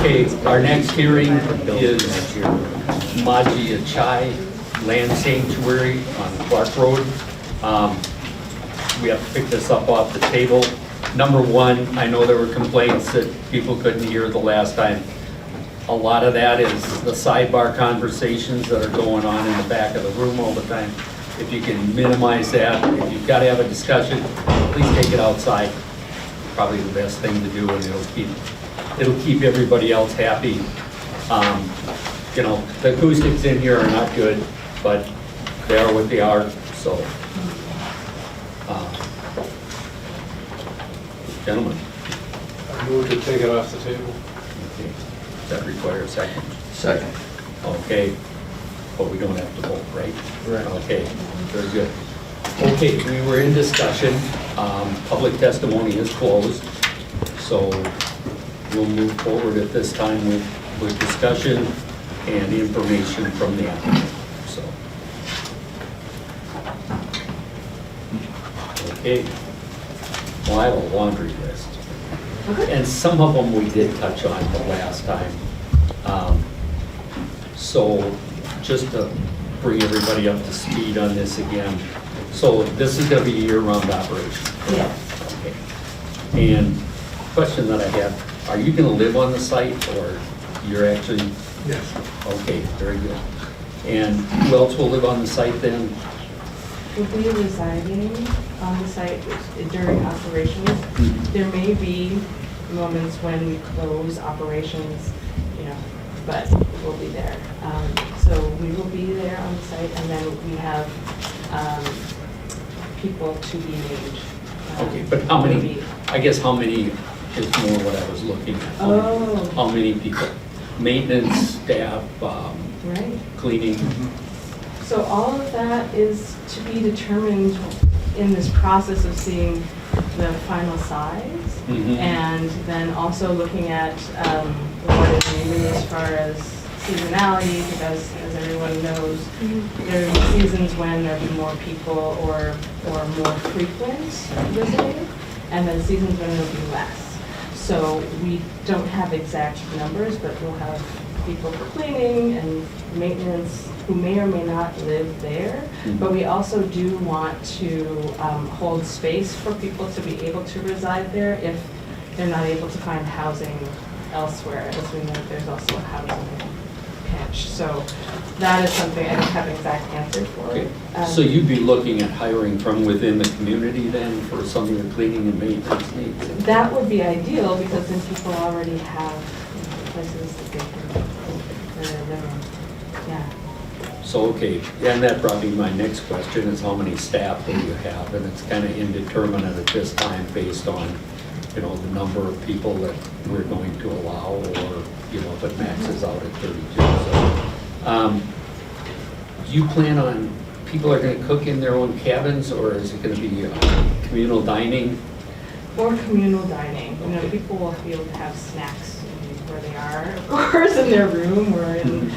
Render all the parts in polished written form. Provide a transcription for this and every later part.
Okay, our next hearing is Maji Land Sanctuary on Clark Road. We have to pick this up off the table. Number one, I know there were complaints that people couldn't hear the last time. A lot of that is the sidebar conversations that are going on in the back of the room all the time. If you can minimize that, if you've got to have a discussion, please take it outside. Probably the best thing to do, and it'll keep everybody else happy. You know, the acoustics in here are not good, but they are what they are, so. Gentlemen. I move to take it off the table. Okay. That requires a second. Second. Okay, but we don't have to vote, right? Right. Okay, very good. Okay, we were in discussion. Public testimony is closed, so we'll move forward at this time with discussion and information from the applicant, so. Okay. Well, I have a laundry list. And some of them we did touch on the last time. So just to bring everybody up to speed on this again. So this is gonna be a year-round operation? Yes. Okay. And question that I have, are you gonna live on the site or you're actually? Yes. Okay, very good. And who else will live on the site then? We'll be residing on the site during operations. There may be moments when we close operations, you know, but we'll be there. So we will be there on the site, and then we have people to be named. Okay, but how many, I guess how many is more what I was looking at. Oh. How many people? Maintenance, staff, Right. cleaning? So all of that is to be determined in this process of seeing the final size, Mhm. and then also looking at what is needed as far as seasonality, because as everyone knows, there are seasons when there'll be more people or more frequent visiting, and then seasons when there'll be less. So we don't have exact numbers, but we'll have people for cleaning and maintenance who may or may not live there, but we also do want to hold space for people to be able to reside there if they're not able to find housing elsewhere, as we know there's also a housing pinch. So that is something I don't have an exact answer for. Okay. So you'd be looking at hiring from within the community then for some of your cleaning and maintenance needs? That would be ideal, because then people already have, you know, places that they can live in. Yeah. So, okay, and that brought me my next question is how many staff do you have? And it's kind of indeterminate at this time based on, you know, the number of people that we're going to allow, or, you know, if it maxes out at 32. So, do you plan on, people are going to cook in their own cabins, or is it going to be communal dining? Or communal dining, you know, people will be able to have snacks where they are, of course, in their room or in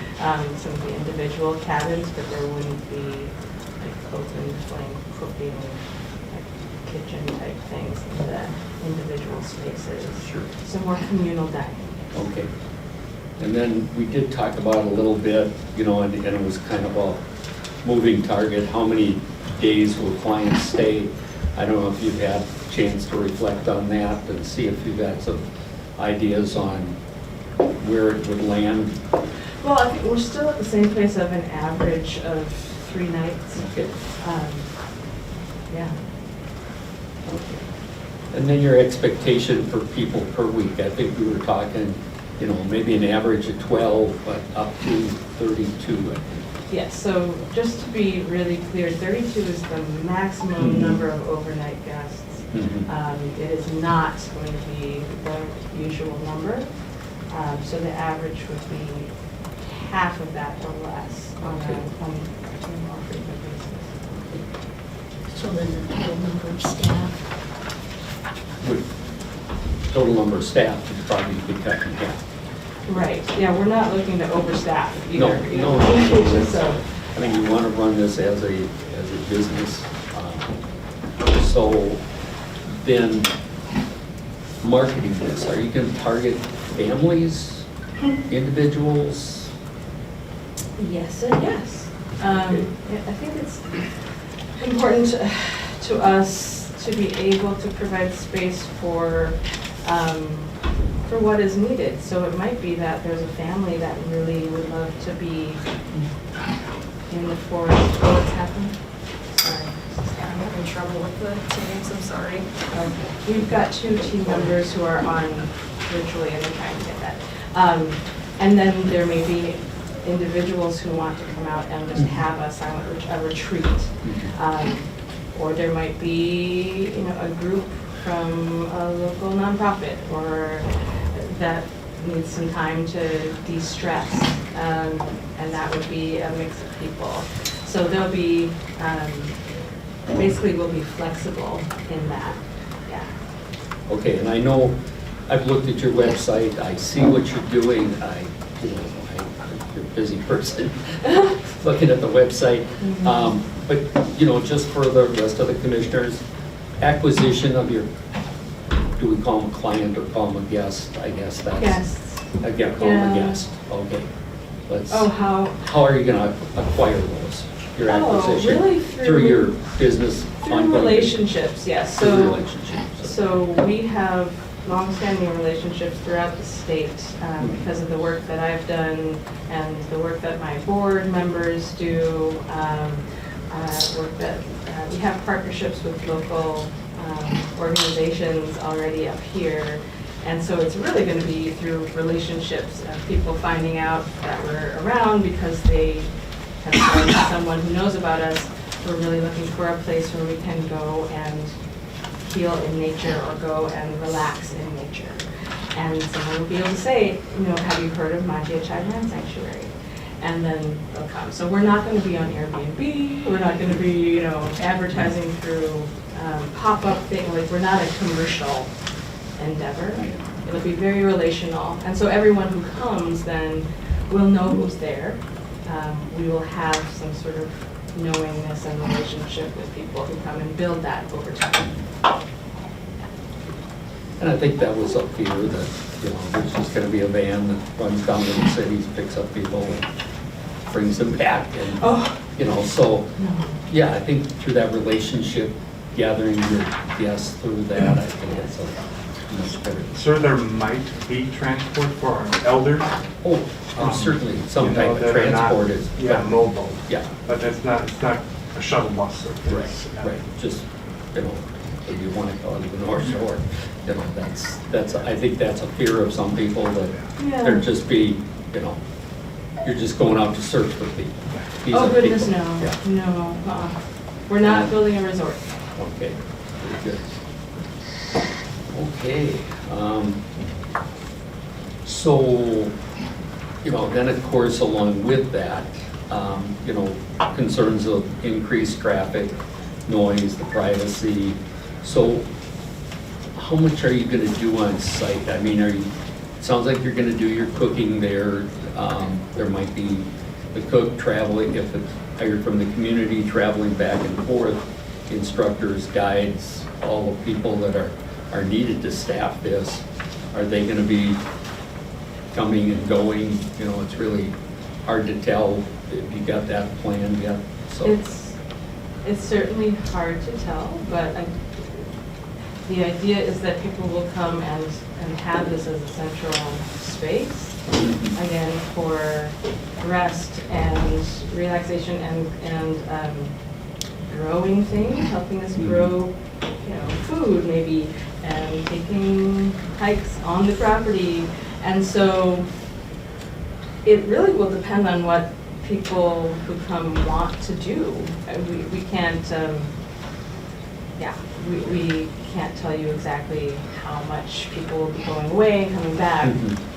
some of the individual cabins, but there wouldn't be like open flame cooking, like kitchen type things in the individual spaces. Sure. So more communal dining. Okay. And then we did talk about a little bit, you know, and it was kind of a moving target, how many days will clients stay? I don't know if you've had a chance to reflect on that and see if you've had some ideas on where it would land. Well, I think we're still at the same place of an average of 3 nights. Okay. Yeah. And then your expectation for people per week, I think we were talking, you know, maybe an average of 12, but up to 32, I think. Yes, so just to be really clear, 32 is the maximum number of overnight guests. It is not going to be the usual number. So the average would be half of that or less on a more frequent basis. So then the total number of staff? Total number of staff would probably be cut in half. Right, yeah, we're not looking to overstaff either. No, you no, know. So, I mean, you want to run this as a business. So then, marketing this, are you going to target families individuals? Yes and yes. I think it's important to us to be able to provide space for what is needed. So it might be that there's a family that really would love to be in the forest. Oh, what's happened? Sorry. I'm having trouble with the teams, I'm sorry. We've got 2 team members who are on virtually and they're trying to get that. And then there may be individuals who want to come out and just have a silent retreat. Or there might be, a group from a local nonprofit or that needs some time to de-stress. And that would be a mix of people. So there'll be, basically we'll be flexible in that, yeah. Okay, and I know, I've looked at your website, I see what you're doing, you're a busy person, looking at the website. But, just for the rest of the commissioners, acquisition of your, do we call them a client or call them a guest? I guess that's. Guests. Again, call them a Yeah. guest, okay. Let's. Oh, how? How are you gonna acquire those? Your acquisition? Really Through your business? Through ongoing relationships, yes. Through So, relationships. so we have longstanding relationships throughout the state because of the work that I've done and the work that my board members do. Work that we have partnerships with local organizations already up here. And so it's really going to be through relationships of people finding out that we're around because they have found someone who knows about us. We're really looking for a place where we can go and heal in nature or go and relax in nature. And someone will be able to say, have you heard of Maji Child Sanctuary? And then they'll come. So we're not going to be on Airbnb. We're not going to be, advertising through pop-up thing. Like, we're not a commercial endeavor. It'll be very relational. And so everyone who comes then will know who's there. We will have some sort of knowingness and relationship with people who come and build that over time. And I think that was up here that, there's just gonna be a van that runs down to the cities, picks up people and brings them back and, so, yeah, I think through that relationship, gathering your guests through that, I think it's a much better. Sir, there might be transport for our elders. Oh, certainly, some type of that are not- transport is. Yeah, mobile, Yeah, but it's not a shuttle bus. right, just, if you want to call it the North Shore, that's, I think that's a fear of some people that Yeah. there'd just be, you're just going out to search for people. These Oh, are goodness, people. no, Yeah, no, we're not building a resort. okay, very good. Okay, so, then of course, along with that, concerns of increased traffic, noise, the privacy. So how much are you gonna do on site? I mean, it sounds like you're gonna do your cooking there. There might be the cook traveling, if it's hired from the community, traveling back and forth, instructors, guides, all the people that are needed to staff this. Are they gonna be coming and going? It's really hard to tell if you got that planned yet, so. It's certainly hard to tell, but the idea is that people will come and have this as a central space, again, for rest and relaxation and growing things, helping us grow, food maybe, and taking hikes on the property. And so it really will depend on what people who come want to do. We can't, we can't tell you exactly how much people will be going away and coming back,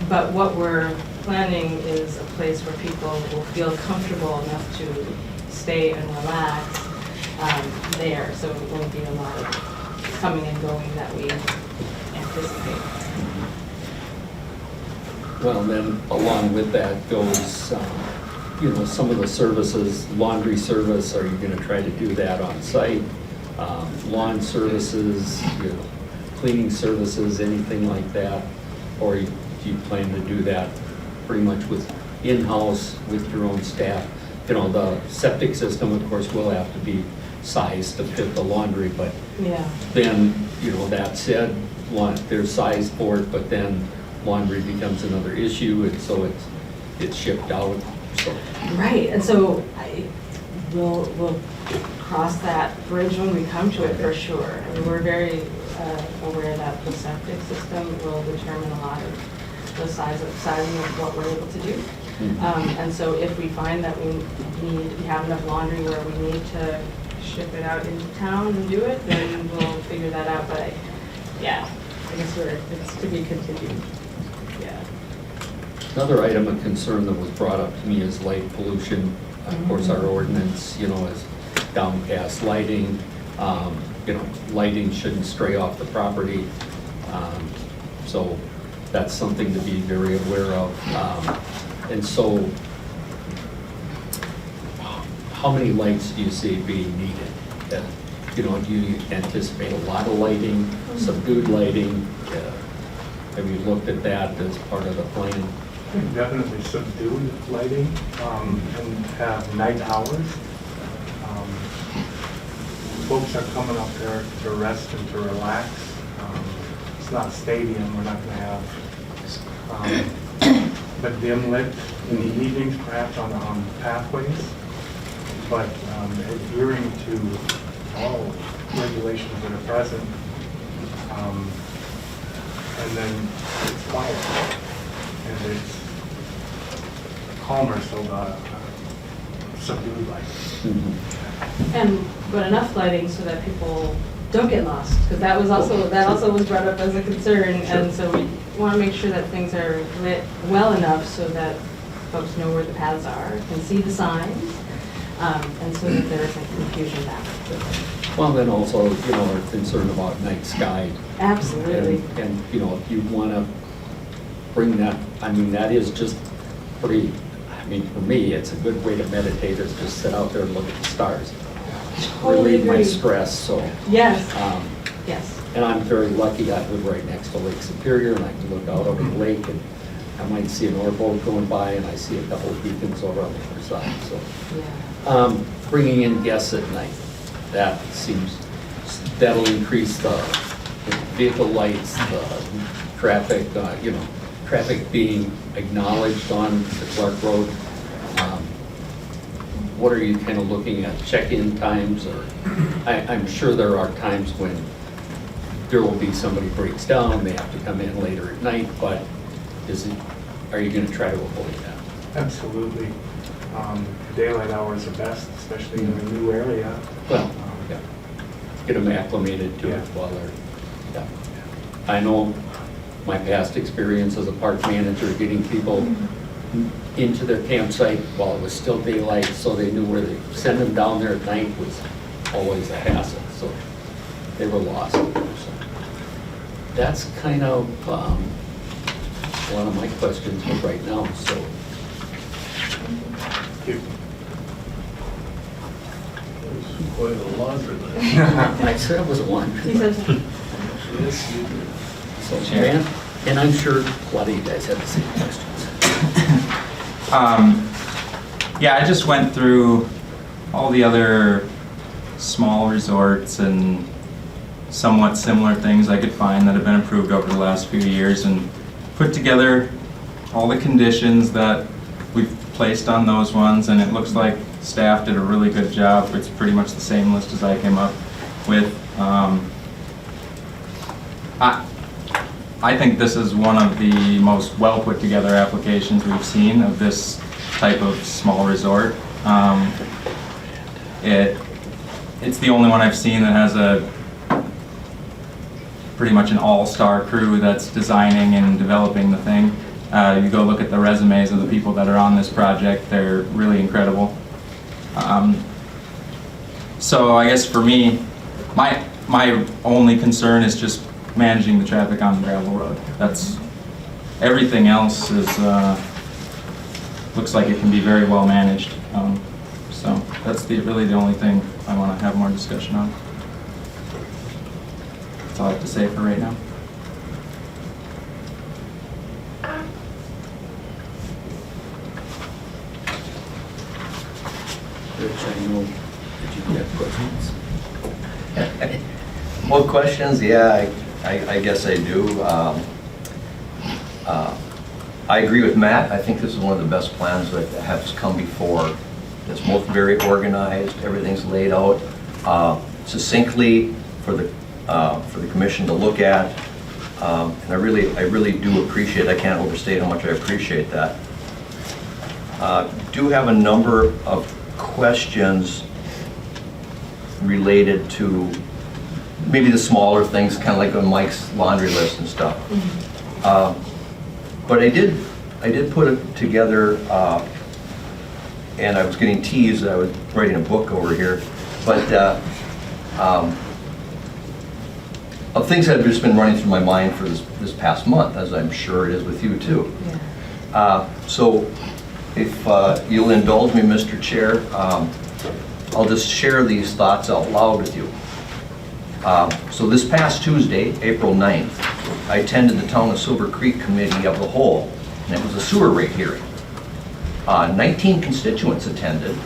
but what we're planning is a place where people will feel comfortable enough to stay and relax there, so it won't be a lot of coming and going that we anticipate. Well, then along with that goes, some of the services, laundry service, are you gonna try to do that on site? Lawn services, cleaning services, anything like that? Or do you plan to do that pretty much with in-house with your own staff. You know, the septic system, of course, will have to be sized to fit the laundry, but Yeah. then, you know, that said, there's size for it, but then laundry becomes another issue, and so it's shipped out, so. Right, and so we'll cross that bridge when we come to it for sure. I mean, we're very aware that the septic system will determine a lot of the sizing of what we're able to do. And so if we find that we have enough laundry where we need to ship it out into town and do it, then we'll figure that out. But yeah, I guess it's to be continued. Yeah. Another item of concern that was brought up to me is light pollution. Of course, our ordinance, you know, is downcast lighting. You know, lighting shouldn't stray off the property. So that's something to be very aware of. And so, how many lights do you see being needed? You know, do you anticipate a lot of lighting, subdued lighting? Have you looked at that as part of the plan? Definitely subdued lighting, and have night hours. Folks are coming up there to rest and to relax. It's not a stadium, we're not gonna have, but dim lit in the evenings, perhaps on pathways, but adhering to all regulations that are present. And then it's quiet, and it's calmer, so the subdued light. But enough lighting so that people don't get lost, because that also was brought up as a concern, and so we want to make sure that things are lit well enough so that folks know where the paths are, can see the signs, and so that there isn't confusion back. Well, then also, you know, are concerned about night sky. Absolutely. And, you know, if you want to bring that, I mean, that is just pretty, I mean, for me, it's a good way to meditate, is just sit out there and look at the stars. Totally Relieve my agree. stress, so. Yes, um, yes. And I'm very lucky, I live right next to Lake Superior, and I can look out over the lake, and I might see an oarboat going by, and I see a couple of beacons over on the other side, so. Yeah. Bringing in guests at night, that seems, that'll increase the vehicle lights, the traffic, you know, traffic being acknowledged on the Clark Road. What are you kind of looking at, check-in times, or, I'm sure there are times when there will be somebody breaks down, they have to come in later at night, but are you going to try to avoid that? Absolutely. Daylight hours are best, especially in a new area. Well, yeah, get them acclimated to it Yeah. while they're, yeah. I know my past experience as a park manager, getting people into their campsite while it was still daylight, so they knew where they send them down there at night was always a hassle, so they were lost. So that's kind of one of my questions for right now, so. It's quite a laundry list. I said it was one. He says, Yes, you do. So, Jan, and I'm sure a lot of you guys have the same questions. Yeah, I just went through all the other small resorts and somewhat similar things I could find that have been approved over the last few years and put together all the conditions that we've placed on those ones, and it looks like staff did a really good job. It's pretty much the same list as I came up with. I think this is one of the most well put together applications we've seen of this type of small resort. It's the only one I've seen that has a pretty much an all-star crew that's designing and developing the thing. You go look at the resumes of the people that are on this project, they're really incredible. So I guess for me, my only concern is just managing the traffic on the gravel road. That's, everything else is, looks like it can be very well managed. So that's really the only thing I want to have more discussion on. That's all I have to say for right now. Rich, I know that you have questions. Well, questions, yeah, I guess I do. I agree with Matt. I think this is one of the best plans that has come before. It's both very organized, everything's laid out succinctly for the commission to look at. And I really do appreciate, I can't overstate how much I appreciate that. Do have a number of questions related to maybe the smaller things, kind of like on Mike's laundry list and stuff. But I did put it together, and I was getting teased that I was writing a book over here, but of things that have just been running through my mind for this past month, as I'm sure it is with you too. Yeah. So if you'll indulge me, Mr. Chair, I'll just share these thoughts out loud with you. So this past Tuesday, April 9th, I attended the Town of Silver Creek Committee of the Whole, and it was a sewer rate hearing. 19 constituents attended,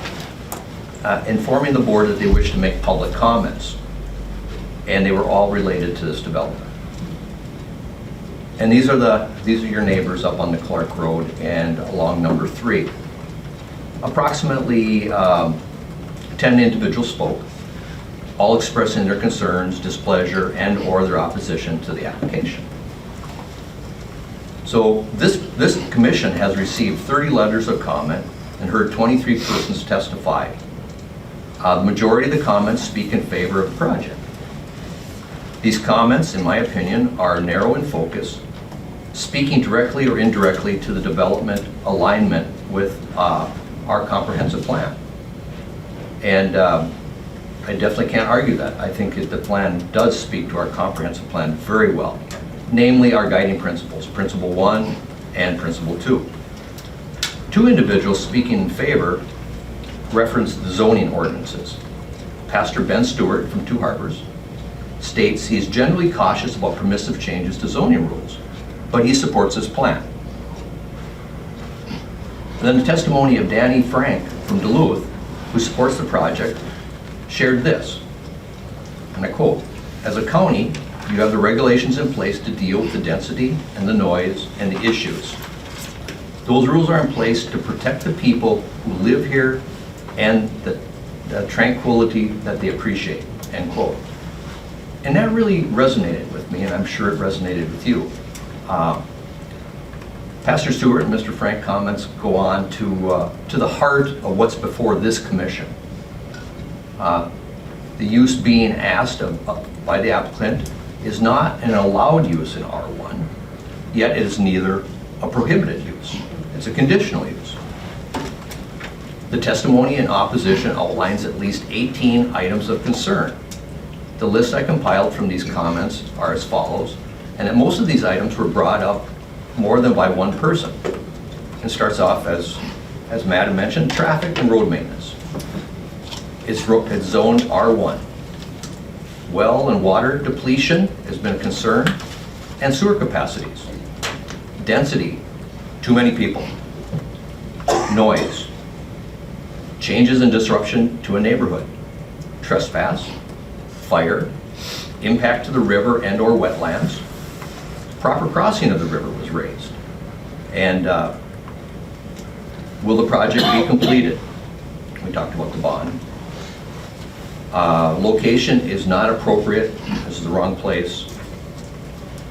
informing the board that they wished to make public comments, and they were all related to this development. And these are your neighbors up on the Clark Road and along number 3. Approximately 10 individuals spoke, all expressing their concerns, displeasure, and/or their opposition to the application. So this commission has received 30 letters of comment and heard 23 persons testify. The majority of the comments speak in favor of the project. These comments, in my opinion, are narrow in focus, speaking directly or indirectly to the development alignment with our comprehensive plan. And I definitely can't argue that. I think that the plan does speak to our comprehensive plan very well, namely our guiding principles, Principle 1 and Principle 2. 2 individuals speaking in favor referenced the zoning ordinances. Pastor Ben Stewart from Two Harbors states he's generally cautious about permissive changes to zoning rules, but he supports this plan. And then the testimony of Danny Frank from Duluth, who supports the project, shared this, and I quote, "As a county, you have the regulations in place to deal with the density and the noise and the issues. Those rules are in place to protect the people who live here and the tranquility that they appreciate," end quote. And that really resonated with me, and I'm sure it resonated with you. Pastor Stewart and Mr. Frank comments go on to the heart of what's before this commission. The use being asked by the applicant is not an allowed use in R1, yet it is neither a prohibited use. It's a conditional use. The testimony in opposition outlines at least 18 items of concern. The list I compiled from these comments are as follows, and that most of these items were brought up more than by one person. It starts off as Matt had mentioned, traffic and road maintenance. It's zoned R1. Well and water depletion has been a concern, and sewer capacities. Density, too many people. Noise. Changes and disruption to a neighborhood. Trespass. Fire. Impact to the river and/or wetlands. Proper crossing of the river was raised. And will the project be completed? We talked about the bond. Location is not appropriate. This is the wrong place.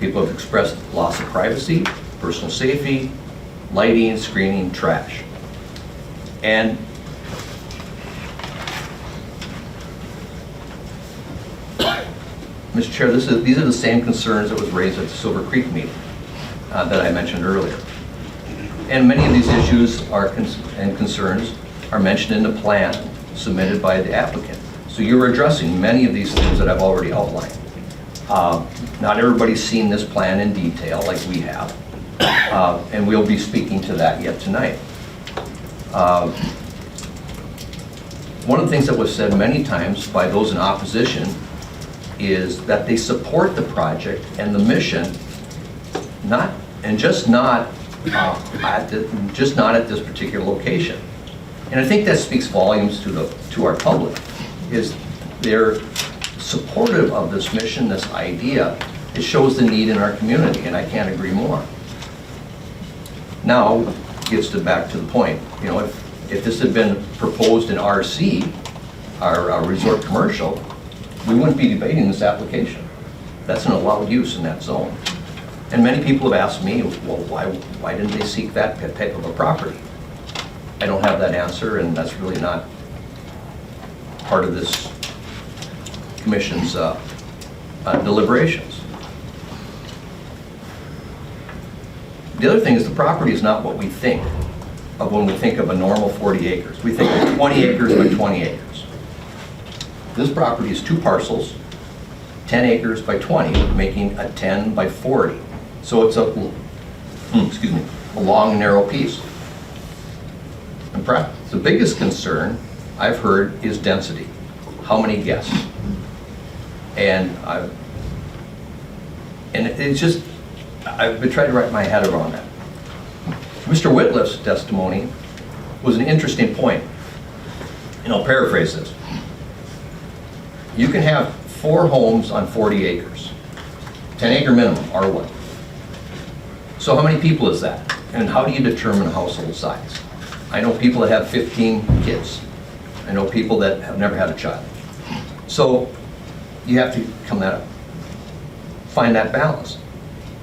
People have expressed loss of privacy, personal safety, lighting, screening, trash. And Mr. Chair, these are the same concerns that was raised at the Silver Creek meeting that I mentioned earlier. And many of these issues and concerns are mentioned in the plan submitted by the applicant. So you're addressing many of these things that I've already outlined. Not everybody's seen this plan in detail like we have, and we'll be speaking to that yet tonight. One of the things that was said many times by those in opposition is that they support the project and the mission, just not at this particular location. And I think that speaks volumes to our public, is they're supportive of this mission, this idea. It shows the need in our community, and I can't agree more. Now, gets back to the point, you know, if this had been proposed in RC, our resort commercial, we wouldn't be debating this application. That's an allowed use in that zone. And many people have asked me, well, why didn't they seek that type of a property? I don't have that answer, and that's really not part of this commission's deliberations. The other thing is the property is not what we think of when we think of a normal 40 acres. We think of 20 acres by 20 acres. This property is 2 parcels, 10 acres by 20, making a 10 by 40. So it's a long, narrow piece. And perhaps the biggest concern I've heard is density. How many guests? And it's just, I've been trying to wrap my head around that. Mr. Whitliff's testimony was an interesting point, and I'll paraphrase this. You can have 4 homes on 40 acres, 10-acre minimum, R1. So how many people is that? And how do you determine household size? I know people that have 15 kids. I know people that have never had a child. So you have to find that balance.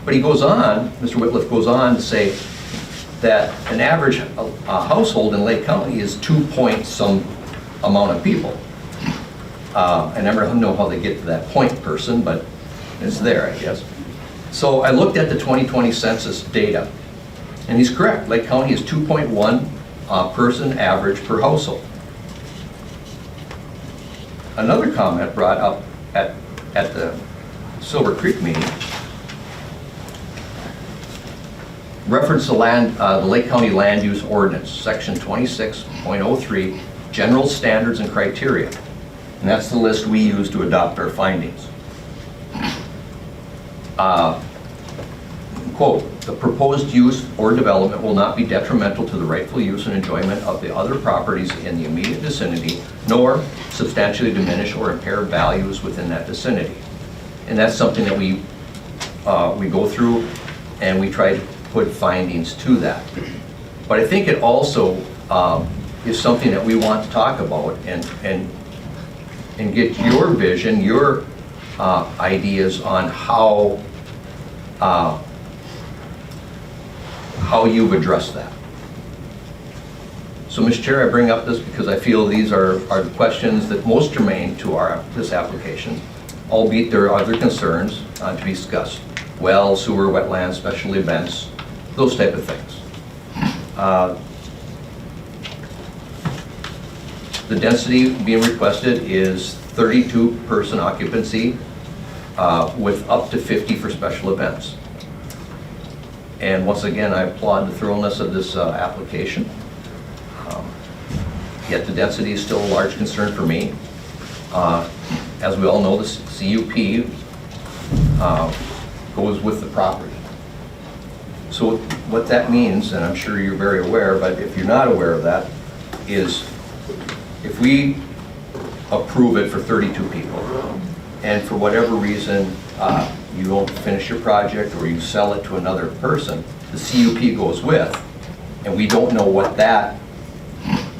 But he goes on, Mr. Whitliff goes on to say that an average household in Lake County is 2 point some amount of people. I never know how they get to that point person, but it's there, I guess. So I looked at the 2020 census data, and he's correct. Lake County is 2.1 person average per household. Another comment brought up at the Silver Creek meeting reference the Lake County Land Use Ordinance, section 26.03, general standards and criteria. And that's the list we use to adopt our findings. Quote, the proposed use or development will not be detrimental to the rightful use and enjoyment of the other properties in the immediate vicinity, nor substantially diminish or impair values within that vicinity. And that's something that we go through, and we try to put findings to that. But I think it also is something that we want to talk about and get your vision, your ideas on how you've addressed that. So, Mr. Chair, I bring up this because I feel these are the questions that most germane to this application, albeit there are other concerns to be discussed. Well, sewer, wetlands, special events, those type of things. The density being requested is 32 person occupancy with up to 50 for special events. And once again, I applaud the thoroughness of this application. Yet the density is still a large concern for me. As we all know, the CUP goes with the property. So what that means, and I'm sure you're very aware, but if you're not aware of that, is if we approve it for 32 people, and for whatever reason you don't finish your project or you sell it to another person, the CUP goes with, and we don't know what that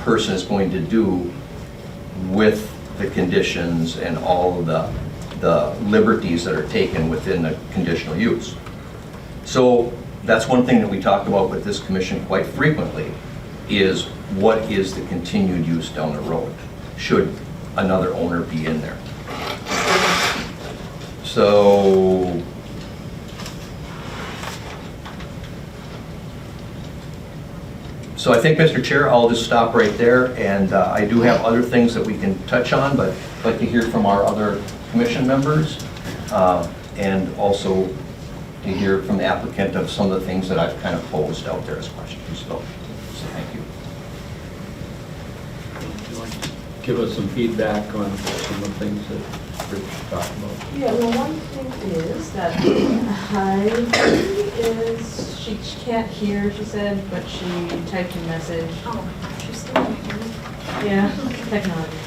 person is going to do with the conditions and all of the liberties that are taken within the conditional use. So that's one thing that we talk about with this commission quite frequently, is what is the continued use down the road, should another owner be in there. So I think, Mr. Chair, I'll just stop right there, and I do have other things that we can touch on, but I'd like to hear from our other commission members, and also to hear from the applicant of some of the things that I've kind of posed out there as questions. So thank you. Would you like to give us some feedback on some of the things that Rich talked about? Yeah, well, one thing is that Heidi she can't hear, she said, but she typed a message. Oh, she's still Yeah, technology.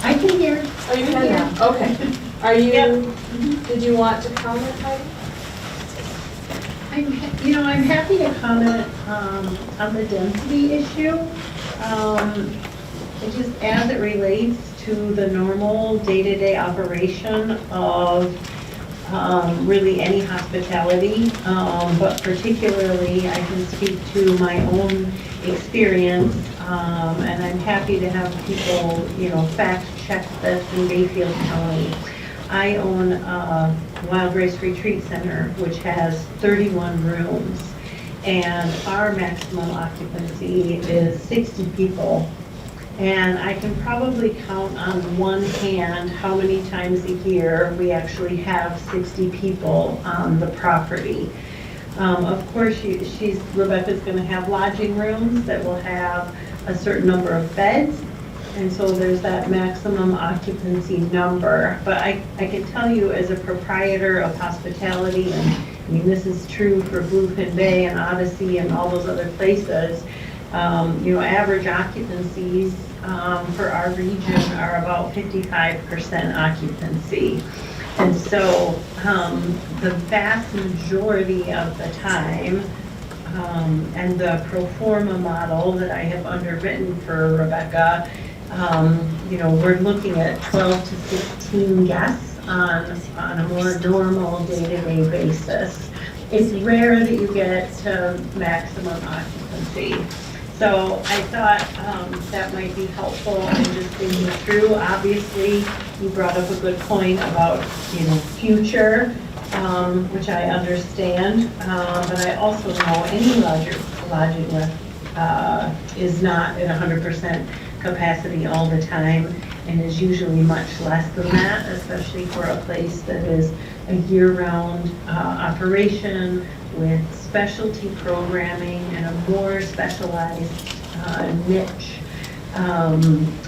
I can hear. Oh, you can now, okay. Are you, did you want to comment, Heidi? I'm happy to comment on the density issue. It just as it relates to the normal day-to-day operation of really any hospitality, but particularly I can speak to my own experience, and I'm happy to have people, fact check this in Bayfield County. I own a Wild Rice Retreat Center, which has 31 rooms, and our maximum occupancy is 60 people. And I can probably count on one hand how many times a year we actually have 60 people on the property. Of course, Rebecca's going to have lodging rooms that will have a certain number of beds, and so there's that maximum occupancy number. But I can tell you as a proprietor of hospitality, and I mean this is true for Bluefin Bay and Odyssey and all those other places, average occupancies for our region are about 55% occupancy. And so the vast majority of the time, and the pro forma model that I have underwritten for Rebecca, we're looking at 12 to 16 guests on a more normal day-to-day basis. It's rare that you get to maximum occupancy. So I thought that might be helpful in just thinking through. Obviously, you brought up a good point about, future, which I understand. But I also know any lodging is not at 100% capacity all the time, and is usually much less than that, especially for a place that is a year-round operation with specialty programming and a more specialized niche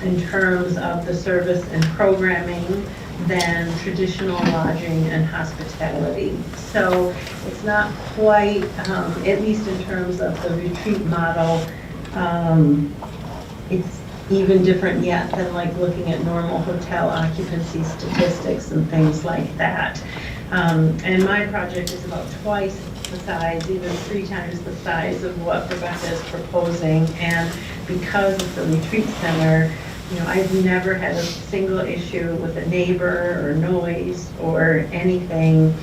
in terms of the service and programming than traditional lodging and hospitality. So it's not quite, at least in terms of the retreat model, it's even different yet than like looking at normal hotel occupancy statistics and things like that. And my project is about twice the size, even 3 times the size of what Rebecca is proposing. And because it's a retreat center, I've never had a single issue with a neighbor or noise or anything,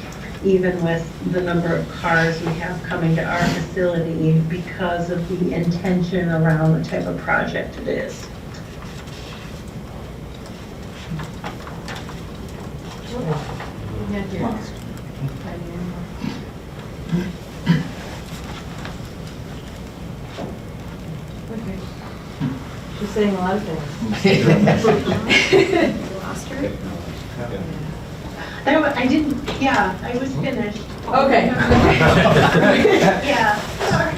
even with the number of cars we have coming to our facility because of the intention around the type of project it is. Yeah, here. Okay. She's saying a lot of things. You lost her? I didn't, I was finished. Okay. Yeah, sorry.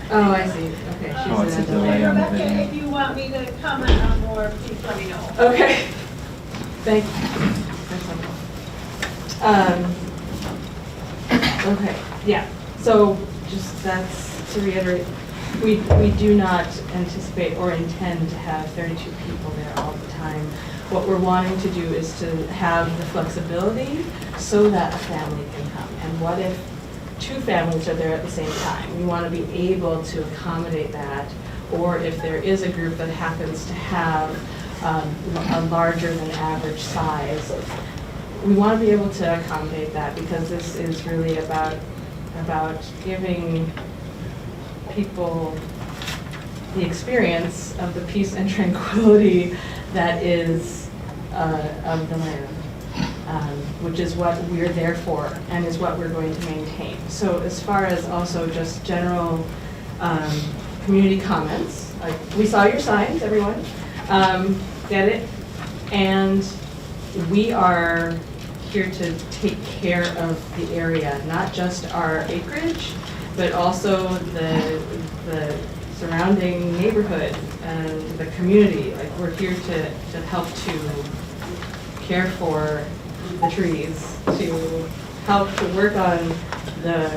Oh, I see. Okay, Oh, it's she's a in a delay. delay on the Rebecca, video. if you want me to comment on more, please let me know. Okay. Thank you. Okay, yeah, so just that's to reiterate, we do not anticipate or intend to have 32 people there all the time. What we're wanting to do is to have the flexibility so that a family can come. And what if 2 families are there at the same time? We want to be able to accommodate that. Or if there is a group that happens to have a larger than average size, we want to be able to accommodate that, because this is really about giving people the experience of the peace and tranquility that is of the land, which is what we're there for and is what we're going to maintain. So as far as also just general community comments, like we saw your signs, everyone, get it, and we are here to take care of the area, not just our acreage, but also the surrounding neighborhood and the community. Like, we're here to help to care for the trees, to help to work on the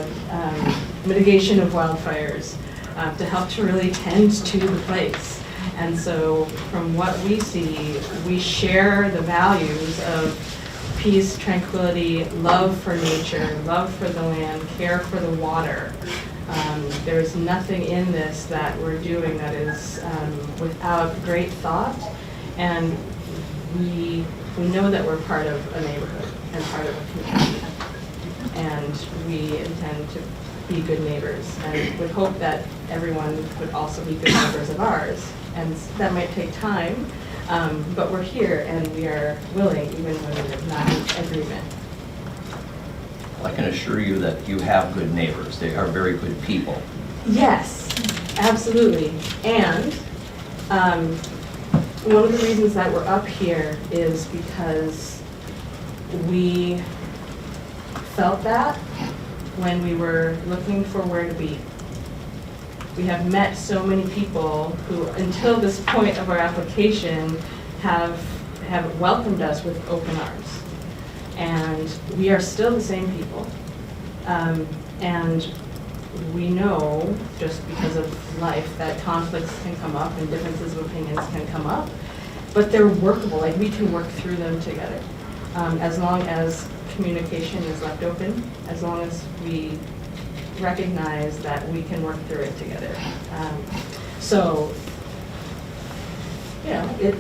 mitigation of wildfires, to help to really tend to the place. And so from what we see, we share the values of peace, tranquility, love for nature, love for the land, care for the water. There's nothing in this that we're doing that is without great thought, and we know that we're part of a neighborhood and part of a community, and we intend to be good neighbors, and would hope that everyone would also be good neighbors of ours. And that might take time, but we're here and we are willing, even when we're not in agreement. I can assure you that you have good neighbors. They are very good people. Yes, absolutely. And one of the reasons that we're up here is because we felt that when we were looking for where to be. We have met so many people who, until this point of our application, have welcomed us with open arms. And we are still the same people. And we know, just because of life, that conflicts can come up and differences of opinions can come up, but they're workable, like we can work through them together. As long as communication is left open, as long as we recognize that we can work through it together. So, you know, it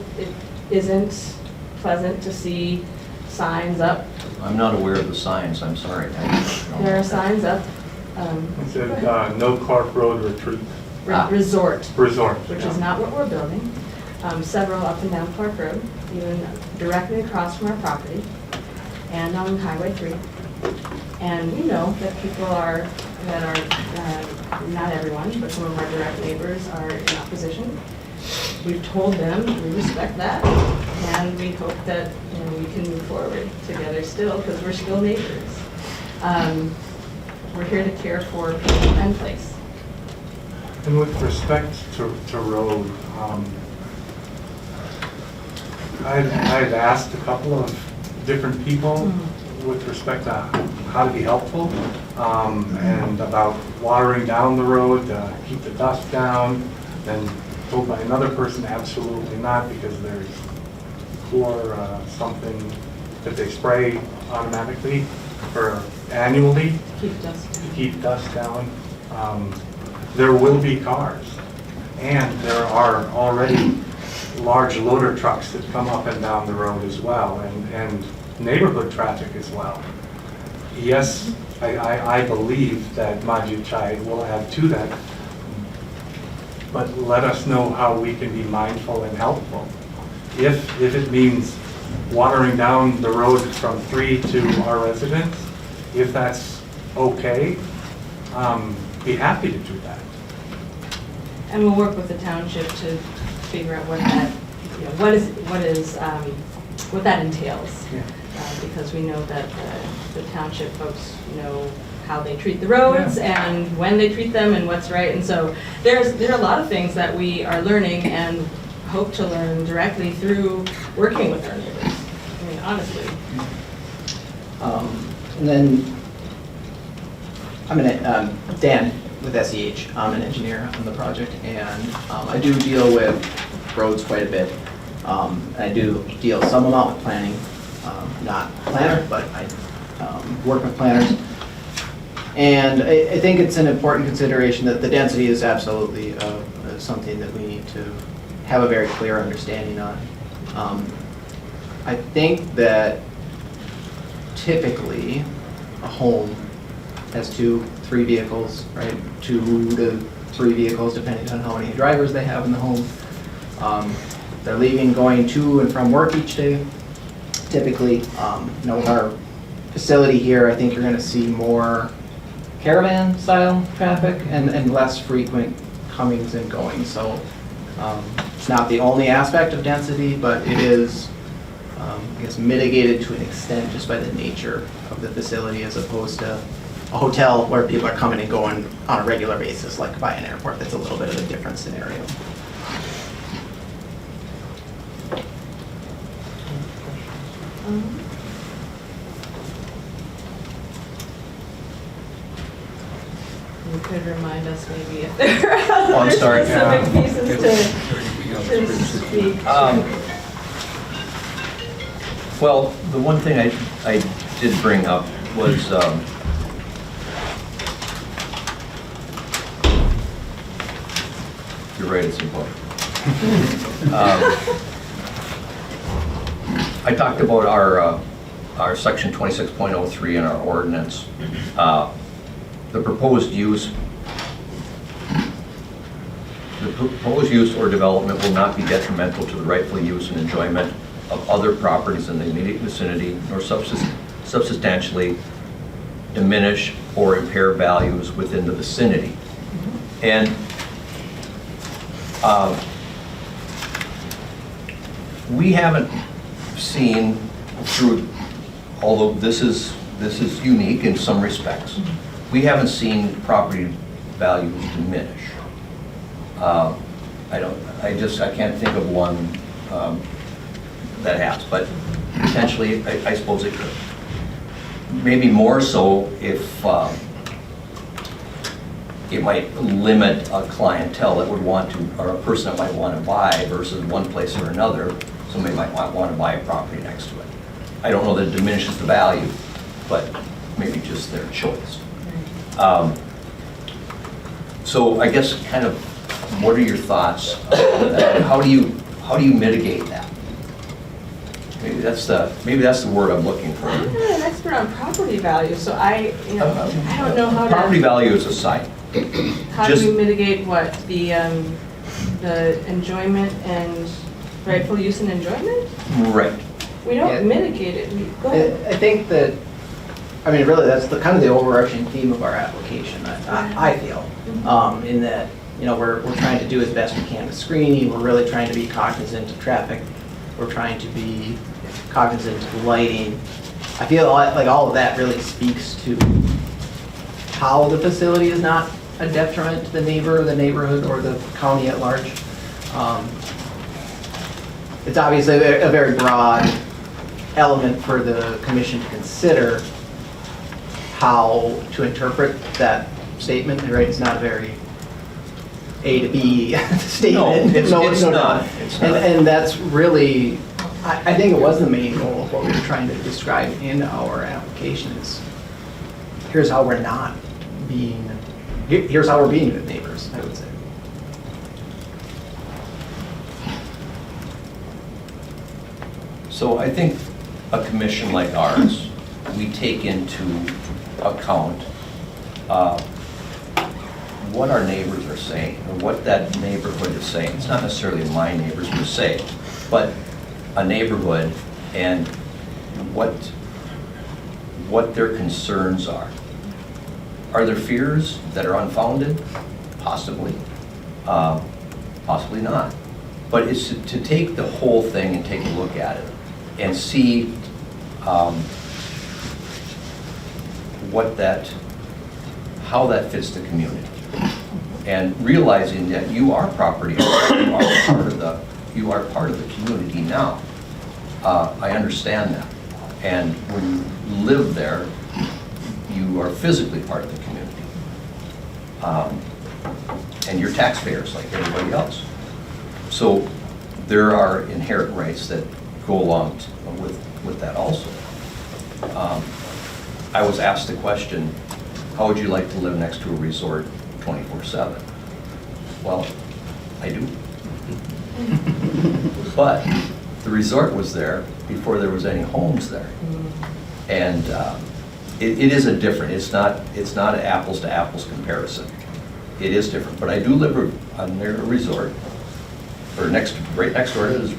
isn't pleasant to see signs up. I'm not aware of the signs, I'm sorry. There are signs up. It said, no Clark Road retreat, Resort, resort. which yeah. is not what we're building. Several up and down Clark Road, even directly across from our property, and on Highway 3. And we know that people are, not everyone, but some of our direct neighbors are in opposition. We've told them we respect that, and we hope that, you know, we can move forward together still, because we're still neighbors. We're here to care for people and place. And with respect to road, I've asked a couple of different people with respect to how to be helpful, and about watering down the road, keep the dust down, and told by another person absolutely not, because there's something that they spray automatically or annually Keep dust to down. keep dust down. There will be cars, and there are already large loader trucks that come up and down the road as well, and neighborhood traffic as well. Yes, I believe that Maji Chai will add to that, but let us know how we can be mindful and helpful. If it means watering down the road from 3 to our residents, if that's okay, be happy to do that. And we'll work with the township to figure out what that, you know, what that entails. Yeah. Because we know that the township folks know how they treat the roads and when they treat them and what's right. And so there are a lot of things that we are learning and hope to learn directly through working with our neighbors. I mean, honestly. And then, Dan with SEH, I'm an engineer on the project, and I do deal with roads quite a bit. I do deal some amount with planning, not a planner, but I work with planners. And I think it's an important consideration that the density is absolutely something that we need to have a very clear understanding on. I think that typically a home has 2-3 vehicles, right? 2 to 3 vehicles, depending on how many drivers they have in the home. They're leaving, going to and from work each day. Typically, with our facility here, I think you're going to see more caravan-style traffic and less frequent comings and goings. So it's not the only aspect of density, but it is, I guess, mitigated to an extent just by the nature of the facility, as opposed to a hotel where people are coming and going on a regular basis, like by an airport. That's a little bit of a different scenario. you could remind us maybe if there are Oh, I'm other sorry. specific Yeah. pieces to speak to. Well, the one thing I did bring up was, you're right, it's important. I talked about our section 26.03 in our ordinance. The proposed use or development will not be detrimental to the rightful use and enjoyment of other properties in the immediate vicinity, nor substantially diminish or impair values within the vicinity. And we haven't seen through, although this is unique in some respects, we haven't seen property values diminish. I can't think of one that has, but potentially, I suppose it could. Maybe more so if it might limit a clientele that would want to, or a person that might want to buy versus one place or another. Somebody might want to buy a property next to it. I don't know that it diminishes the value, but maybe just their choice. So I guess kind of, what are your thoughts on that? How do you mitigate that? Maybe that's the word I'm looking for. I'm not an expert on property value, so I don't know how to. Property value is a site. How do we mitigate what? The enjoyment and rightful use and enjoyment? Right. We don't Yeah. mitigate it. Go ahead. I think that, I mean, really, that's the kind of the overarching theme of our application, I feel, in that, you know, we're trying to do as best we can with screening, we're really trying to be cognizant of traffic, we're trying to be cognizant of lighting. I feel like all of that really speaks to how the facility is not a detriment to the neighbor, the neighborhood, or the county at large. It's obviously a very broad element for the commission to consider how to interpret that statement, right? It's not a very A to B statement. No, it's not. It's not. And that's really, I think it was the main goal of what we were trying to describe in our application is, here's how we're not being, here's how we're being good neighbors, I would say. So I think a commission like ours, we take into account what our neighbors are saying, or what that neighborhood is saying. It's not necessarily my neighbors per se, but a neighborhood and what their concerns are. Are there fears that are unfounded? Possibly. Possibly not. But it's to take the whole thing and take a look at it and see how that fits the community. And realizing that you are property owner, you are part of the community now. I understand that. And when you live there, you are physically part of the community. And you're taxpayers like everybody else. So there are inherent rights that go along with that also. I was asked the question, how would you like to live next to a resort 24/7? Well, I do. But the resort was there before there was any homes there. And it is a different, it's not an apples to apples comparison. It is different, but I do live near a resort, or right next door to this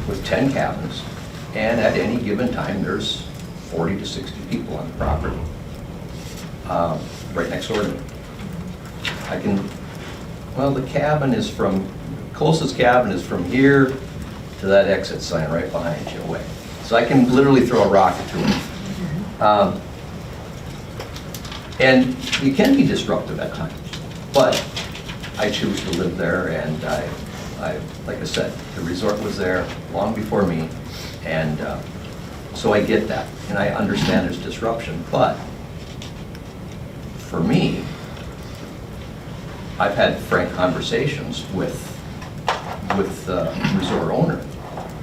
with 10 cabins, and at any given time, there's 40 to 60 people on the property, right next door to me. The cabin is closest cabin is from here to that exit sign right behind you away. So I can literally throw a rocket to it. And you can be disruptive at times, but I choose to live there, and like I said, the resort was there long before me, and so I get that, and I understand there's disruption, but for me, I've had frank conversations with the resort owner,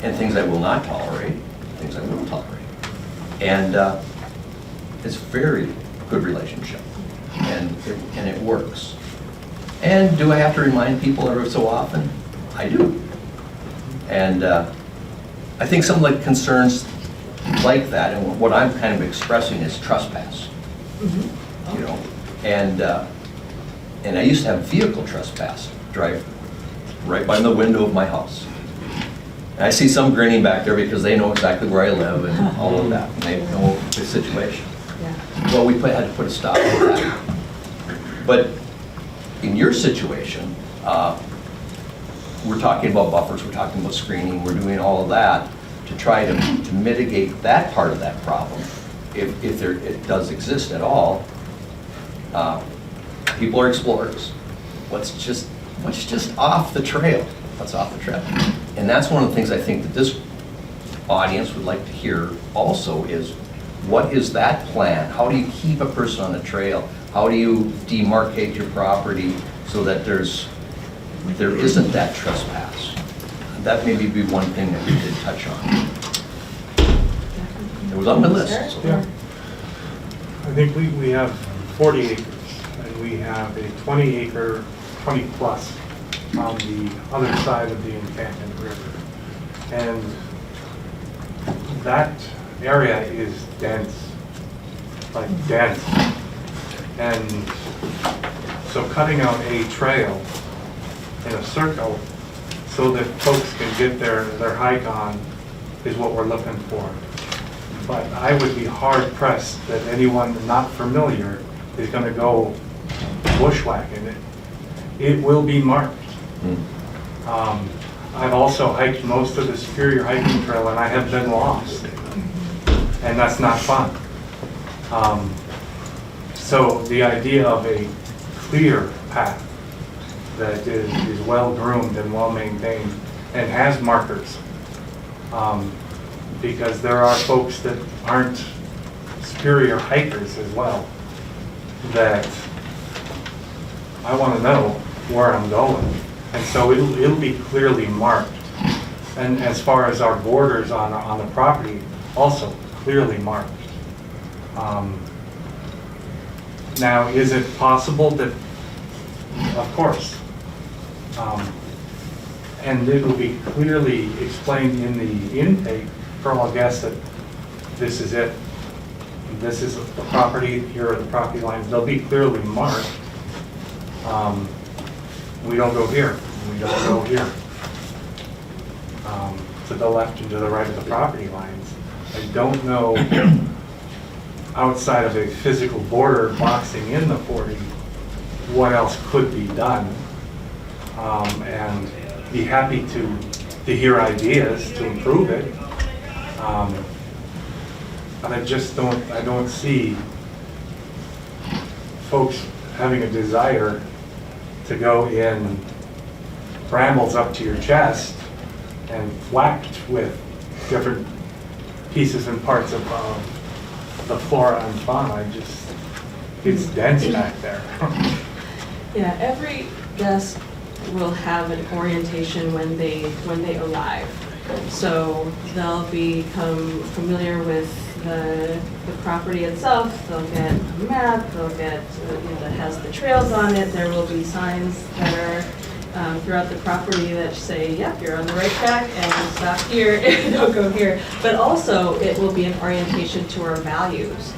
and things I will not tolerate, things I will tolerate. And it's a very good relationship, and it works. And do I have to remind people every so often? I do. And I think some of the concerns like that, and what I'm kind of expressing is trespass. You know, and I used to have vehicle trespass, drive right by the window of my house. And I see some grinning back there because they know exactly where I live and all of that, and they know the situation. Yeah. Well, we had to put a stop to that. But in your situation, we're talking about buffers, we're talking about screening, we're doing all of that to try to mitigate that part of that problem, if it does exist at all. People are explorers. What's just off the trail? What's off the trail? And that's one of the things I think that this audience would like to hear also is, what is that plan? How do you keep a person on the trail? How do you demarcate your property so that there isn't that trespass? That maybe be one thing that we did touch on. It was on my list. So. Yeah. I think we have 40 acres, and we have a 20 plus on the other side of the Encampment River. And that area is dense, like dense. And so cutting out a trail in a circle so that folks can get their hike on is what we're looking for. But I would be hard pressed that anyone not familiar is going to go bushwhacking it. It will be marked. I've also hiked most of the Superior Hiking Trail, and I have been lost. And that's not fun. So the idea of a clear path that is well-groomed and well-maintained and has markers, because there are folks that aren't Superior hikers as well, that I want to know where I'm going. And so it'll be clearly marked. And as far as our borders on the property, also clearly marked. Now, is it possible that, of course, and it will be clearly explained in the intake for all guests that this is it. This is the property, here are the property lines. They'll be clearly marked. We don't go here, we don't go here. To the left and to the right of the property lines. I don't know, outside of a physical border boxing in the 40, what else could be done. And be happy to hear ideas to improve it. But I just don't see folks having a desire to go in brambles up to your chest and whacked with different pieces and parts of the flora and fauna. It's dense back there. Yeah, every guest will have an orientation when they arrive. So they'll become familiar with the property itself. They'll get a map. They'll get that has the trails on it. There will be signs that are throughout the property that say, "Yep, you're on the right track, and stop here. Don't go here." But also, it will be an orientation to our values.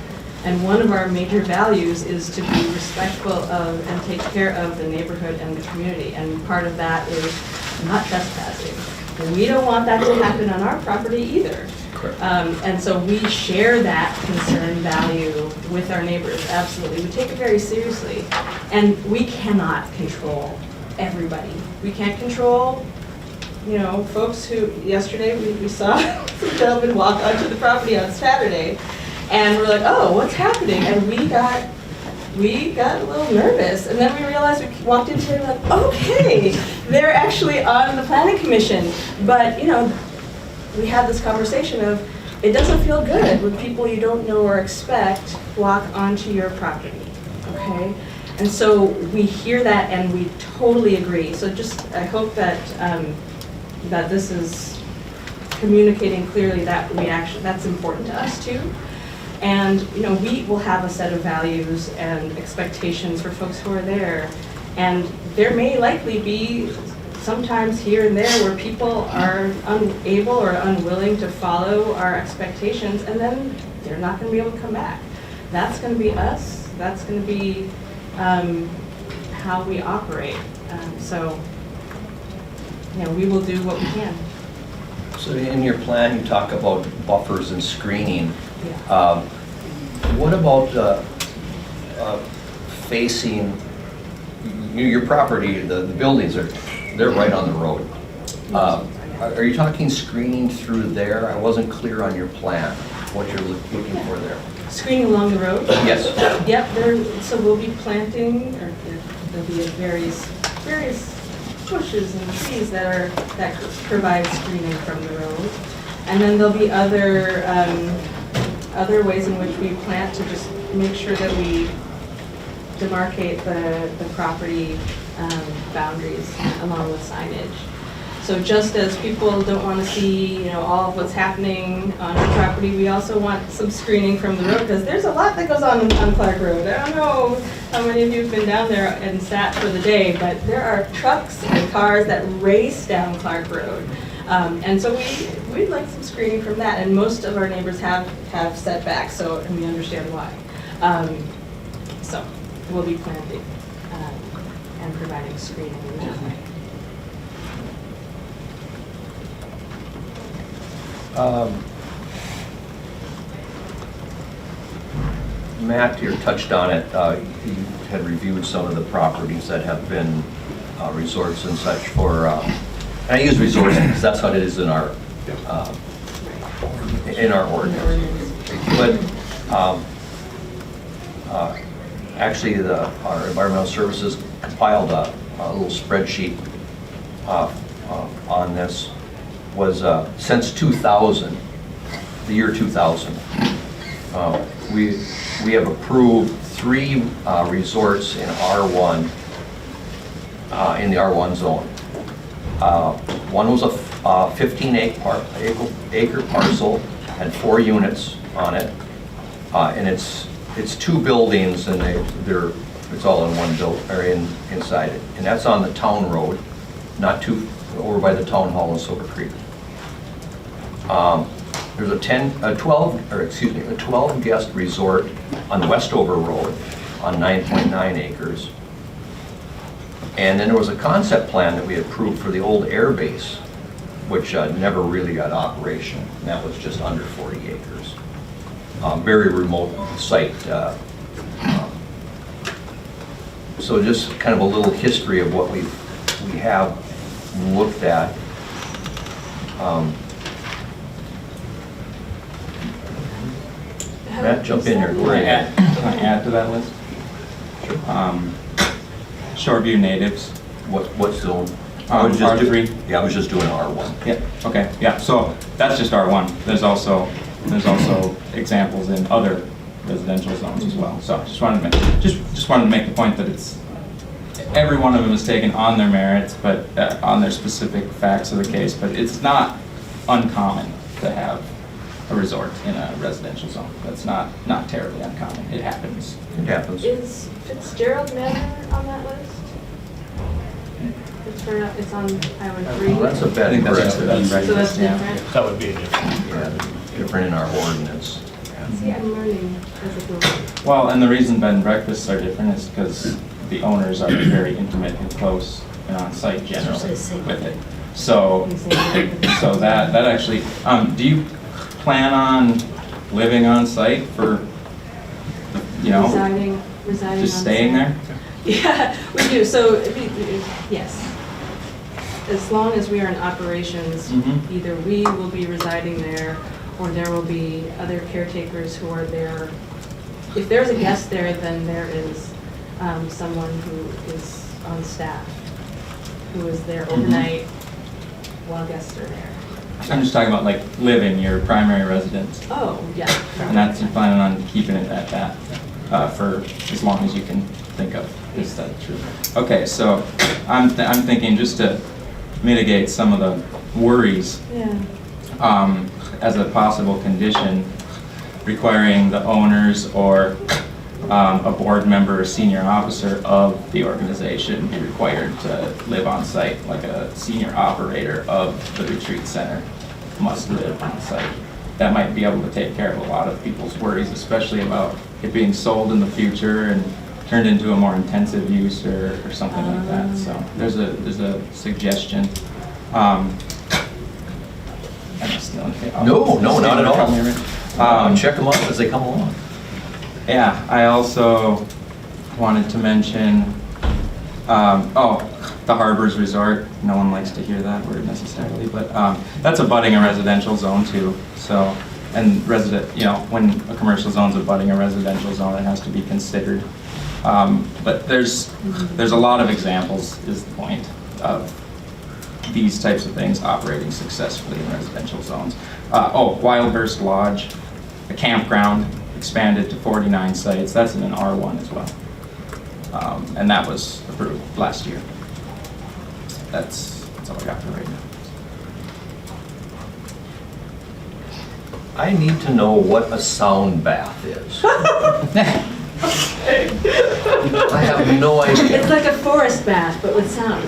And one of our major values is to be respectful of and take care of the neighborhood and the community. And part of that is not trespassing. We don't want that to happen on our property either. Correct. And so we share that concern value with our neighbors, absolutely. We take it very seriously. And we cannot control everybody. We can't control, folks who, yesterday we saw some gentlemen walk onto the property on Saturday, and we're like, oh, what's happening? And we got a little nervous, and then we realized we walked into it like, okay, they're actually on the planning commission. But we had this conversation of, it doesn't feel good when people you don't know or expect walk onto your property, okay? And so we hear that and we totally agree. So just, I hope that, that this is communicating clearly that that's important to us too. And, you know, we will have a set of values and expectations for folks who are there. And there may likely be sometimes here and there where people are unable or unwilling to follow our expectations, and then they're not going to be able to come back. That's going to be us. That's going to be how we operate. So, you know, we will do what we can. So in your plan, you talk about buffers and screening. Yeah. What about facing your property, the buildings they're right on the road. Are you talking screening through there? I wasn't clear on your plan, what you're looking for there. Screening along the road? Yes. Yep, so we'll be planting, or there'll be various bushes and trees that provide screening from the road. And then there'll be other ways in which we plant to just make sure that we demarcate the property boundaries along with signage. So just as people don't want to see, you know, all of what's happening on our property, we also want some screening from the road, because there's a lot that goes on Clark Road. I don't know how many of you have been down there and sat for the day, but there are trucks and cars that race down Clark Road. And so we'd like some screening from that, and most of our neighbors have setbacks, and we understand why. So we'll be planting and providing screening in that way. Matt, you touched on it. You had reviewed some of the properties that have been resorts and such for, and I use resorts because that's what it is in our ordinance. But actually, our environmental services compiled a little spreadsheet on this. Was since 2000, the year 2000, we have approved 3 resorts in R1, in the R1 zone. One was a 15-acre parcel, had 4 units on it, and it's 2 buildings, and it's all in one building or inside it, and that's on the town road, not too over by the town hall in Silver Creek. There's a 12 guest resort on Westover Road on 9.9 acres. And then there was a concept plan that we approved for the old air base, which never really got operational. And that was just under 40 acres. Very remote site. So just kind of a little history of what we have looked at. Matt, jump in here. Can I add to that list? Shoreview natives. What zone? R3. Yeah, I was just doing R1. Yeah. Okay. Yeah. So that's just R1. There's also examples in other residential zones as well. So just wanted to make the point that it's every one of them is taken on their merits, but on their specific facts of the case. But it's not uncommon to have a resort in a residential zone. That's not terribly uncommon. It happens. It happens. Is Fitzgerald Manor on that list? It's on Highway 3? Well, that's a bed and breakfast. So that's different? That would be a different. Yeah, different in our ordinance. See, I'm learning as it goes. Well, and the reason bed and breakfasts are different is because the owners are very intimate and close and on site generally with it. So that actually, do you plan on living on site for, residing just on staying site. there? Yeah, we do. So, yes. As long as we are in operations, Mhm. either we will be residing there or there will be other caretakers who are there. If there's a guest there, then there is someone who is on staff, who is there overnight while guests are there. I'm just talking about like living your primary residence. Oh, yeah. And that's, you're planning on keeping it at that for as long as you can think of. Is that true? Okay, so I'm thinking just to mitigate some of the worries, Yeah. as a possible condition, requiring the owners or a board member or senior officer of the organization be required to live on site, like a senior operator of the retreat center must live on site. That might be able to take care of a lot of people's worries, especially about it being sold in the future and turned into a more intensive use or something like that. So there's a suggestion. Am I stealing it? No, not at all. Come here. Check them out as they come along. Yeah, I also wanted to mention, the Harbors Resort. No one likes to hear that word necessarily, but that's abutting a residential zone too. So, and when a commercial zone's abutting a residential zone, it has to be considered. But there's a lot of examples, is the point, of these types of things operating successfully in residential zones. Wildhurst Lodge, a campground, expanded to 49 sites. That's in an R1 as well. And that was approved last year. That's all I got for right now. I need to know what a sound bath is. I have no idea. It's like a forest bath, but with sound.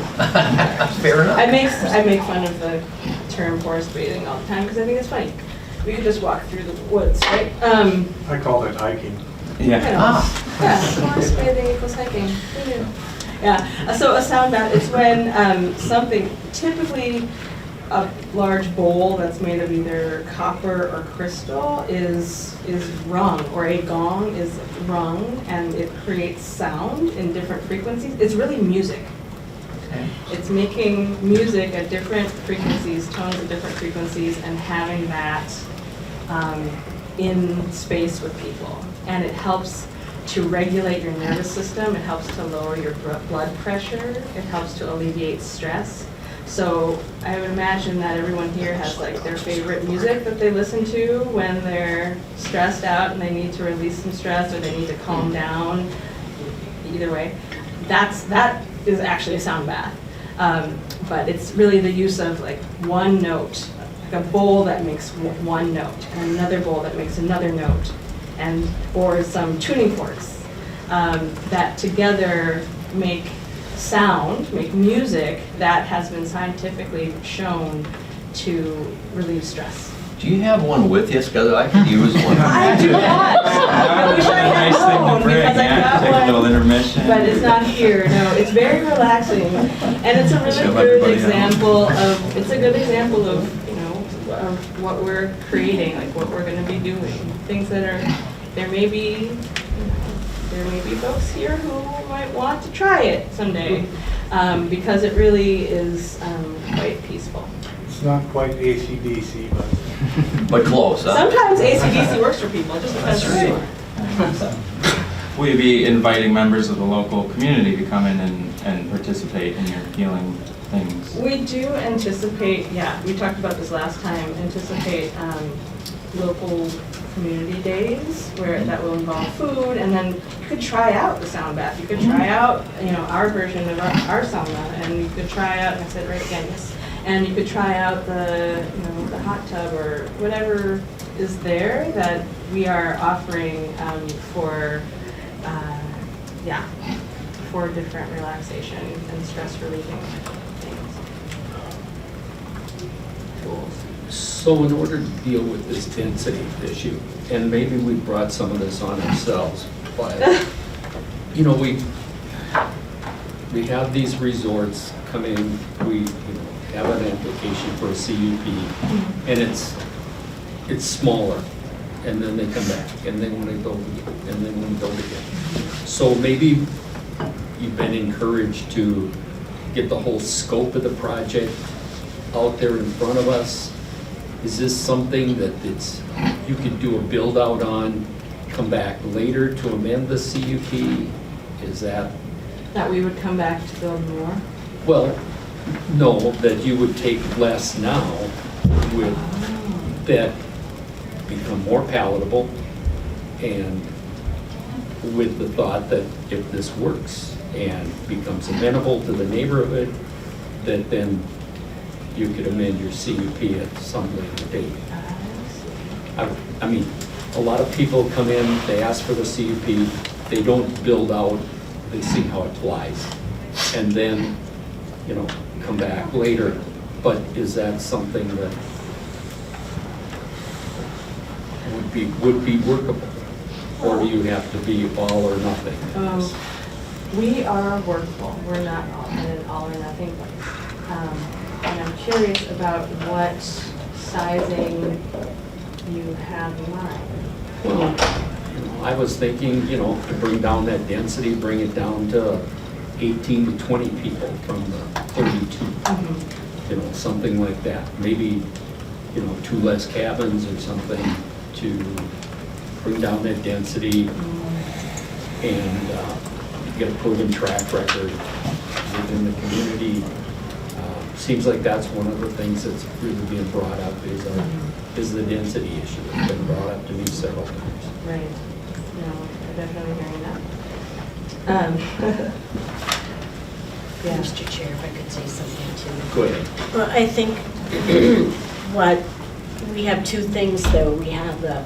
Fair enough. I make fun of the term forest bathing all the time because I think it's funny. We could just walk through the woods, right? I call it hiking. Yeah. Yeah, forest bathing equals hiking. Who knew? Yeah, so a sound bath is when something, typically a large bowl that's made of either copper or crystal is rung, or a gong is rung, and it creates sound in different frequencies. It's really music. It's making music at different frequencies, tones at different frequencies, and having that in space with people. And it helps to regulate your nervous system. It helps to lower your blood pressure. It helps to alleviate stress. So I would imagine that everyone here has like their favorite music that they listen to when they're stressed out and they need to release some stress or they need to calm down. Either way, that is actually a sound bath. But it's really the use of like one note, like a bowl that makes one note, and another bowl that makes another note, or some tuning forks that together make sound, make music that has been scientifically shown to relieve stress. Do you have one with you? Because I could use one. I do not. That would be a nice thing to bring, yeah, take a little intermission. But it's not here, no. It's very relaxing. And it's a Show really good everybody example of, of what we're creating, like what we're gonna be doing. Things that are, there may be folks here who might want to try it someday, because it really is quite peaceful. It's not quite AC/DC, But close, huh? Sometimes AC/DC works for people, it just depends who you are. Will you be inviting members of the local community to come in and participate in your healing things? We do anticipate, yeah, we talked about this last time, anticipate local community days where that will involve food, and then you could try out the sound bath. You could try out, our version of our sauna, and you could try out, and I said right again, yes, and you could try out the hot tub or whatever is there that we are offering for different relaxation and stress relieving things. Tools. So in order to deal with this density issue, and maybe we brought some of this on ourselves, but, we have these resorts come in, we have an application for a CUP, and it's smaller, and then they come back, and they want to build again, and they want to build again. So maybe you've been encouraged to get the whole scope of the project out there in front of us. Is this something that you could do a build out on, come back later to amend the CUP? Is that? That we would come back to build more? Well, no, that you would take less now with that become more palatable, and with the thought that if this works, and becomes amenable to the neighborhood, that then you could amend your CUP at some later date. I mean, a lot of people come in, they ask for the CUP, they don't build out, they see how it flies, and then, you know, come back later. But is that something that would be workable? Or do you have to be all or nothing? We are workable, we're not an all or nothing place. And I'm curious about what sizing you have in mind. Well, you know, I was thinking, you know, to bring down that density, bring it down to 18 to 20 people from the 32. You know, something like that. Maybe, you know, 2 less cabins or something to bring down that density and get a proven track record within the community. Seems like that's one of the things that's really being brought up is the density issue. It's been brought up to me several times. Right. No, I'm definitely hearing that. Yeah. Mr. Chair, if I could say something too. Go ahead. Well, I think we have two things though. We have the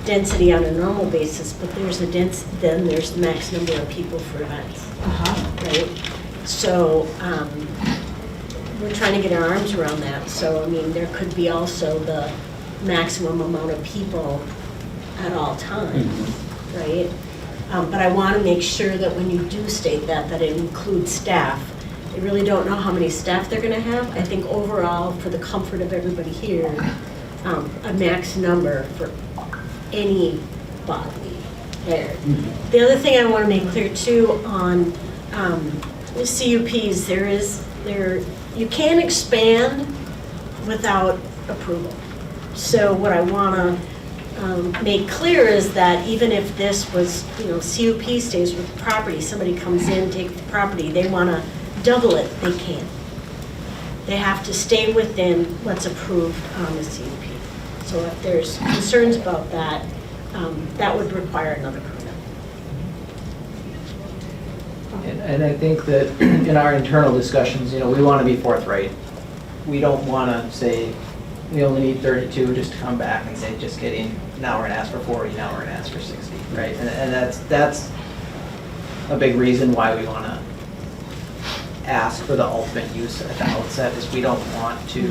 density on a normal basis, but there's then there's the max number of people for events, right? So we're trying to get our arms around that. So I mean, there could be also the maximum amount of people at all times, right? But I want to make sure that when you do state that it includes staff. I really don't know how many staff they're going to have. I think overall, for the comfort of everybody here, a max number for anybody there. The other thing I want to make clear too on the CUPs, you can expand without approval. So what I want to make clear is that even if this was, you know, CUP stays with the property, somebody comes in, takes the property, they want to double it, they can't. They have to stay within what's approved on the CUP. So if there's concerns about that, that would require another permit. And I think that in our internal discussions, you know, we want to be forthright. We don't want to say, we only need 32 just to come back and say, just kidding, now we're going to ask for 40, now we're going to ask for 60, right? And that's a big reason why we want to ask for the ultimate use at the outset, is we don't want to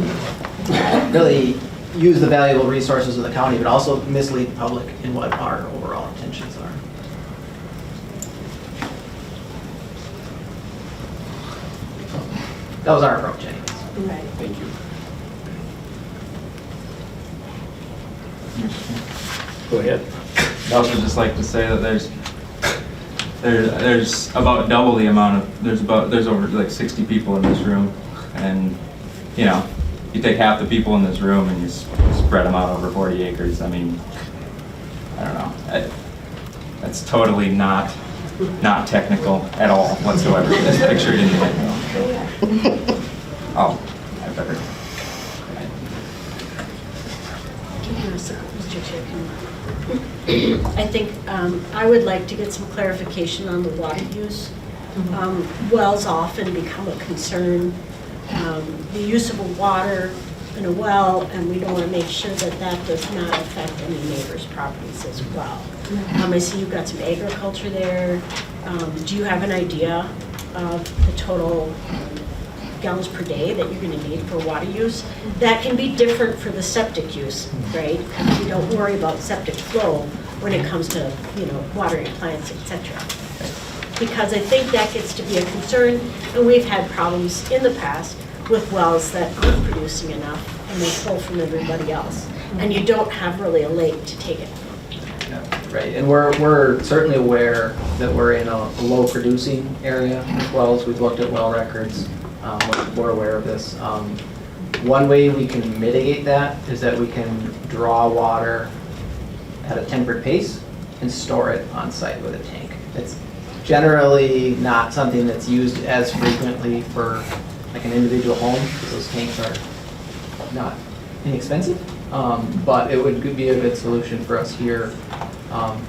really use the valuable resources of the county, but also mislead the public in what our overall intentions are. That was our approach anyways. Right. Thank you. Go ahead. I'd also just like to say that there's about double the amount of, there's over like 60 people in this room, and you know, you take half the people in this room and you spread them out over 40 acres. I mean, I don't know. That's totally not technical at all whatsoever. This picture didn't even know. Oh, I better. Mr. Chair, I think I would like to get some clarification on the water use. Wells often become a concern. The use of water in a well, and we don't want to make sure that that does not affect any neighbors' properties as well. I see you've got some agriculture there. Do you have an idea of the total gallons per day that you're going to need for water use? That can be different for the septic use, right? Because we don't worry about septic flow when it comes to, you know, watering plants, etc. Because I think that gets to be a concern, and we've had problems in the past with wells that aren't producing enough and they pull from everybody else, and you don't have really a lake to take it from. Right, and we're certainly aware that we're in a low producing area with wells. We've looked at well records. We're aware of this. One way we can mitigate that is that we can draw water at a tempered pace and store it on site with a tank. It's generally not something that's used as frequently for like an individual home, because those tanks are not inexpensive, but it would be a good solution for us here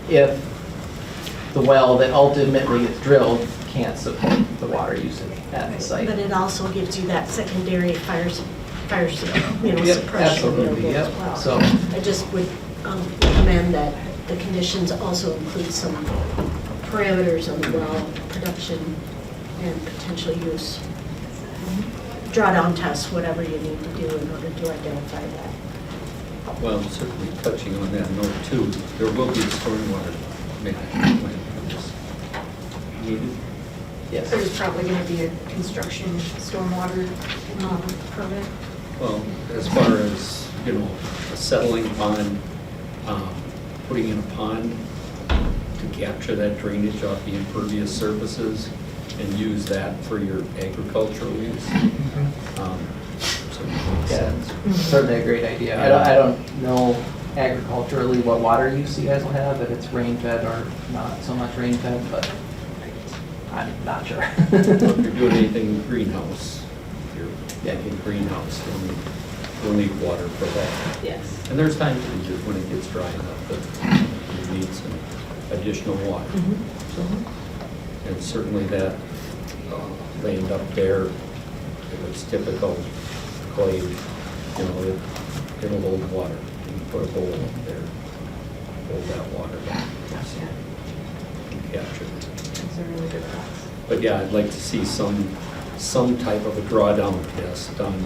if the well that ultimately gets drilled can't support the water usage at the site. But it also gives you that secondary fire Yep, suppression absolutely, available as yep. well. So- I just would recommend that the conditions also include some parameters on the well production and potential use. Drawdown tests, whatever you need to do in order to identify that. Well, certainly touching on that note too, there will be a stormwater management plan for this needed. Yes. There's probably going to be a construction stormwater permit. Well, as far as, you know, a settling pond, putting in a pond to capture that drainage off the impervious surfaces and use that for your agricultural use. Certainly makes Yeah, sense. certainly a great idea. I don't know agriculturally what water use you guys will have, if it's rain fed or not so much rain fed, but I'm not sure. If you're doing anything in greenhouse, if you're Yeah. making greenhouse, you'll need water for that. Yes. And there's times when it gets dry enough that you need some additional water. So, and certainly that land up there, if it's typical clay, you know, it'll hold water. You can put a bowl up there, hold that water back. And capture it. Those are really good thoughts. But yeah, I'd like to see some type of a drawdown test done,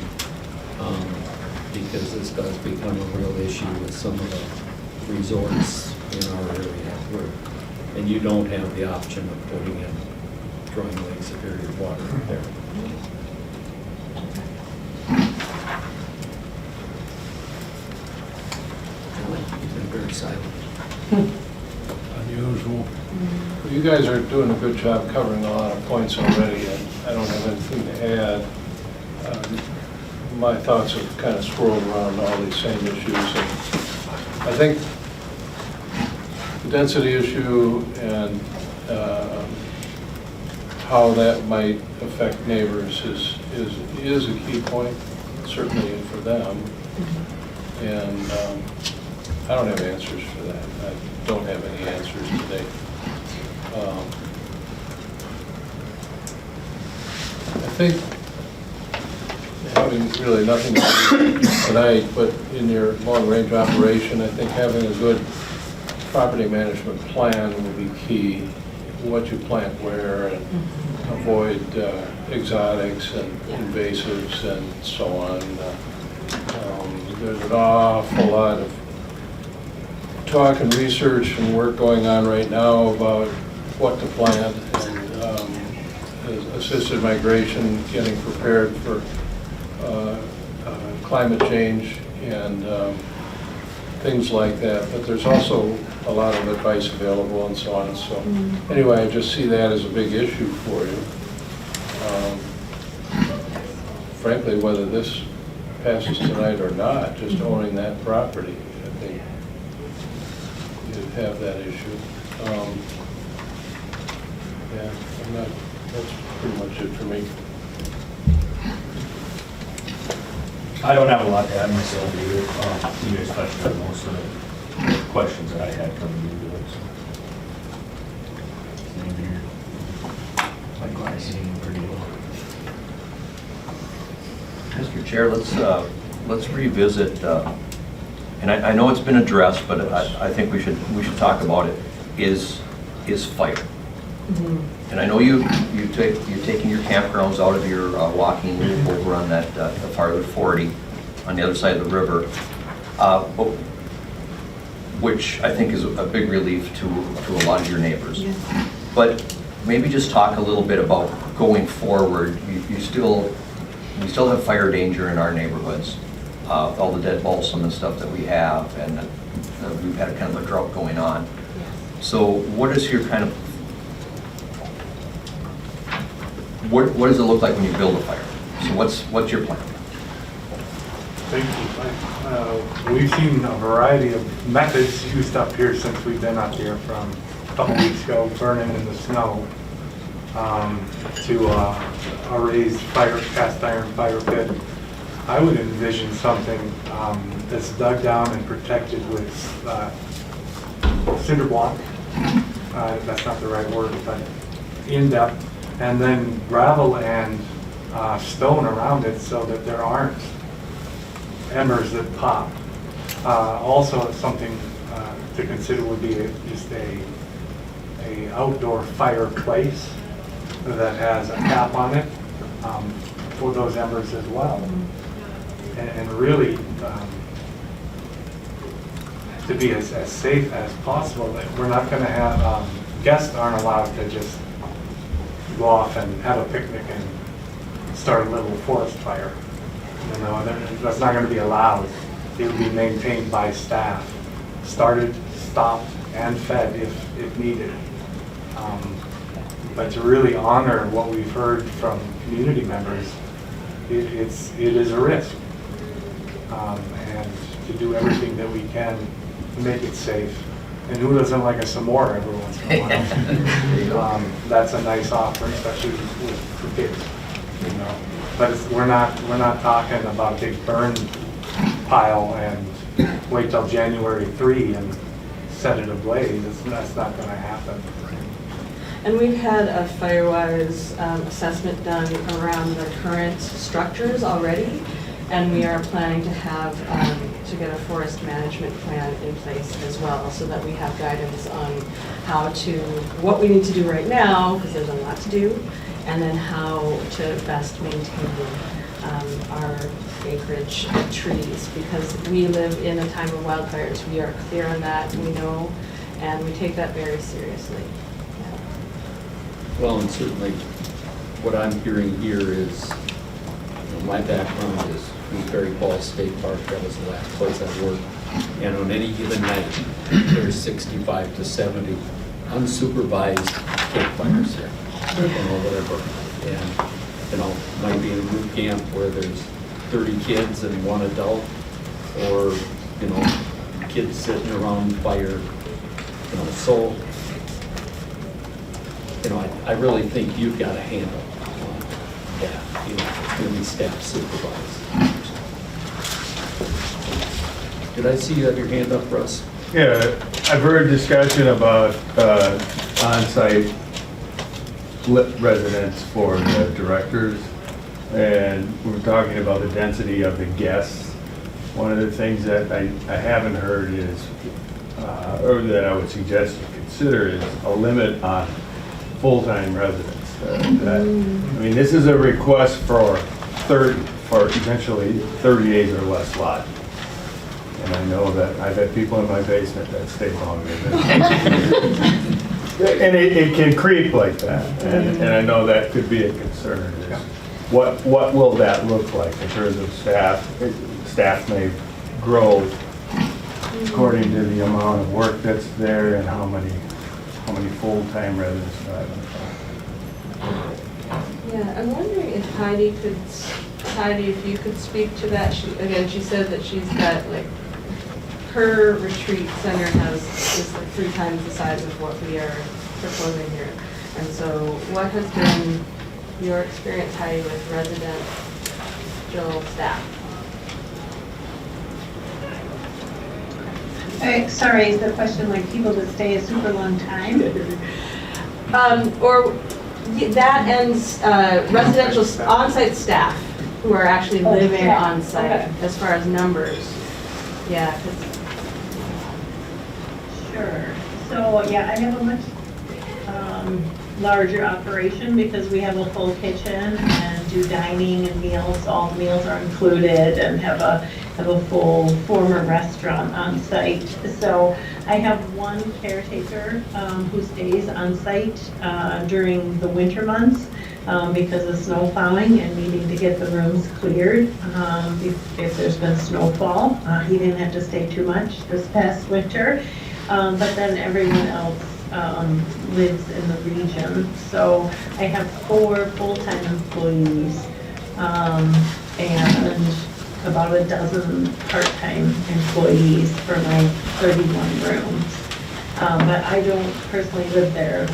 because this does become a real issue with some of the resorts in our area where, and you don't have the option of putting in drawing Lake Superior water up there. You've been very silent. Unusual. Well, you guys are doing a good job covering a lot of points already, and I don't have anything to add. My thoughts have kind of swirled around all these same issues, and I think the density issue and how that might affect neighbors is a key point, certainly for them. And I don't have answers for that. I don't have any answers today. I think, having really nothing to do tonight, but in your long-range operation, I think having a good property management plan will be key. What you plant where, and avoid exotics and invasives and so on. There's an awful lot of talk and research and work going on right now about what to plant, and assisted migration, getting prepared for climate change and things like that. But there's also a lot of advice available and so on. So anyway, I just see that as a big issue for you. Frankly, whether this passes tonight or not, just owning that property, I think you'd have that issue. Yeah, that's pretty much it for me. I don't have a lot to add myself either. You guys touched on most of the questions that I had coming into it. So. Same here. Likewise, sitting pretty well. Mr. Chair, let's revisit, and I know it's been addressed, but I think we should talk about it, is fire. And I know you're taking your campgrounds out of your walking loop over on that the farther 40 on the other side of the river, which I think is a big relief to a lot of your neighbors. Yeah. But maybe just talk a little bit about going forward. We still have fire danger in our neighborhoods, all the dead balsam and stuff that we have, and we've had a kind of a drought going on. So what is your kind of, what does it look like when you build a fire? So what's your plan? Thank you. We've seen a variety of methods used up here since we've been up here, from a couple weeks ago, burning in the snow, to a raised cast iron fire pit. I would envision something that's dug down and protected with cinder block. That's not the right word, but in-depth and then gravel and stone around it so that there aren't embers that pop. Also, something to consider would be just a outdoor fireplace that has a cap on it for those embers as well. And really, to be as safe as possible, that we're not going to have, guests aren't allowed to just go off and have a picnic and start a little forest fire. You know, that's not going to be allowed. It will be maintained by staff, started, stopped, and fed if needed. But to really honor what we've heard from community members, it is a risk. And to do everything that we can to make it safe. And who doesn't like a s'more every once in a while? That's a nice offer, especially for kids. You know, but we're not talking about a big burn pile and wait till January 3 and set it ablaze. That's not going to happen. And we've had a fire-wise assessment done around the current structures already, and we are planning to have, to get a forest management plan in place as well, so that we have guidance on what we need to do right now, because there's a lot to do, and then how to best maintain our acreage of trees, because we live in a time of wildfires. We are clear on that, we know, and we take that very seriously. Well, and certainly what I'm hearing here is, my background is Ferry Falls State Park. That was the last place I worked. And on any given night, there's 65 to 70 unsupervised campfires here, whatever. And, might be in a group camp where there's 30 kids and one adult, or, kids sitting around fire, so, I really think you've got a handle on that, it's going to be staff supervised. Did I see you have your hand up, Russ? Yeah, I've heard discussion about on-site residence for the directors, and we're talking about the density of the guests. One of the things that I haven't heard is, or that I would suggest you consider, is a limit on full-time residents. This is a request for essentially 30 days or less lot. And I know that I've had people in my basement that stay longer than and it can creep like that. And I know that could be a concern. Is what will that look like in terms of staff? Staff may grow according to the amount of work that's there and how many full-time residents do I have. Yeah, I'm wondering if Heidi, if you could speak to that. She said that she's got, her retreat center is 3 times the size of what we are proposing here. And so what has been your experience, Heidi, with residential staff? Sorry, is the question people that stay a super long time? Or that ends residential on-site staff who are actually living staff. on-site, Okay. as far as numbers. Yeah. Sure. So, yeah, I have a much larger operation because we have a full kitchen and do dining and meals. All the meals are included, and have a full former restaurant on site. So I have one caretaker who stays on site during the winter months because of snow plowing and needing to get the rooms cleared if there's been snowfall. He didn't have to stay too much this past winter, but then everyone else lives in the region. So I have 4 full-time employees and about a dozen part-time employees for my 31 rooms. But I don't personally live there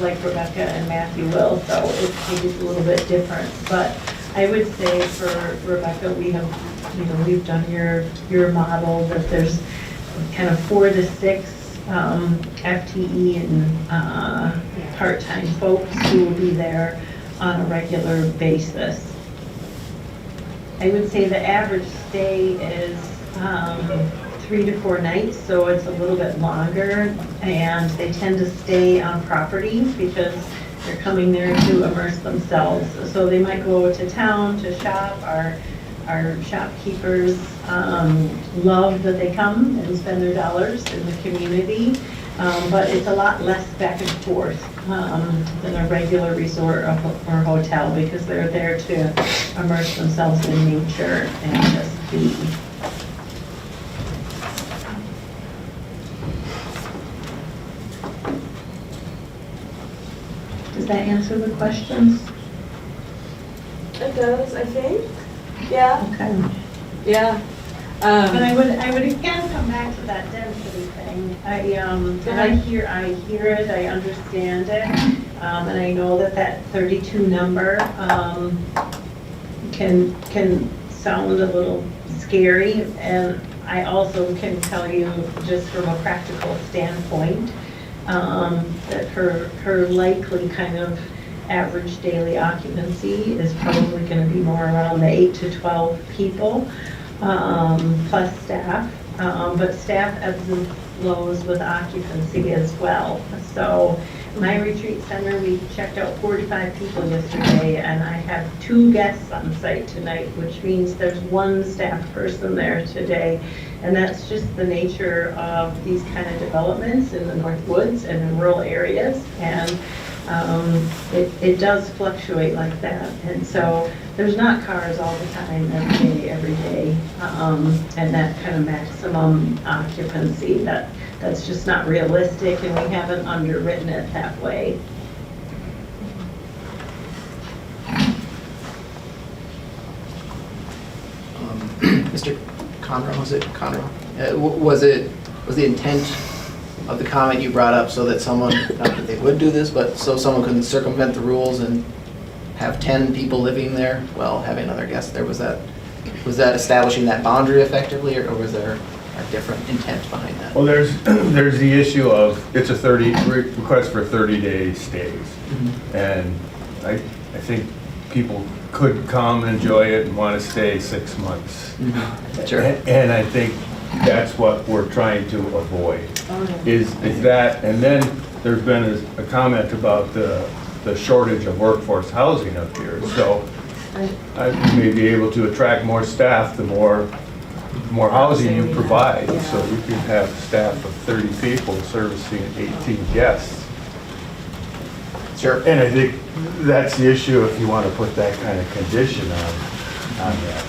like Rebecca and Matthew will, so it's maybe a little bit different. But I would say for Rebecca, we've done your model that there's kind of 4 to 6 FTE and part-time folks who will be there on a regular basis. I would say the average stay is 3 to 4 nights, so it's a little bit longer, and they tend to stay on property because they're coming there to immerse themselves. So they might go to town to shop. Our shopkeepers love that they come and spend their dollars in the community, but it's a lot less back and forth than a regular resort or hotel, because they're there to immerse themselves in nature and just be. Does that answer the questions? It does, I think. Yeah, Okay. yeah. But I would again come back to that density thing. I hear it, I understand it, and I know that 32 number can sound a little scary, and I also can tell you, just from a practical standpoint, that her likely kind of average daily occupancy is probably going to be more around the 8 to 12 people, plus staff, but staff ebbs and flows with occupancy as well. So my retreat center, we checked out 45 people yesterday, and I have 2 guests on site tonight, which means there's 1 staff person there today. And that's just the nature of these kind of developments in the North Woods and in rural areas. And it does fluctuate like that. And so there's not cars all the time, every day. And that kind of maximum occupancy, that's just not realistic, and we haven't underwritten it that way. Mr. Conroe, was it Conroe? Was the intent of the comment you brought up so that someone, not that they would do this, but so someone couldn't circumvent the rules and have 10 people living there while having another guest there? Was that establishing that boundary effectively, or was there a different intent behind that? Well, there's the issue of, it's a request for 30-day stays. Mm-hmm. And I think people could come and enjoy it and want to stay 6 months. Mm-hmm. Sure. And I think that's what we're trying to avoid, is that, and then there's been a comment about the shortage of workforce housing up here. So I may be able to attract more staff the more housing you provide. So you can have staff of 30 people servicing 18 guests. Sure. And I think that's the issue if you want to put that kind of condition on that.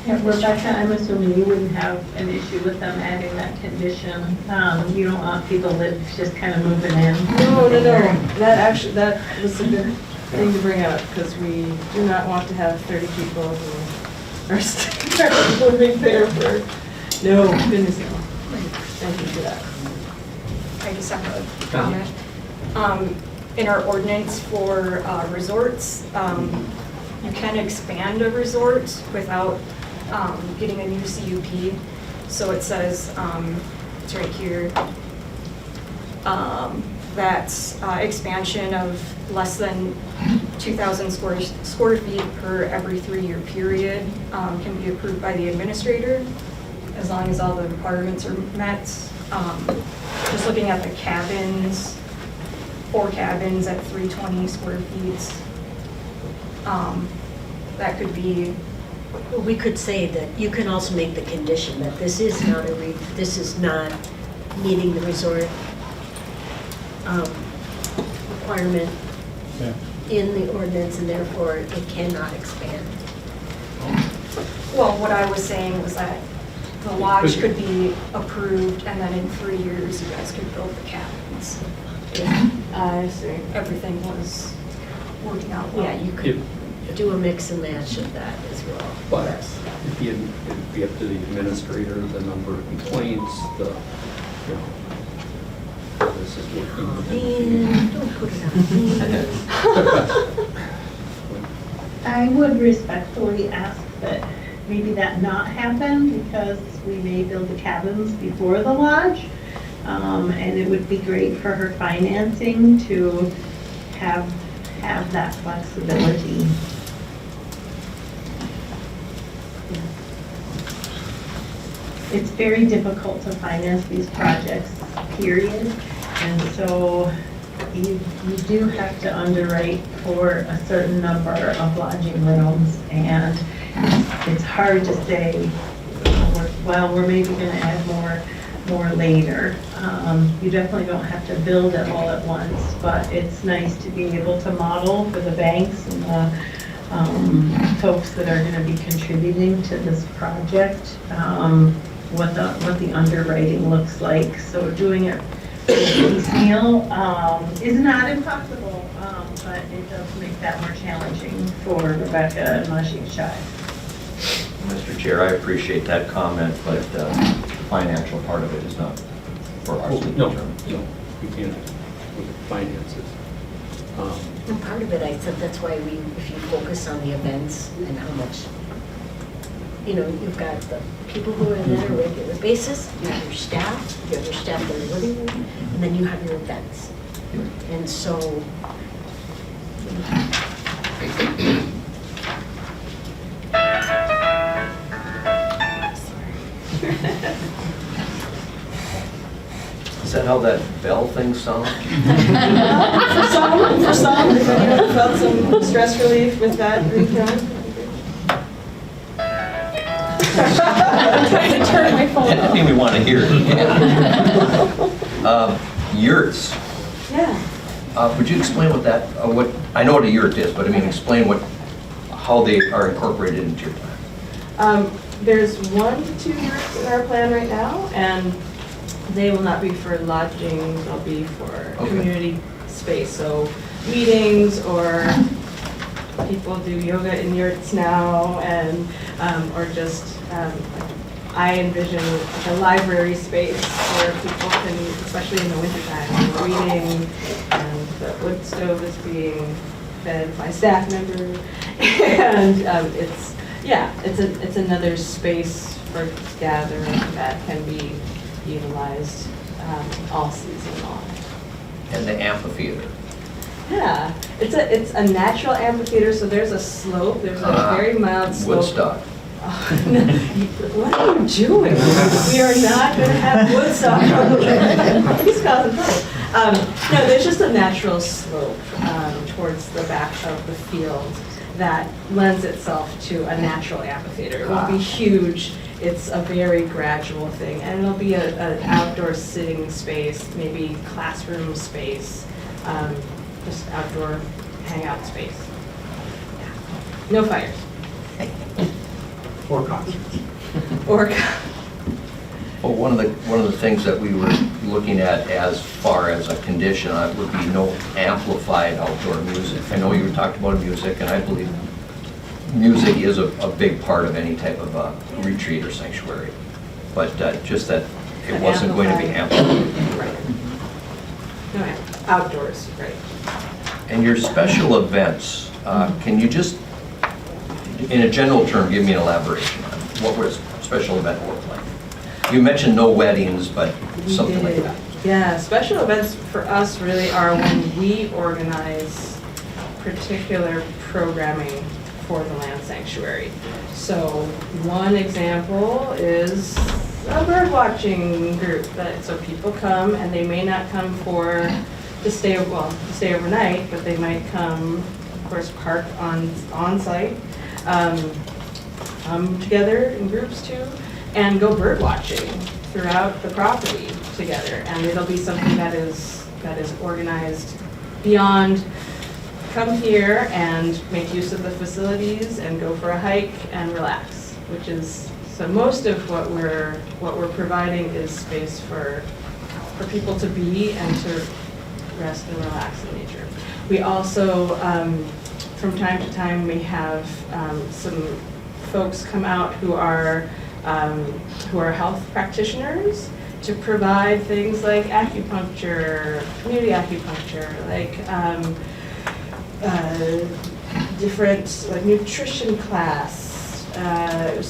Yeah, Rebecca, I'm assuming you wouldn't have an issue with them adding that condition. You don't want people that just kind of moving in. No. That was a good thing to bring up, because we do not want to have 30 people who are living there for, no, goodness no. Thank you for that. I just have a comment. In our ordinance for resorts, you can expand a resort without getting a new CUP. So it says, it's right here, that expansion of less than 2,000 square feet per every 3-year period can be approved by the administrator, as long as all the requirements are met. Just looking at the cabins, 4 cabins at 320 square feet, that could be. Well, we could say that you can also make the condition that this is not meeting the resort requirement in the ordinance, and therefore it cannot expand. Well, what I was saying was that the lodge could be approved, and then in 3 years, you guys could build the cabins. If I see. everything was working out well. Yeah, you could do a mix and match of that as well. But it'd be up to the administrator, the number of complaints, this finance is working with them. Man, don't put it on me. I would respectfully ask that maybe that not happen because we may build the cabins before the lodge. And it would be great for her financing to have that flexibility. It's very difficult to finance these projects, period. And so you do have to underwrite for a certain number of lodging rooms. And it's hard to say, well, we're maybe going to add more later. You definitely don't have to build it all at once, but it's nice to be able to model for the banks and the folks that are going to be contributing to this project, what the underwriting looks like. So doing it piecemeal is not impossible, but it does make that more challenging for Rebecca and Maji and Shai. Mr. Chair, I appreciate that comment, but the financial part of it is not for us to No, determine. no, we can't with finances. And part of it, I said, that's why if you focus on the events and how much, you've got the people who are there on a regular basis, you have your staff that are living with, and then you have your events. And so, Is that how that bell thing sounds? For some, if anyone felt some stress relief with that recount. I'm trying to turn my phone off. Anything we want to hear. Yurts. Yeah. Would you explain what I know what a yurt is, but I mean, explain how they are incorporated into your plan. There's 2 yurts in our plan right now, and they will not be for lodging, they'll be for community space. So meetings, or people do yoga in yurts now, and or just I envision like a library space where people can, especially in the wintertime, reading, and the wood stove is being fed by staff members, and it's another space for gathering that can be utilized all season long. And the amphitheater. Yeah, it's a natural amphitheater, so there's a slope, there's a very mild slope. Woodstock. What are you doing? We are not going to have Woodstock on the list. He's causing trouble. No, there's just a natural slope towards the back of the field that lends itself to a natural amphitheater. It won't be huge. It's a very gradual thing, and it'll be an outdoor sitting space, maybe classroom space, just outdoor hangout space. Yeah. No fires. Or concerts. Or Well, one of the things that we were looking at as far as a condition would be no amplified outdoor music. I know you talked about music, and I believe music is a big part of any type of retreat or sanctuary, but just that it wasn't going to be amplified. Right. No, outdoors, right. And your special events, can you just, in a general term, give me an elaboration on what would a special event look like? You mentioned no weddings, but something like that. Yeah, special events for us really are when we organize particular programming for the land sanctuary. So one example is a bird watching group. So people come, and they may not come to stay overnight, but they might come, of course, park on site, come together in groups too, and go bird watching throughout the property together. And it'll be something that is organized beyond come here and make use of the facilities and go for a hike and relax, which is, so most of what we're providing is space for people to be and to rest and relax in nature. We also, from time to time, we have some folks come out who are health practitioners, to provide things like acupuncture, community acupuncture, like different like nutrition class,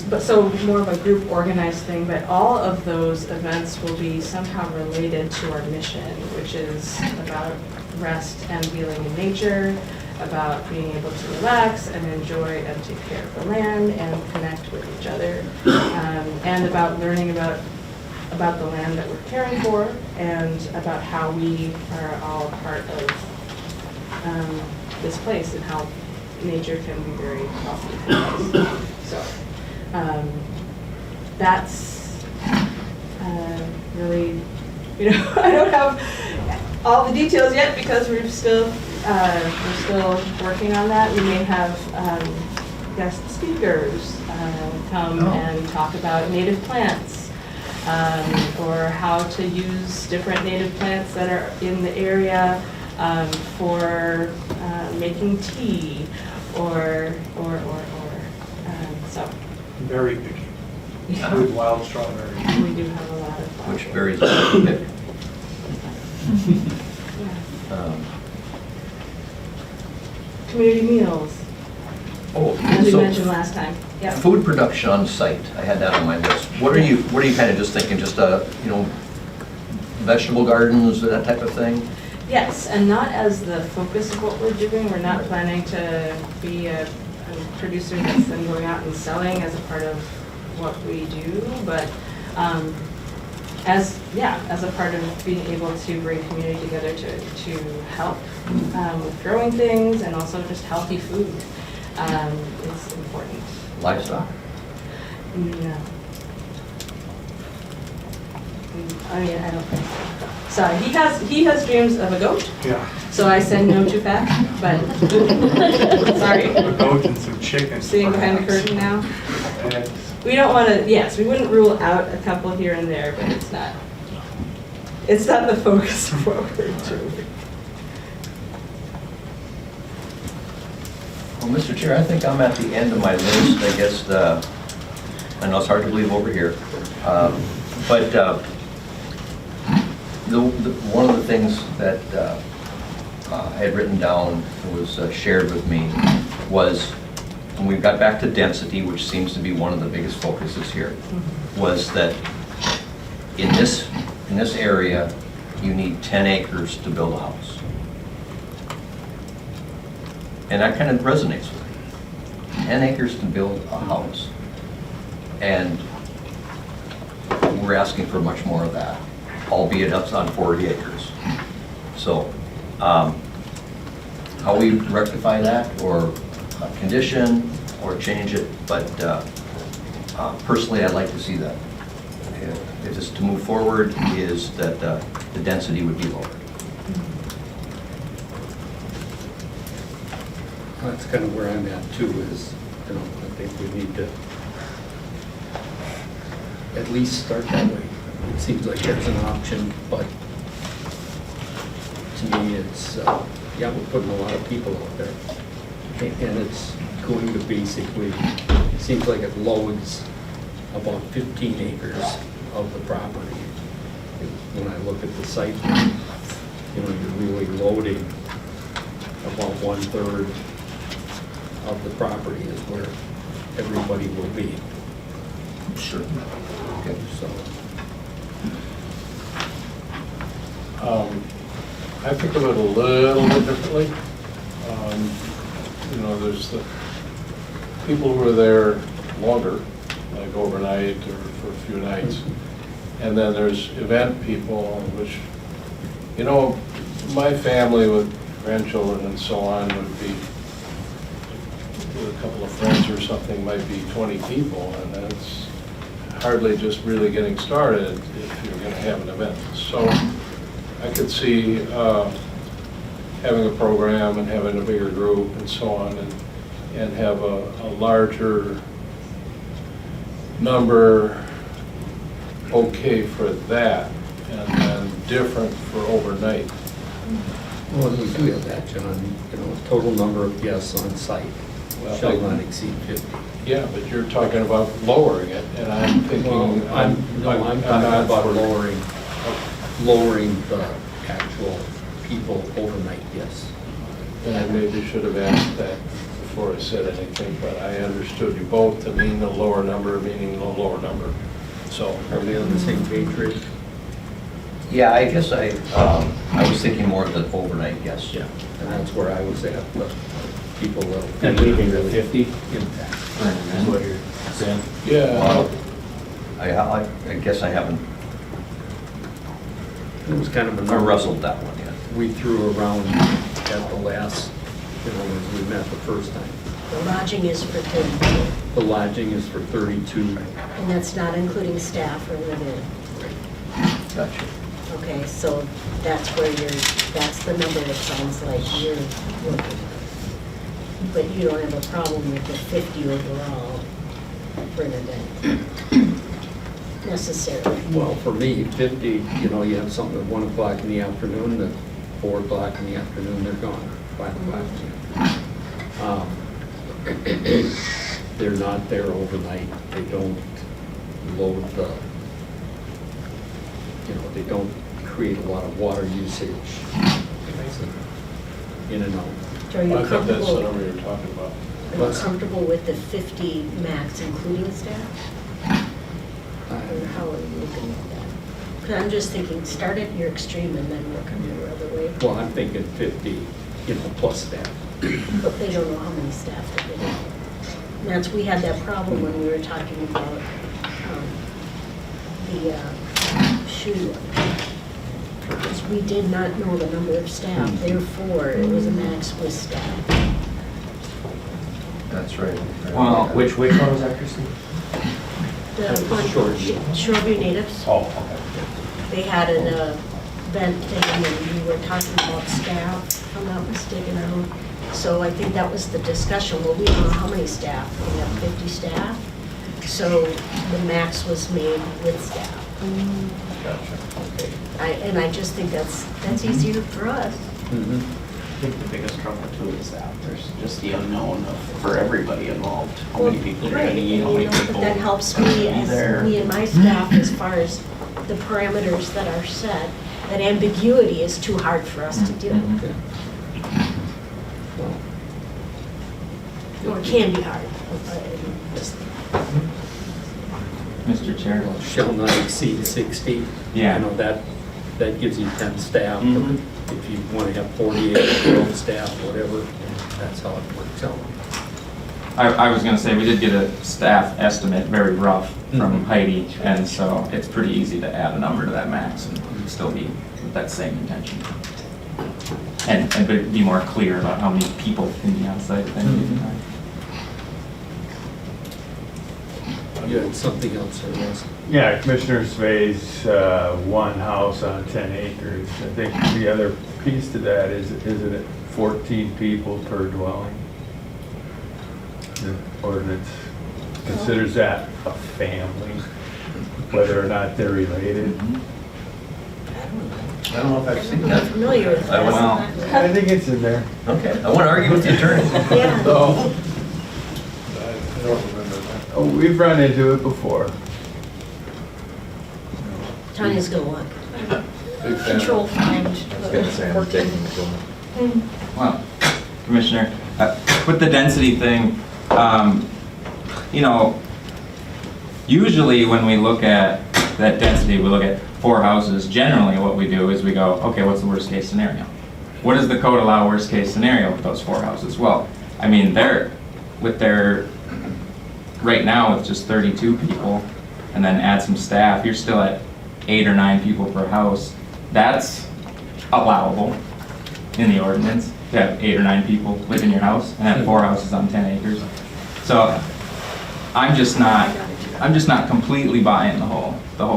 but so more of a group organized thing, but all of those events will be somehow related to our mission, which is about rest and healing in nature, about being able to relax and enjoy and take care of the land and connect with each other, and about learning about the land that we're caring for and about how we are all part of this place and how nature can be very healthy for us. So that's really, I don't have all the details yet because we're still working on that. We may have guest speakers come and talk about native plants or how to use different native plants that are in the area for making tea or so. Very picky. With wild strawberries. We do have a lot of. Which berries do you pick? Yeah. Community meals, Oh, as we so mentioned last time. Yeah. food production on site, I had that on my list. What are you kind of just thinking, just vegetable gardens, that type of thing? Yes, and not as the focus of what we're doing. We're not planning to be a producer that's then going out and selling as a part of what we do, but as a part of being able to bring community together to help with growing things and also just healthy food. It's important. Livestock? No. I mean, I don't think so. Sorry, he has dreams of a goat, Yeah. so I said no to that, but, sorry. A goat and some chickens. Seeing behind the perhaps. curtain now. And We don't want to, yes, we wouldn't rule out a couple here and there, but it's not the focus of what we're doing. Well, Mr. Chair, I think I'm at the end of my list. I guess I know it's hard to believe over here, but one of the things that I had written down and was shared with me was when we got back to density, which seems to be one of the biggest focuses here, was that in this area, you need 10 acres to build a house. And that kind of resonates with me. 10 acres to build a house. And we're asking for much more of that, albeit it's on 40 acres. So how we rectify that or condition or change it, but personally I'd like to see that. If it's to move forward is that the density would be lower. That's kind of where I'm at too, is, I think we need to at least start that way. It seems like there's an option, but to me, it's, we're putting a lot of people out there. And it's going to basically, it seems like it loads about 15 acres of the property. When I look at the site, you're really loading about 1/3 of the property is where everybody will be. Sure. Okay. So, I think of it a little bit differently. There's the people who are there longer, like overnight or for a few nights. And then there's event people, which, my family with grandchildren and so on would be, with a couple of friends or something, might be 20 people, and that's hardly just really getting started if you're going to have an event. So I could see having a program and having a bigger group and so on, and have a larger number okay for that, and then different for overnight. well, we do have that, John, total number of guests on site. Well, shall not exceed 50. Yeah, but you're talking about lowering it, and I'm thinking. Well, I'm talking not about for- lowering the actual people overnight, yes. And I maybe should have asked that before I said anything, but I understood you both to mean the lower number, meaning the lower number. So, Are we on the same page, Rich? Yeah, I guess I was thinking more of the overnight guests. Yeah, and that's where I was at, the people that. And leaving the 50 Impact. is what you're saying? yeah, Well, I guess I haven't It was kind of a number wrestled that one yet. we threw around at the last, as we met the first time. The lodging is for 32, The lodging is for 32. and that's not including staff or live-in. Gotcha. Okay, so that's where that's the number it sounds like you're looking at. But you don't have a problem with the 50 overall for an event, necessarily. Well, for me, 50, you have something at 1 o'clock in the afternoon, at 4 o'clock in the afternoon, they're gone, 5 o'clock. They're not there overnight, they don't load the, they don't create a lot of water usage. In and out. Are you I think that's the comfortable, number you're talking about. are you comfortable with the 50 max including staff? Or how are you looking at that? 'Cause I'm just thinking, start at your extreme and then work on your other way. Well, I'm thinking 50, plus staff. But they don't know how many staff that they have. And that's, we had that problem when we were talking about the shoe. Because we did not know the number of staff, therefore it was a max with staff. That's right. Well, Which one was that, Christine? The Shoreview. Shoreview natives, Oh, okay. they had an event thing and we were talking about staff, if I'm not mistaken. So I think that was the discussion. Well, we don't know how many staff. We have 50 staff. So the max was made with staff. And I just think that's easier for us. Mhm. I think the biggest trouble too is that there's just the unknown for everybody involved. How many people you're gonna need, how many But people. that helps are gonna me be as there. me and my staff as far as the parameters that are set. That ambiguity is too hard for us to deal with. Or it can be hard. Just- Mr. Chair. Well, shall not exceed 60. Yeah. That gives you 10 staff. Mhm. If you want to have 48 or 12 staff, whatever, that's how it works out. I was gonna say, we did get a staff estimate, very rough, from Mhm. Heidi, and so it's pretty easy to add a number to that max and still be with that same intention. And be more clear about how many people can be on site at any given time. You had something else, or yes? Yeah, Commissioner Svay's one house on 10 acres. I think the other piece to that is it 14 people per dwelling? The ordinance considers that a family, whether or not they're related. I don't know if I've seen I'm that. familiar with I that. I think it's in there. Okay, I want to argue with the attorney. Yeah. No, I don't remember that. Oh, we've run into it before. Tanya's gonna look. Big fan. Control find. Well, Commissioner, with the density thing, usually when we look at that density, we look at 4 houses. Generally, what we do is we go, okay, what's the worst case scenario? What does the code allow worst case scenario with those 4 houses? Well, I mean, right now with just 32 people, and then add some staff, you're still at 8 or 9 people per house. That's allowable in the ordinance, to have 8 or 9 people live in your house and have 4 houses on 10 acres. So I'm just not completely buying the whole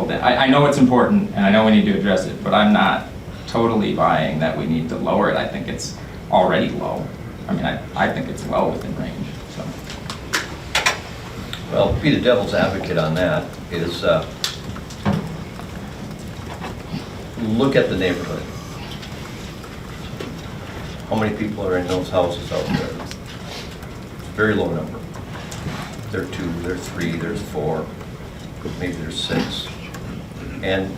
thing. I know it's important and I know we need to address it, but I'm not totally buying that we need to lower it. I think it's already low. I mean, I think it's well within range, so. Well, be the devil's advocate on that is, look at the neighborhood. How many people are in those houses out there? very low number. There are 2, there are 3, there's 4, maybe there's 6. And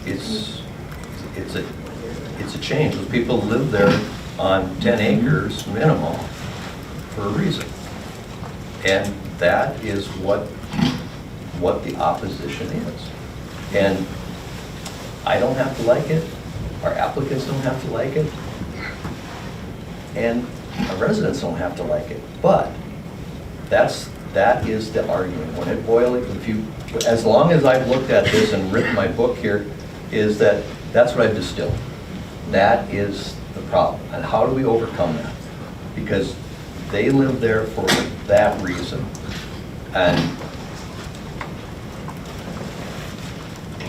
it's a change. Those people live there on 10 acres minimum for a reason. And that is what the opposition is. And I don't have to like it, our applicants don't have to like it, and our residents don't have to like it. But that is the argument. When it boils, as long as I've looked at this and written my book here, is that's what I've distilled. That is the problem. And how do we overcome that? Because they live there for that reason. And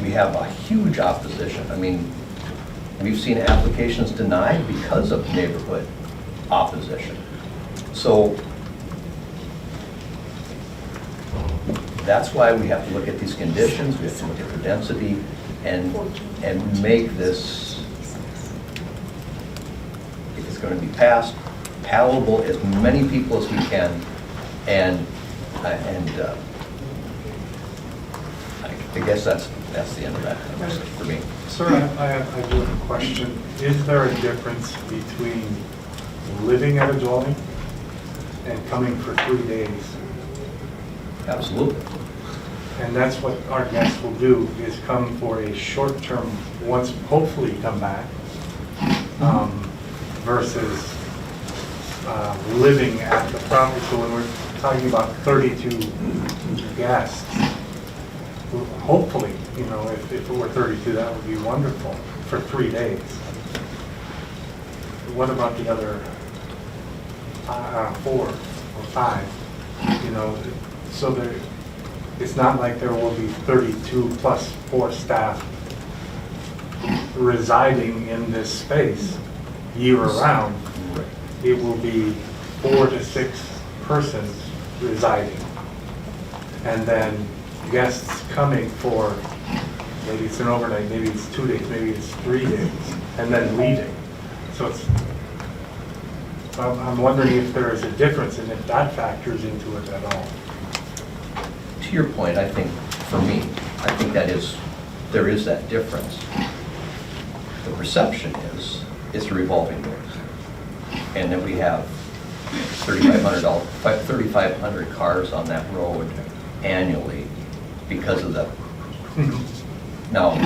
we have a huge opposition. I mean, we've seen applications denied because of neighborhood opposition. So that's why we have to look at these conditions, we have to look at the density, and make this, if it's going to be passed, palatable as many people as we can, and I guess that's the end of that conversation for me. Sir, I do have a question. Is there a difference between living at a dwelling and coming for 3 days? Absolutely. And that's what our guests will do, is come for a short term, once hopefully come back, versus living at the property. So when we're talking about 32 guests, hopefully, you know, if it were 32, that would be wonderful for 3 days. What about the other 4 or 5? You know, so it's not like there will be 32 plus 4 staff residing in this space year-round. It will be 4 to 6 persons residing. And then guests coming for, maybe it's an overnight, maybe it's 2 days, maybe it's 3 days, and then leaving. So I'm wondering if there is a difference and if that factors into it at all. To your point, I think, for me, I think there is that difference. The perception is, it's a revolving door. And then we have 3,500 cars on that road annually because of that. Now,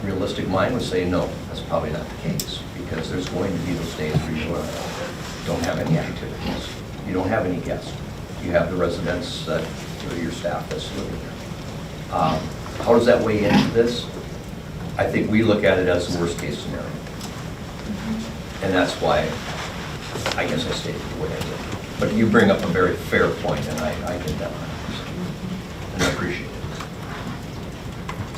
realistic mind would say, no, that's probably not the case, because there's going to be those days where you don't have any activities. You don't have any guests. You have the residents, your staff that's living there. How does that weigh into this? I think we look at it as the worst case scenario. And that's why I guess I stated the way I did. But you bring up a very fair point, and I get that 100%. And I appreciate it.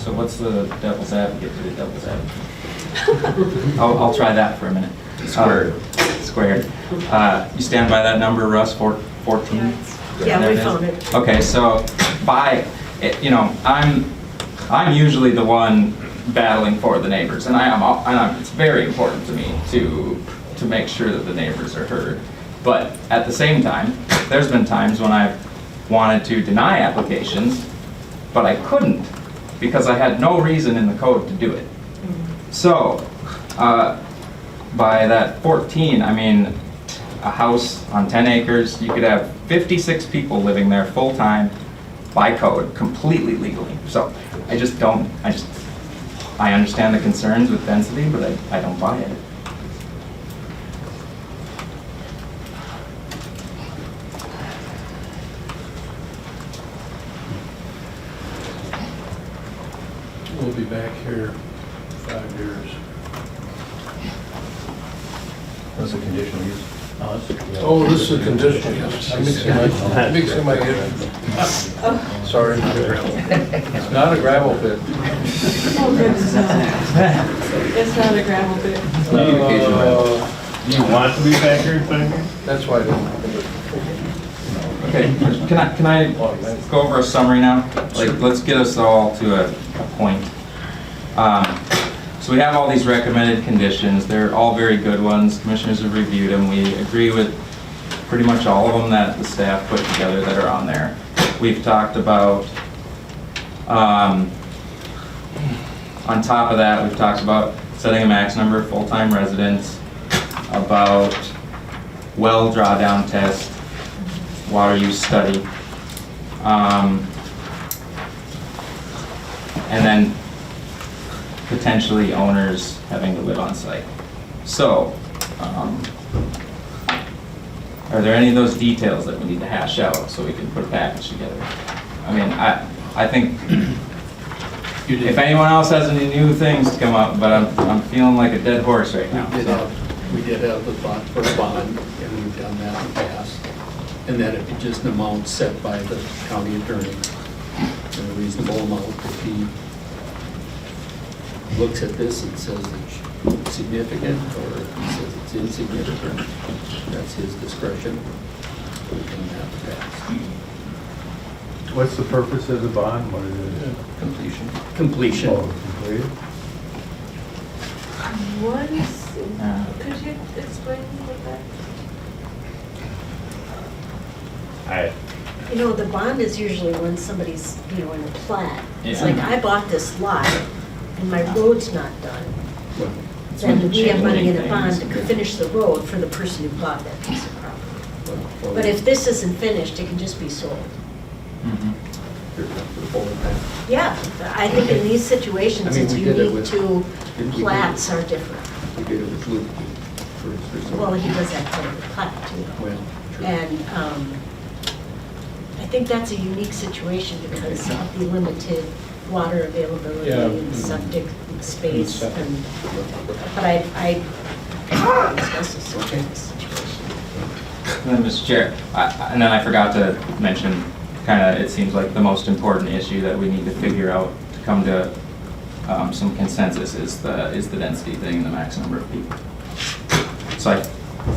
So what's the devil's advocate to the devil's advocate? I'll try that for a minute. Squared. Squared. You stand by that number, Russ, 14? Yeah, we found it. Okay, so I'm usually the one battling for the neighbors, and it's very important to me to make sure that the neighbors are heard. But at the same time, there's been times when I've wanted to deny applications, but I couldn't because I had no reason in the code to do it. So by that 14, I mean a house on 10 acres, you could have 56 people living there full-time by code, completely legally. So I understand the concerns with density, but I don't buy it. We'll be back here 5 years. What's the conditional use? Oh, this is a conditional use. I'm mixing my sorry, not a gravel. It's not a gravel pit. Oh, goodness, no. It's not a gravel pit. Do you want to be back here, Frank? That's why I don't. Okay, can I go over a summary now? Like, let's get us all to a point. So we have all these recommended conditions. They're all very good ones. Commissioners have reviewed them. We agree with pretty much all of them that the staff put together that are on there. We've talked about, on top of that, we've talked about setting a max number of full-time residents, about well drawdown test, water use study, and then potentially owners having to live on site. So, are there any of those details that we need to hash out so we can put a package together? I mean, I think if anyone else has any new things to come up, but I'm feeling like a dead horse right now. So. We did have the bond for a bond, and we've done that in the past. And then it'd be just an amount set by the county attorney, and a reasonable amount. If he looks at this and says it's significant, or if he says it's insignificant, that's his discretion. We can have it passed. What's the purpose of the bond? What is it? Completion. Completion. Oh, completed? What is, could you explain what that? You know, the bond is usually when somebody's, in a plat. It's Yeah. like, I bought this lot and my road's not done. Well, Then we have money in a changing bond to things. finish the road for the person who bought that piece of property. well, But if this isn't finished, it can just be sold. Mhm. you're comfortable with that. Yeah, I think in these situations, I mean, it's we did it unique with- to, didn't we do plats are different. We did it with Luke for his resort. Well, he does that for the plat too. Well, true. And I think that's a unique situation because of the limited water availability Yeah. and septic space septic. and, but I think it's necessary in this situation. And then, Mr. Chair, and then I forgot to mention, kind of, it seems like the most important issue that we need to figure out to come to some consensus is the density thing and the max number of people. So I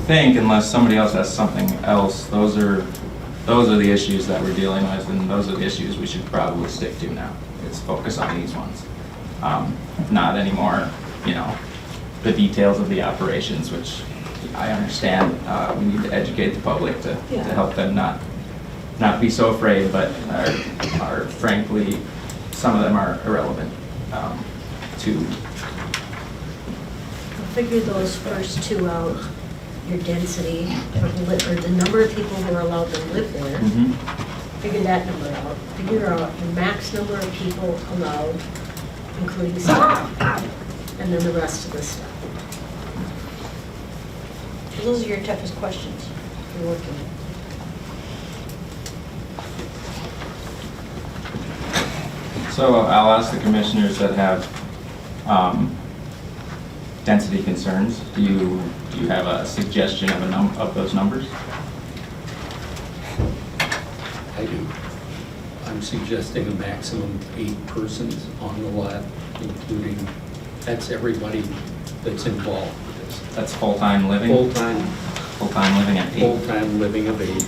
think unless somebody else has something else, those are the issues that we're dealing with, and those are the issues we should probably stick to now. It's focus on these ones. Not anymore, the details of the operations, which I understand. We need to educate the public to help them not be so afraid, but are frankly, some of them are irrelevant to. Figure those first two out, your density, or the number of people who are allowed to live there. Mhm. Figure that number out. Figure out the max number of people allowed, including staff, and then the rest of the stuff. Those are your toughest questions you're working with. So I'll ask the commissioners that have density concerns. Do you have a suggestion of those numbers? I do. I'm suggesting a maximum of 8 persons on the lot, including, that's everybody that's involved with this. That's full-time living? Full-time living at 8? Full-time living of 8.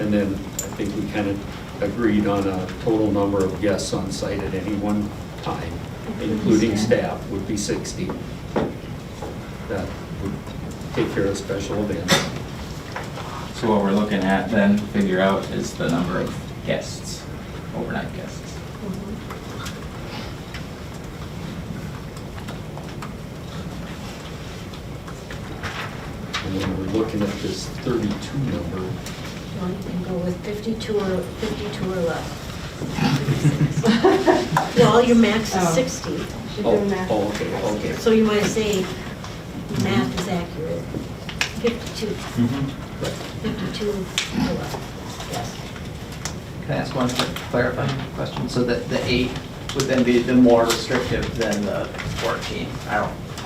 And then I think we kind of agreed on a total number of guests on site at any one time, including staff, would be 60. That would take care of special events. So what we're looking at then, figure out, is the number of guests, overnight guests. And then we're looking at this 32 number. Well, you can go with 52 or less. Well, your max is 60, Okay. so you might say math is accurate. 52, 52 or less, yes. Can I ask one clarifying question? So that the 8 would then be the more restrictive than the 14?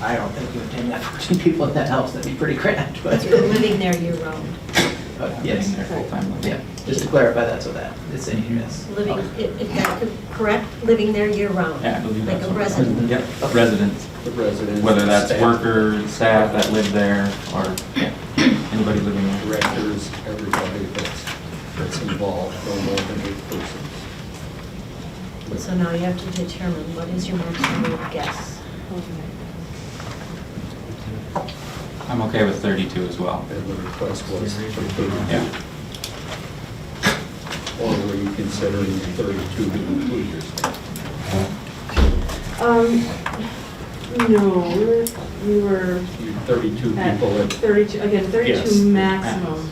I don't think you would take that 14 people in that house, that'd be pretty grand, but. If you're living there year-round. Yes, Living there full-time living. yeah, just to clarify that so that it's in here, yes. Living, Okay. if that's correct, living there year-round. Yeah, I believe Like that's a what- resident. Yep, residents, The residents. whether that's staff, workers, staff that live there, or anybody living there. Directors, everybody that's involved, no more than 8 persons. So now you have to determine what is your maximum of guests. I'm okay with 32 as well. And the request was for 32. Yeah. Or were you considering 32 to include yourself? No, we were 32 at people at 32, again, 32 Yes. maximum.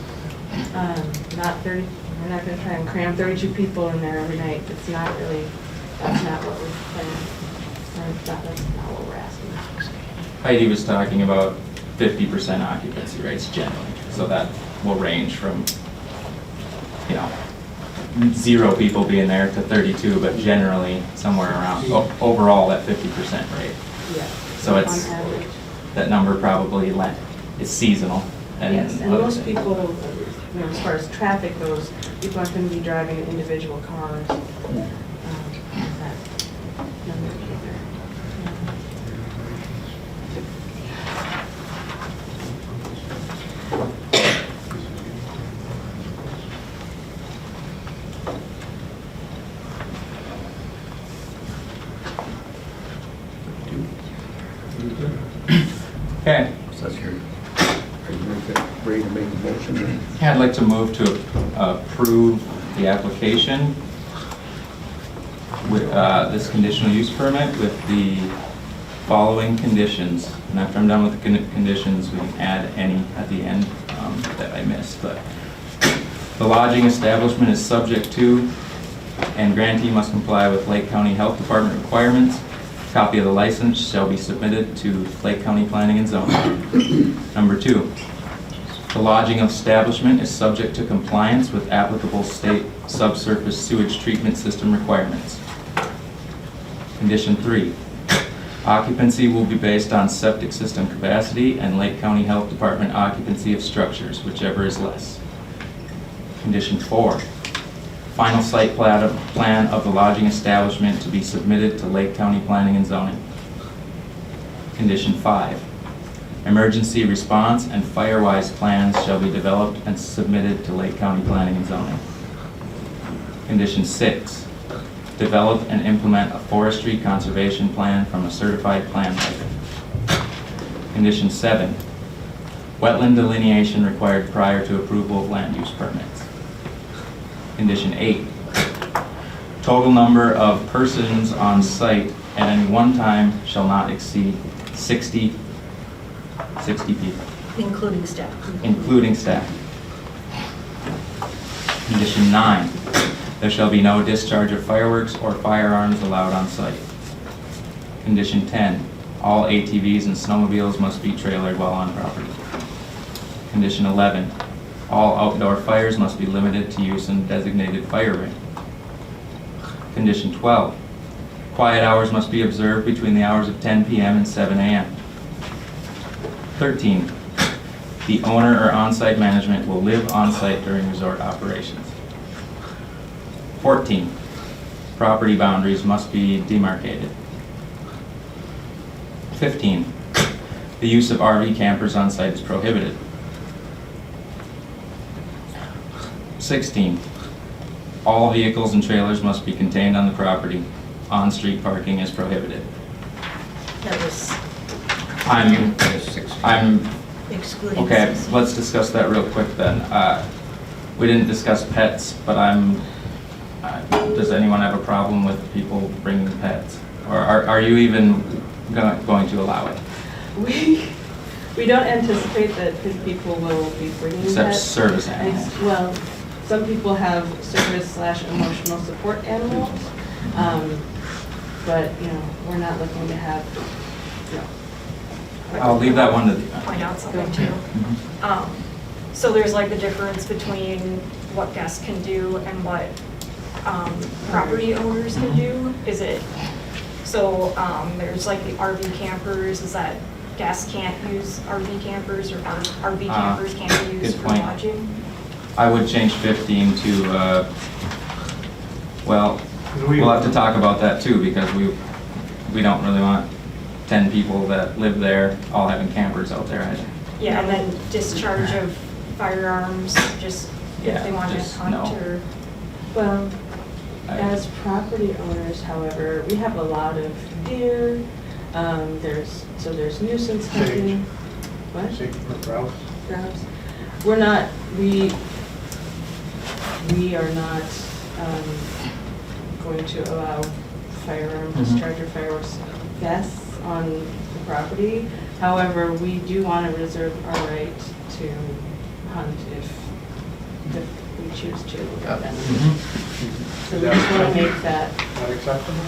Not 30, we're not gonna try and cram 32 people in there every night. It's not really, that's not what we're planning. That's not what we're asking. Heidi was talking about 50% occupancy rates generally, so that will range from, 0 people being there to 32, but generally somewhere around, overall that 50% rate. Yeah. So it's, On average. that number probably is seasonal. Yes, and other most things. people, as far as traffic goes, people aren't going to be driving in individual cars. That number either. Okay. So that's your, are you ready to make a motion? Yeah, I'd like to move to approve the application with this conditional use permit with the following conditions. And after I'm done with the conditions, we can add any at the end that I missed. But the lodging establishment is subject to, and grantee must comply with Lake County Health Department requirements. Copy of the license shall be submitted to Lake County Planning and Zoning. Number 2, the lodging establishment is subject to compliance with applicable state subsurface sewage treatment system requirements. Condition 3, occupancy will be based on septic system capacity and Lake County Health Department occupancy of structures, whichever is less. Condition 4, final site plan of the lodging establishment to be submitted to Lake County Planning and Zoning. Condition 5, emergency response and fire-wise plans shall be developed and submitted to Lake County Planning and Zoning. Condition 6, develop and implement a forestry conservation plan from a certified plan writer. Condition 7, wetland delineation required prior to approval of land use permits. Condition 8, total number of persons on site at any one time shall not exceed 60 people, Including staff. including staff. Condition 9, there shall be no discharge of fireworks or firearms allowed on site. Condition 10, all ATVs and snowmobiles must be trailered while on property. Condition 11, all outdoor fires must be limited to use in designated fire ring. Condition 12, quiet hours must be observed between the hours of 10 p.m. and 7 a.m. 13, the owner or on-site management will live on-site during resort operations. 14, property boundaries must be demarcated. 15, the use of RV campers on site is prohibited. 16, all vehicles and trailers must be contained on the property. On-street parking is prohibited. That was I'm, excluding. okay, CC. let's discuss that real quick then. We didn't discuss pets, but does anyone have a problem with people bringing pets? Or are you even going to allow it? We don't anticipate that people will be bringing Except pets. service animals. Well, some people have service/emotional support animals, but, we're not looking to have, I'll leave that one to Point out something too. Mhm. So there's like the difference between what guests can do and what property owners can do. Is it, so there's like the RV campers, is that guests can't use RV campers or RV campers can't be used good for point. lodging? I would change 15 to, well, we'll have to talk about that too, because we don't really want 10 people that live there all having campers out there either. Yeah, and then discharge of firearms, just if Yeah, they want to just hunt no. or. well, as property owners, however, we have a lot of deer, there's nuisance hunting. What? Safety for browse. Grounds? We're not, we are not going to allow firearm discharge or fireworks guests on the property. However, we do want to reserve our right to hunt if we choose to. So we just want to make that, Not acceptable?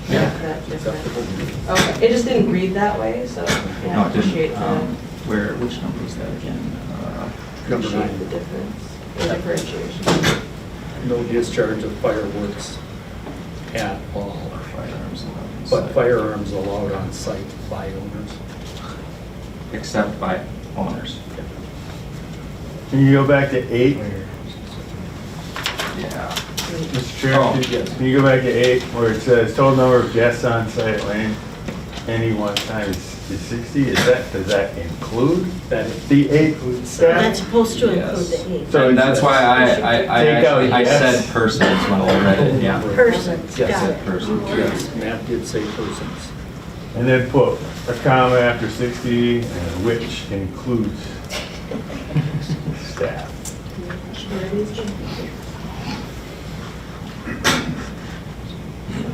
that different. Okay, it just didn't read that way, so No, I it didn't. appreciate the, Which number is that again? Number appreciate the 9, difference, the differentiation. no discharge of fireworks at all, Firearms allowed on but site. firearms allowed on site by owners. Except by owners. Can you go back to 8? Yeah. Mr. Chair, Oh, can you go back to 8 where it says total number of guests on site at any one time is 60? Does that include That the 8 That's staff? supposed to include Yes. the 8. So And that's why I Take out actually, I yes. said persons when I read it, yeah. Persons, Yes, got it. Persons. Yes, Matt did say persons. And then put a comma after 60, and which includes staff.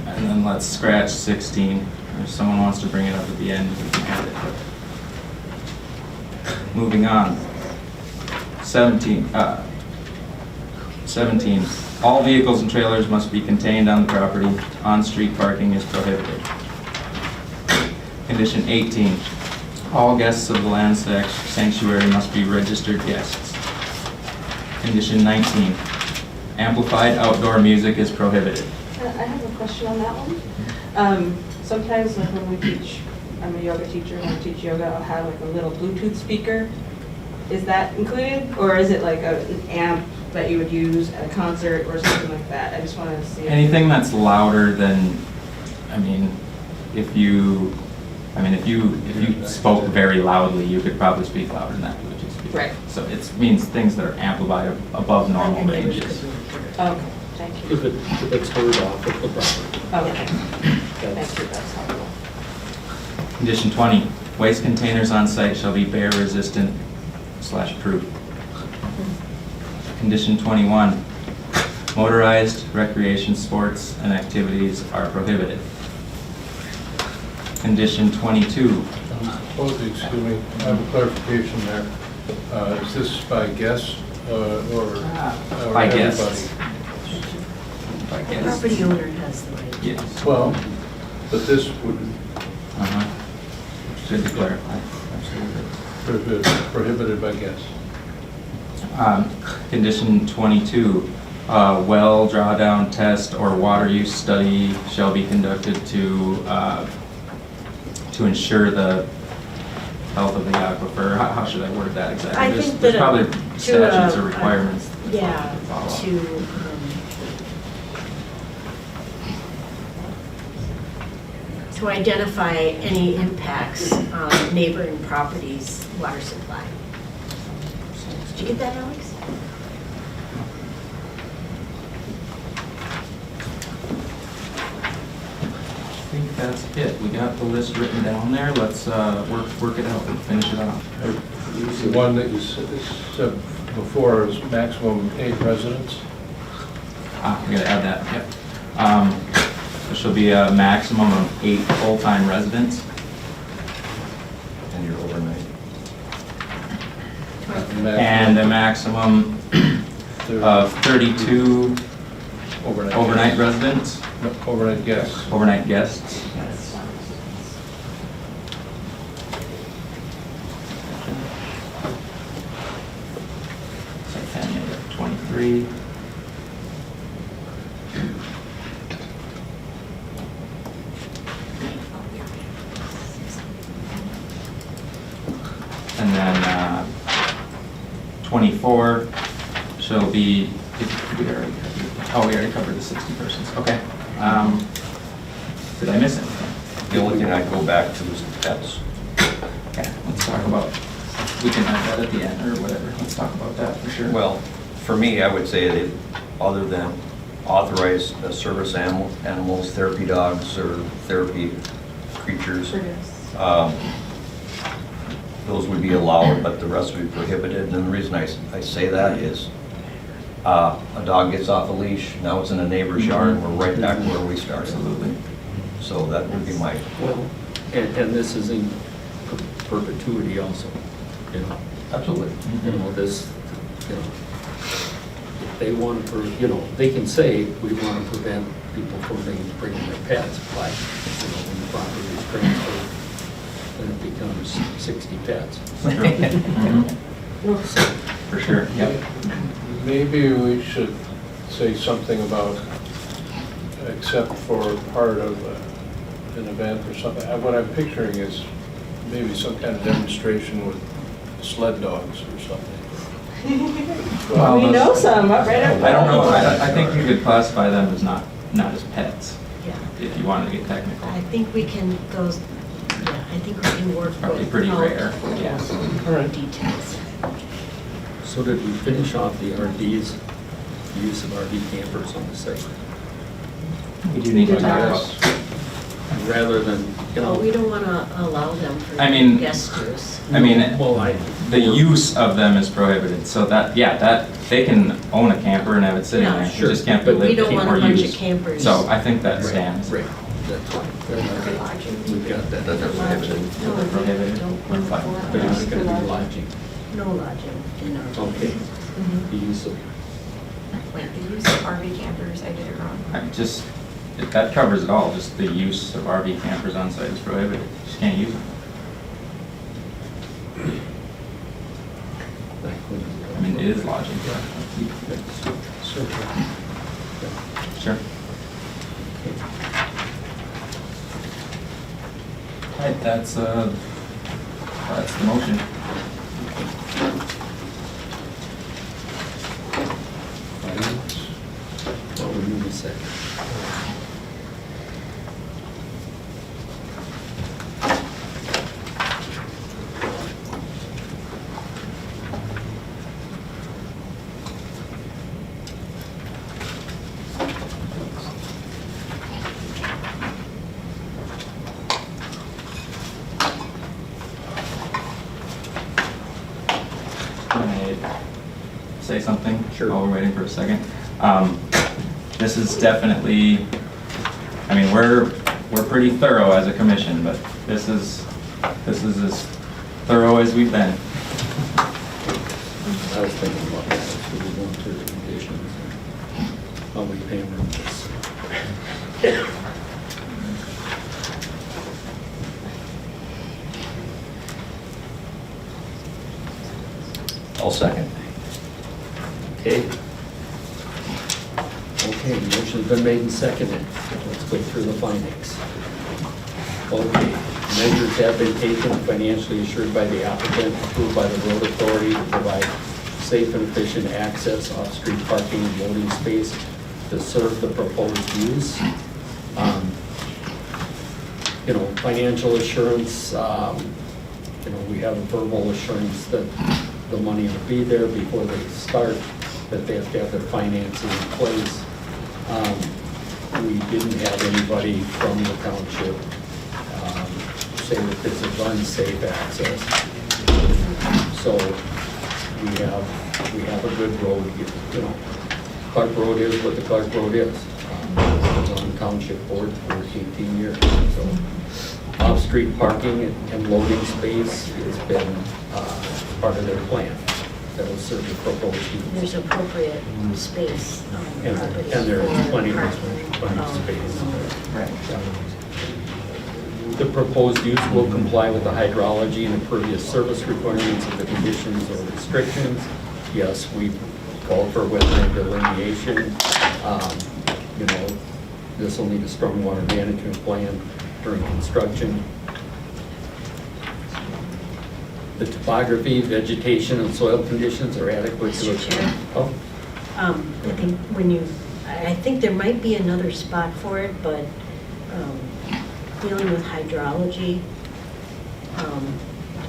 And then let's scratch 16. If someone wants to bring it up at the end, we can add it. Moving on. 17. 17. All vehicles and trailers must be contained on the property. On-street parking is prohibited. Condition 18. All guests of the land sanctuary must be registered guests. Condition 19. Amplified outdoor music is prohibited. I have a question on that one. Sometimes like when we teach, I'm a yoga teacher, and I teach yoga, I'll have like a little Bluetooth speaker. Is that included, or is it like an amp that you would use at a concert or something like that? I just wanted to see. Anything that's louder than, if you spoke very loudly, you could probably speak louder than that Bluetooth speaker. Right. So it means things that are amplified above normal And neighbors ranges. could move through. Okay, thank you. If it's heard off of the property. Okay, That's- thank you, that's helpful. Condition 20, waste containers on site shall be bear resistant/proof. Condition 21, motorized recreation sports and activities are prohibited. Condition 22, Excuse me, I have a clarification there. Is this by guests or by everybody? guests. By guests. Property owner has the right. Yes. Well, but this would Uh-huh. Should be clarified. Absolutely. prohibited by guests. Condition 22, well drawdown test or water use study shall be conducted to ensure the health of the aquifer. How should I word that exactly? I There's- think there's that probably statutes or requirements. Yeah, Follow up. to identify any impacts on neighboring properties' water supply. Did you get that, Alex? I think that's it. We got the list written down there. Let's work it out and finish it off. The one that you said before is maximum 8 residents. We gotta add that, yep. There shall be a maximum of 8 full-time residents. And you're overnight. And a maximum of 32 overnight residents, No, overnight guests. overnight guests. So 10, you have 23. And then 24 shall be, we already covered the 60 persons, okay. Did I miss anything? The only thing I'd go back to is the pets. Okay, let's talk about, we can add that at the end or whatever, let's talk about that for sure. Well, for me, I would say that other than authorized service animals, therapy dogs or therapy creatures, For this. those would be allowed, but the rest would be prohibited. And the reason I say that is a dog gets off a leash, now it's in a neighbor's yard, and we're right back where we started. Absolutely. So that would be my, Well, and this is in perpetuity also, you know. absolutely. You know, this, you know, if they want to, you know, they can say, we want to prevent people from bringing their pets, but, you know, when the property is transferred, then it becomes 60 pets. For sure, yep. Maybe we should say something about, except for part of an event or something. What I'm picturing is maybe some kind of demonstration with sled dogs or something. Well, We those- know some, right up. I don't know, I think you could classify them as not as pets, Yeah. if you wanted to get technical. I think we can, those, yeah, I think we can work Probably with pretty out rare, yeah. All right. details. So did we finish off the RVs, the use of RV campers on the site? We do need to I talk guess. about, Rather than, you Well, we know, don't want to allow them for I mean- guest use. I mean, well, the use of them is prohibited, so that, yeah, that, they can own a camper and have it sitting Yeah, there. sure. It just can't be But we lived don't in want or a bunch of used. campers. So I think that stands. Right, that's fine. We've got that. That they're prohibited. No, They're prohibited. don't- We're fine. But it's going to be lodging. No lodging in our. Okay. The use of, Wait, the use of RV campers, I did it wrong. That covers it all, just the use of RV campers on site is prohibited. You just can't use them. I mean, it is lodging. Sure. All right, that's the motion. well, we need a second. Can I say something? Sure. While we're waiting for a second. This is definitely, I mean, we're pretty thorough as a commission, but this is as thorough as we've been. I was thinking about that, should we go through the conditions and how we hammer this? I'll second. Okay. Okay, motion's been made and seconded. Let's go through the findings. Okay, measures have been taken and financially assured by the applicant, approved by the road authority to provide safe and efficient access, off-street parking and loading space to serve the proposed use. You know, financial assurance, you know, we have a verbal assurance that the money will be there before they start, that they have to have their financing in place. We didn't have anybody from the township say that this is unsafe access. So we have a good road, you know. Clark Road is what the Clark Road is. I was on the township board for 18 years, so. Off-street parking and loading space has been part of their plan. That will serve the proposed use. There's appropriate space on the And property. and there's for plenty parking. of space. Right. The proposed use will comply with the hydrology and impervious surface requirements of the conditions or restrictions. Yes, we called for wetland delineation. You know, this will need a stormwater management plan during construction. The topography, vegetation, and soil conditions are adequate to. Mr. Chair? Oh, I think I think there might be another spot for it, but dealing with hydrology,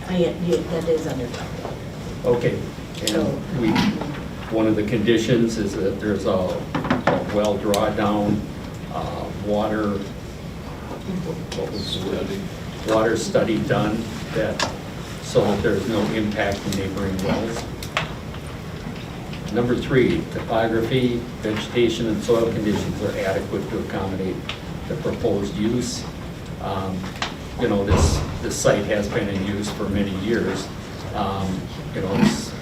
that is under cover. okay. So- And one of the conditions is that there's a well drawdown, water, what was the word? Water study done that so that there's no impact to neighboring wells. Number 3, topography, vegetation, and soil conditions are adequate to accommodate the proposed use. You know, this site has been in use for many years. You know,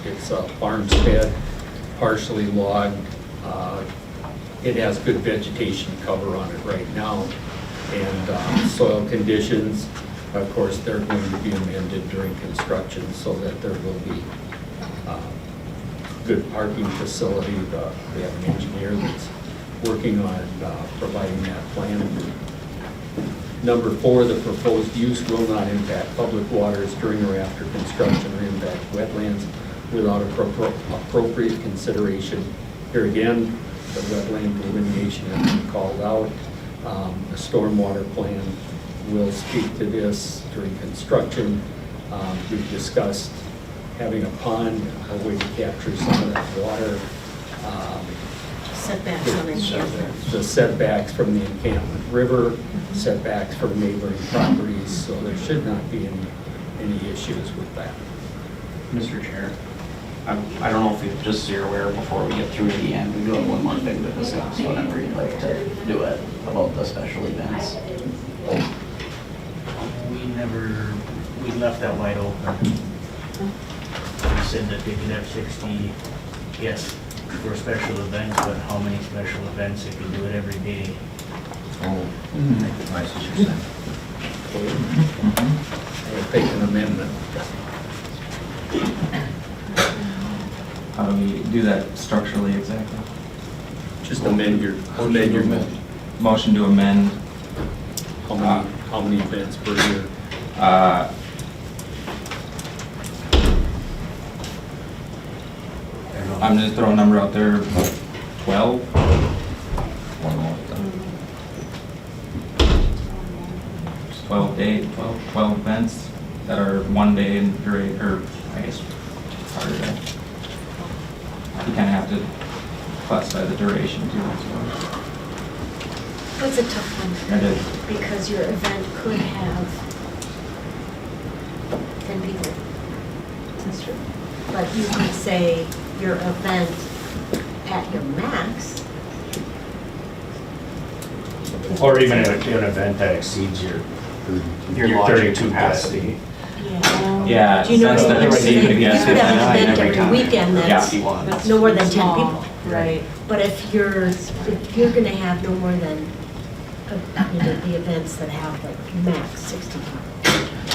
it's a farmstead, partially logged. It has good vegetation cover on it right now. And soil conditions, of course, they're going to be amended during construction so that there will be good parking facility. We have an engineer that's working on providing that plan. Number 4, the proposed use will not impact public waters during or after construction or impact wetlands without appropriate consideration. Here again, the wetland delineation has been called out. The stormwater plan will speak to this during construction. We've discussed having a pond, a way to capture some of that water. Setbacks on encampment. The setbacks from the encampment river, setbacks from neighboring properties, so there should not be any issues with that. Mr. Chair, I don't know if you, just so you're aware, before we get through to the end, we do have one more thing to discuss, whenever you'd like to do it, about the special events. We left that wide open. We said that they could have 60 guests for special events, but how many special events, they could do it every day. Oh, I see what you're saying. We'll take an amendment. How do we do that structurally exactly? Just amend your Motion to amend. how many events per year? I'm just throwing a number out there, 12? One more time. 12 events that are one day in duration, or I guess part of that. You kind of have to classify the duration too, I suppose. That's a tough one. It is. Because your event could have 10 people. That's true. But you could say your event at your max. Or even an event that exceeds your lodging 32 capacity. Yeah. Yeah, Do you know events what that I'm exceed saying? the You guest could have an capacity. event every weekend that's That's no more than 10 small. people. Right. But if you're gonna have no more than, the events that have like max 60 people.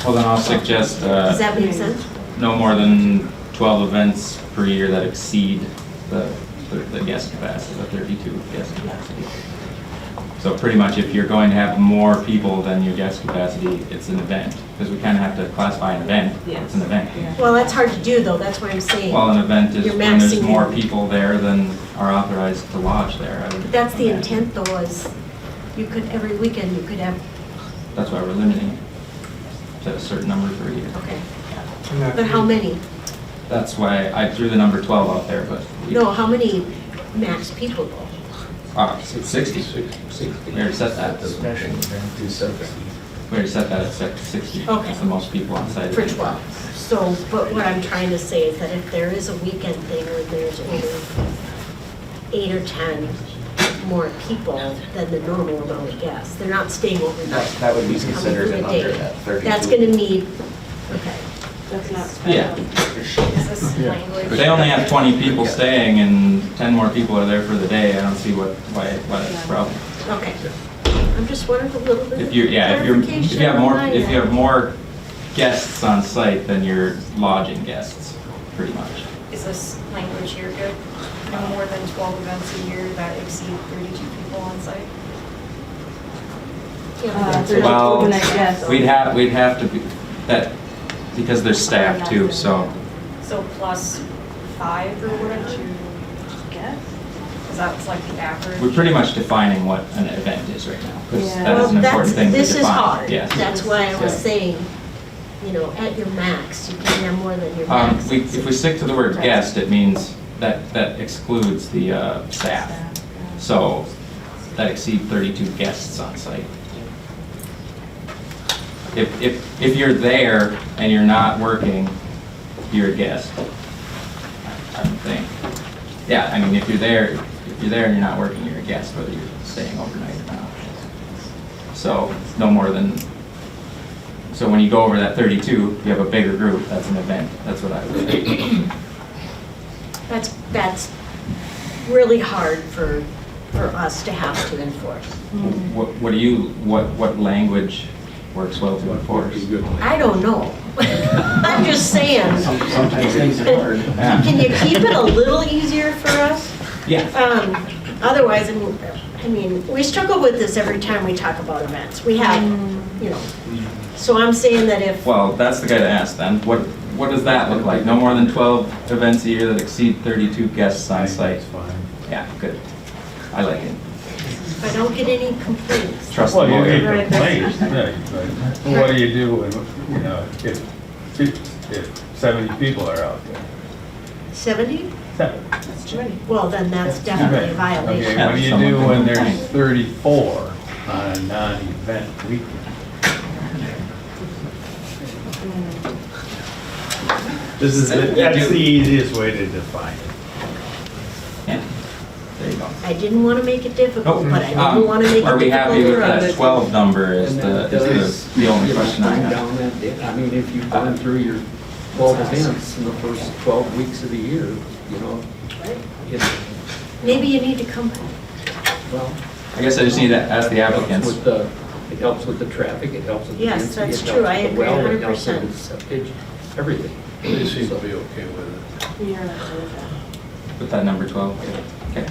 Well, then I'll suggest Does that make sense? no more than 12 events per year that exceed the guest capacity, the 32 guest capacity. So pretty much if you're going to have more people than your guest capacity, it's an event, because we kind of have to classify an event. Yes. It's an event. Yeah. Well, that's hard to do though, that's what I'm saying. Well, an event is You're when there's maxing more it. people there than are authorized to lodge there. I would But that's the imagine. intent though, is you could, every weekend, you could have, That's why we're limiting it to a certain number per year. okay. But how many? That's why I threw the number 12 out there, but. No, how many max people though? 60. We already set that. Special event is 60. We already set that at 60. Okay. That's the most people on site. For 12. So, but what I'm trying to say is that if there is a weekend thing where there's only 8 or 10 more people than the normal amount of guests, they're not staying overnight. That would be It's coming considered through an the under day. that 32. That's gonna need, okay. That's not special. Yeah. Is this language? If they only have 20 people staying and 10 more people are there for the day, I don't see why that's a problem. Okay. I'm just wondering a little bit of If you have clarification more, on my if you have end. more guests on site than you're lodging guests, pretty much. Is this language here good? No more than 12 events a year that exceed 32 people on site? Yeah, They're not Well, overnight guests. we'd have to be, that, because there's staff too, so. So plus 5 or whatever? Because that's like the average. We're pretty much defining what an event is right now, because Yeah. that is Well, an important thing to define. this is hard. Yes. That's why I was Yeah. saying, at your max, you can't have more than your max. If we stick to the word guest, it means that excludes the staff. So that exceed 32 guests on site. if you're there and you're not working, you're a guest, I would think. Yeah, I mean, if you're there and you're not working, you're a guest, whether you're staying overnight or not. So no more than, so when you go over that 32, you have a bigger group, that's an event. That's what I would say. That's really hard for us to have to enforce. What language works well to enforce? I don't know. I'm just saying. Sometimes things are hard. Yeah. Can you keep it a little easier for us? Yeah. Otherwise, I mean, we struggle with this every time we talk about events. We have, you know, so I'm saying that if, Well, that's the guy to ask then. What does that look like? No more than 12 events a year that exceed 32 guests on site. That's fine. Yeah, good. I like it. if I don't get any complaints. Trust the Well, you lawyer. get Right, complaints, yeah, but what do you do when, you know, if 70 people are out there? 70? 7. Well, then that's definitely a violation. Okay, Yeah, what do you someone do when can there's complain. 34 on a non-event weekend? That's the easiest way to define it. Yeah. There you go. I didn't want to make it difficult, Nope. but I didn't want to make it Are we happy with difficult. that 12 number is the only question I have. Down that day. I mean, if you've gone through your 12 events in the first 12 weeks of the year, you know, it, Maybe you need to come, well. I guess I just need to ask the applicants. It helps with the traffic, it helps with the Yes, density, that's it true. helps I with the agree well, it helps 100%. with the septic, everything. They seem to be okay with it. We are not doing that. With that number 12? Okay.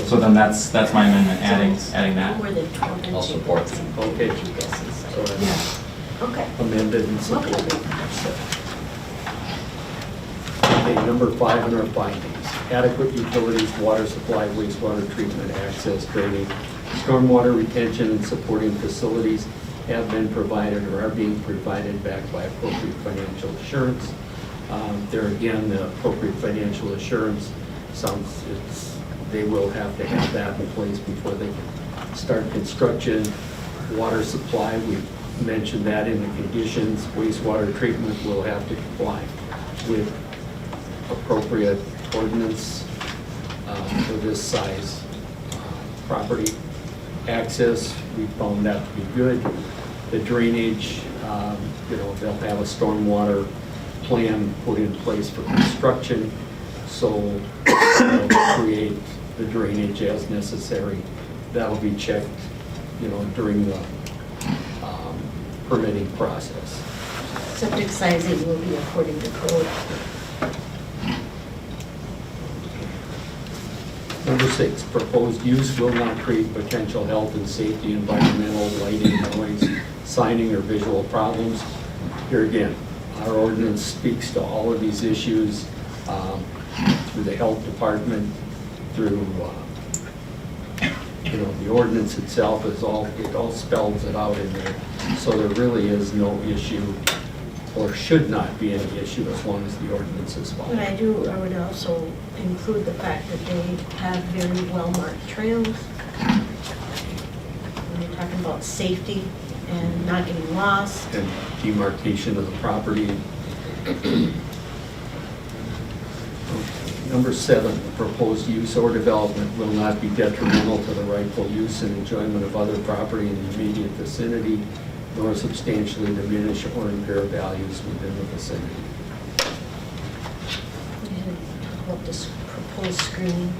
So then that's my amendment, adding that. more than 12 inches. I'll support that. Okay. You guess it's So like- that's Okay. amended and supported. Okay, number 5 in our findings. Adequate utilities, water supply, wastewater treatment, access, drainage, stormwater retention, and supporting facilities have been provided or are being provided backed by appropriate financial assurance. There again, the appropriate financial assurance they will have to have that in place before they can start construction. Water supply, we mentioned that in the conditions. Wastewater treatment will have to comply with appropriate ordinance for this size property. Access, we found that to be good. The drainage, they'll have a stormwater plan put in place for construction, so they'll create the drainage as necessary. That'll be checked, during the permitting process. Septic sizing will be according to code. Number 6, proposed use will not create potential health and safety, environmental, lighting, noise, signing, or visual problems. Here again, our ordinance speaks to all of these issues through the health department, through, the ordinance itself it all spells it out in there. So there really is no issue, or should not be any issue as long as the ordinance is followed. But I would also include the fact that they have very well-marked trails. When you're talking about safety and not getting lost. And demarcation of the property. Number 7, proposed use or development will not be detrimental to the rightful use and enjoyment of other property in the immediate vicinity, nor substantially diminish or impair values within the vicinity. We didn't talk about this proposed screening.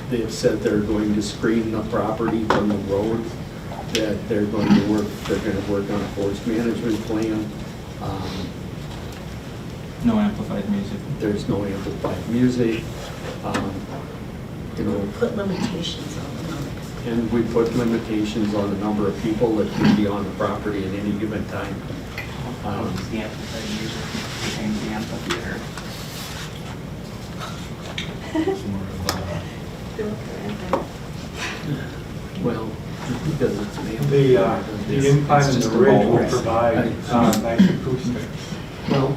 They have said they're going to screen the property from the road, that they're going to work on a forest management plan. No amplified music. There's no amplified music. Put limitations on them. And we put limitations on the number of people that can be on the property at any given time. The amplified music became the amphitheater. Well, just because it's an The amphitheater. the incline and just the a ridge bowl. will provide nice acoustics. Well,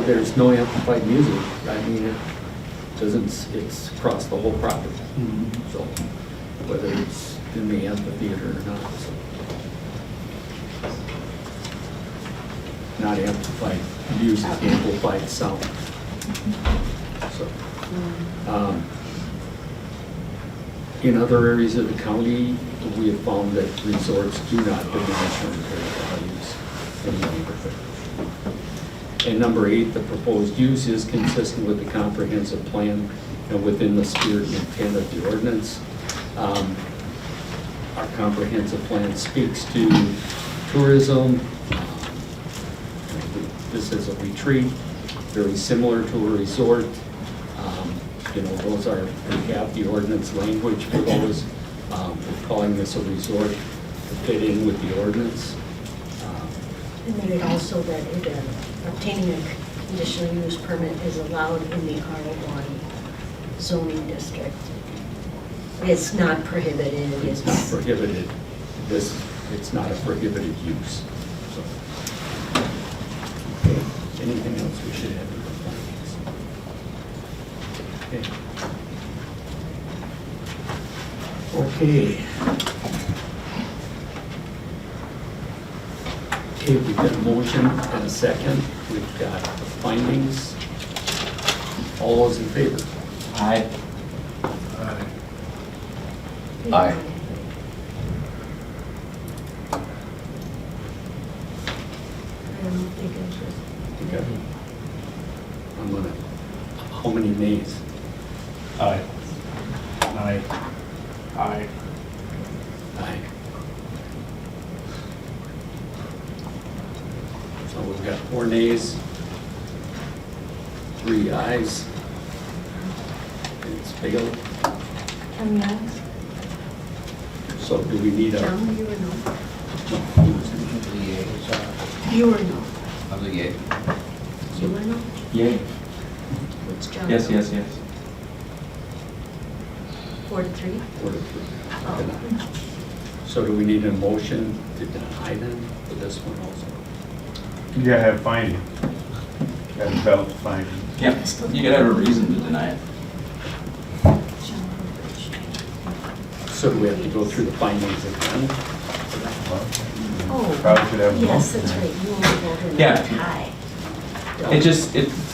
there's no amplified music. I mean, it's across the whole property. So whether it's in the amphitheater or not. So. Not amplified, use is amplified sound. So, in other areas of the county, we have found that resorts do not diminish unpaid values in the neighborhood. And number 8, the proposed use is consistent with the comprehensive plan and within the spirit and intent of the ordinance. Our comprehensive plan speaks to tourism. This is a retreat, very similar to a resort. You know, those are, we have the ordinance language for those. We're calling this a resort to fit in with the ordinance. And then it also that obtaining a conditional use permit is allowed in the R1 zoning district. It's not prohibited, It's not prohibited. It's not a prohibited use. So, okay. Anything else we should add to the findings? Okay. Okay, we've got a motion and a second. We've got the findings. All those in favor? Aye. Aye. I don't think it's just. Okay. I'm gonna, how many nays? Aye. Aye. Aye. Aye. So we've got 4 nays, 3 ayes. It's failed. Yes. So do we need a? John, you or no? The You or no? of the yay. You or no? Yay. What's John? Yes, yes, yes. 4 to 3? 4 to 3. Oh. So do we need a motion to deny then for this one also? You gotta have finding. Gotta develop finding. Yeah, you gotta have a reason to deny it. So do we have to go through the findings again? Oh, Probably should have a yes, motion. that's right, you only voted on Yeah. a tie.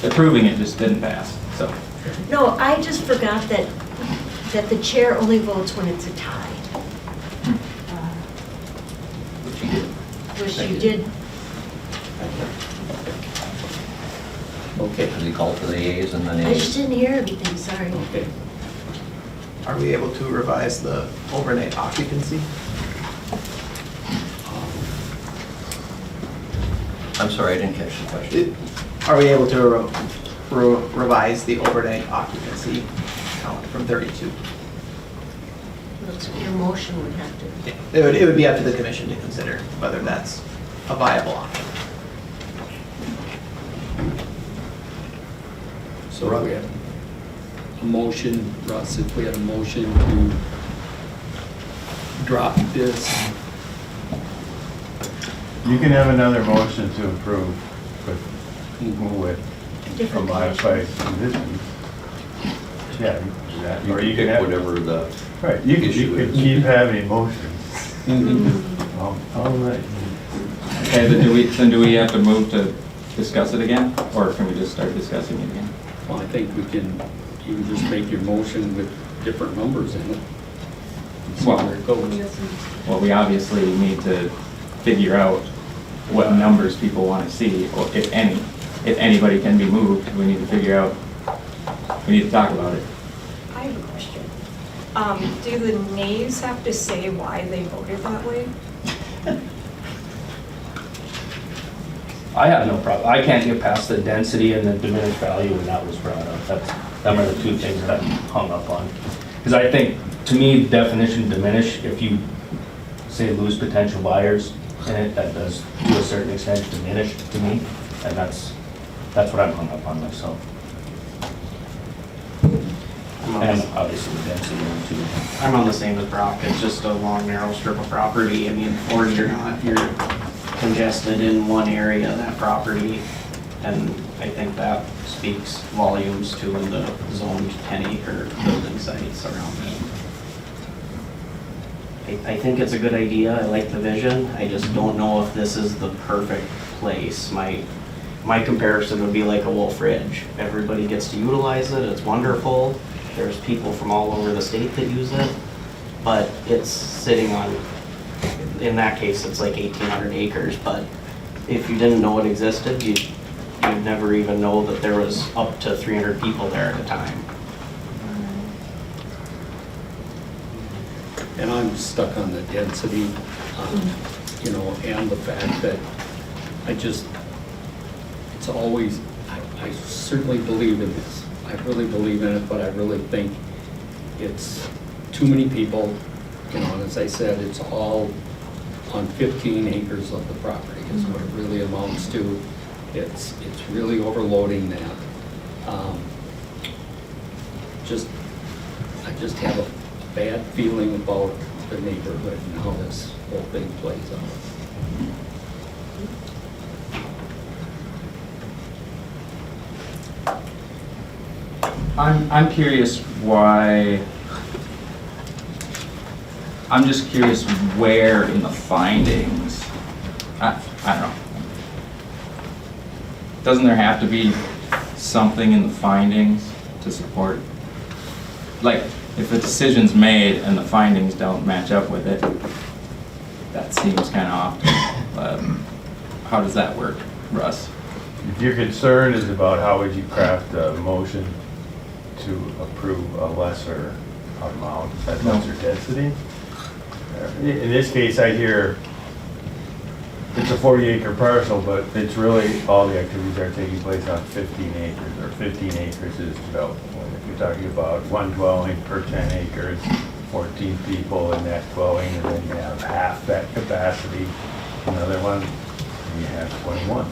Approving it just didn't pass, so. No, I just forgot that the chair only votes when it's a tie. Which you did. Which Thank you you. did. Okay. Does he call for the yeas and the I just nays? didn't hear everything, sorry. Okay. Are we able to revise the overnight occupancy? I'm sorry, I didn't catch the question. Are we able to revise the overnight occupancy count from 32? Looks like your motion would have to. It would be up to the commission to consider whether that's a viable option. So we have a motion, Russ, if we had a motion to drop this, You can have another motion to approve, but move it from Different modified conditions. Yeah, you can do that. Or you can have, Whatever the right, you issue could is. keep having motions. All right. Okay, then do we have to move to discuss it again? Or can we just start discussing it again? well, I think we can, you can just make your motion with different numbers in it. And see where it goes. Well, we obviously need to figure out what numbers people want to see, or if any. If anybody can be moved, we need to figure out, we need to talk about it. I have a question. Do the nays have to say why they voted that way? I have no problem. I can't get past the density and the diminished value when that was brought up. Them are the two things that I'm hung up on. Because I think, to me, definition diminish, if you say lose potential buyers, and that does to a certain extent diminish to me, and that's what I'm hung up on myself. And obviously the density one too. I'm on the same as Brock, it's just a long, narrow strip of property. I mean, or you're not, you're congested in one area of that property. And I think that speaks volumes to the zoned 10-acre building sites around it. I think it's a good idea, I like the vision, I just don't know if this is the perfect place. My comparison would be like a Wolf Ridge. Everybody gets to utilize it, it's wonderful, there's people from all over the state that use it, but it's sitting on, in that case, it's like 1,800 acres, but if you didn't know it existed, you'd never even know that there was up to 300 people there at a time. And I'm stuck on the density, you know, and the fact that it's always, I certainly believe in this. I really believe in it, but I really think it's too many people, you know, and as I said, it's all on 15 acres of the property is what it really amounts to. It's really overloading that. I just have a bad feeling about the neighborhood and how this whole thing plays out. I'm curious why, I'm just curious where in the findings, I don't know. Doesn't there have to be something in the findings to support? Like, if a decision's made and the findings don't match up with it, that seems kind of off. How does that work, Russ? If your concern is about how would you craft a motion to approve a lesser amount, a lesser density? In this case, I hear it's a 40-acre parcel, but it's really, all the activities are taking place on 15 acres, or 15 acres is developable. If you're talking about one dwelling per 10 acres, 14 people in that dwelling, and then you have half that capacity, another one, and you have 21.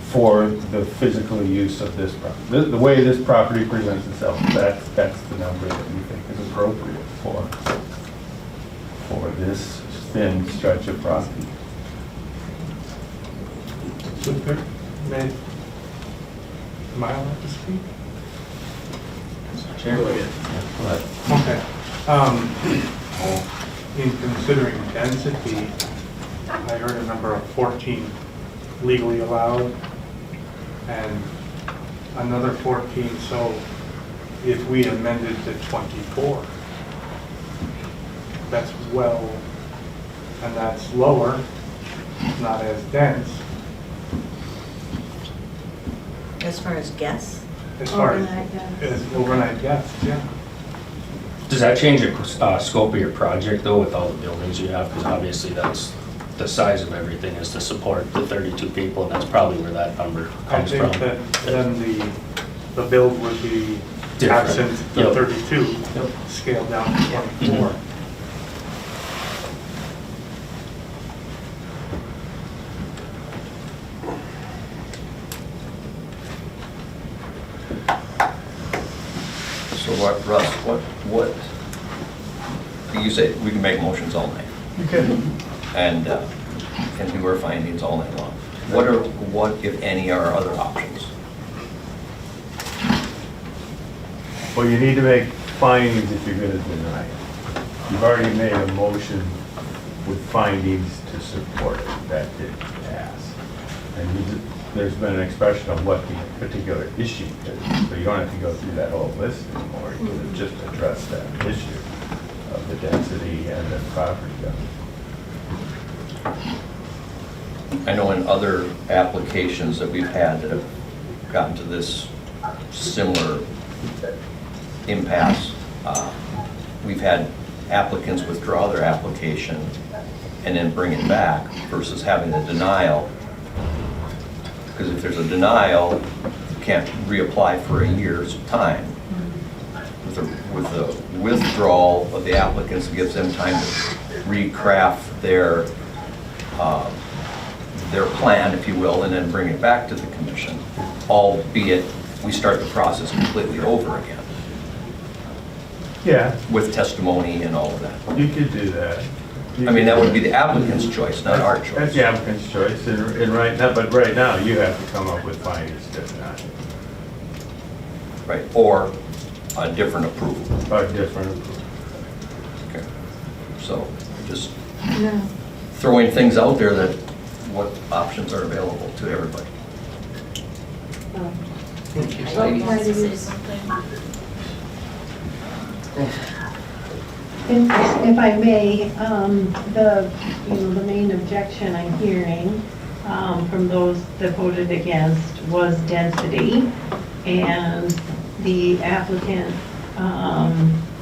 For the physical use of this property. The way this property presents itself, that's the number that we think is appropriate for this thin stretch of property. Am I allowed to speak? Chair? Go ahead. Okay. In considering density, I heard a number of 14 legally allowed and another 14, so if we amended to 24, that's well, and that's lower, not as dense, As far as guests? as far Overnight guests. as overnight guests, yeah. Does that change the scope of your project though with all the buildings you have? Because obviously that's, the size of everything is to support the 32 people and that's probably where that number I comes from. think that then the build would be Different. absent the Yep. 32, Yep. scaled down to 24. So what, Russ, what, you say we can make motions all night You can. and do our findings all night long. What, if any, are our other options? Well, you need to make findings if you're going to deny it. You've already made a motion with findings to support it. That didn't pass. And there's been an expression of what the particular issue is. So you don't have to go through that whole list anymore. You can just address that issue of the density and the property coverage. I know in other applications that we've had that have gotten to this similar impasse, we've had applicants withdraw their application and then bring it back versus having a denial. Because if there's a denial, you can't reapply for a year's time. With the withdrawal of the applicants, it gives them time to recraft their plan, if you will, and then bring it back to the commission, albeit we start the process completely over again Yeah, with testimony and all of that. you could do that. I mean, that would be the applicant's choice, not our That's choice. the applicant's choice, and right now, but right now, you have to come up with findings to deny. Right, or a different approval. Or different. Okay. So just No. throwing things out there that what options are available to everybody. Heidi wants to say something. If I may, the main objection I'm hearing from those that voted against was density. And the applicant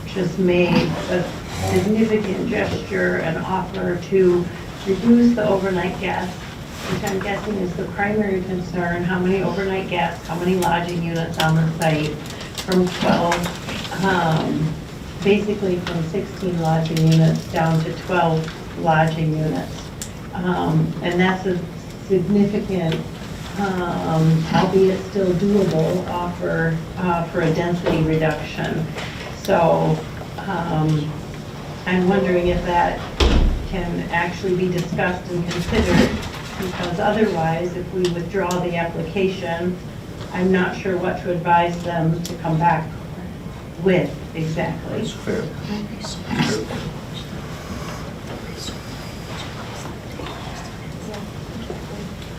just made a significant gesture and offer to reduce the overnight guests, which I'm guessing is the primary concern. How many overnight guests, how many lodging units on the site, from 12, basically from 16 lodging units down to 12 lodging units. And that's a significant, albeit still doable, offer for a density reduction. So I'm wondering if that can actually be discussed and considered, because otherwise, if we withdraw the application, I'm not sure what to advise them to come back with exactly. That's fair.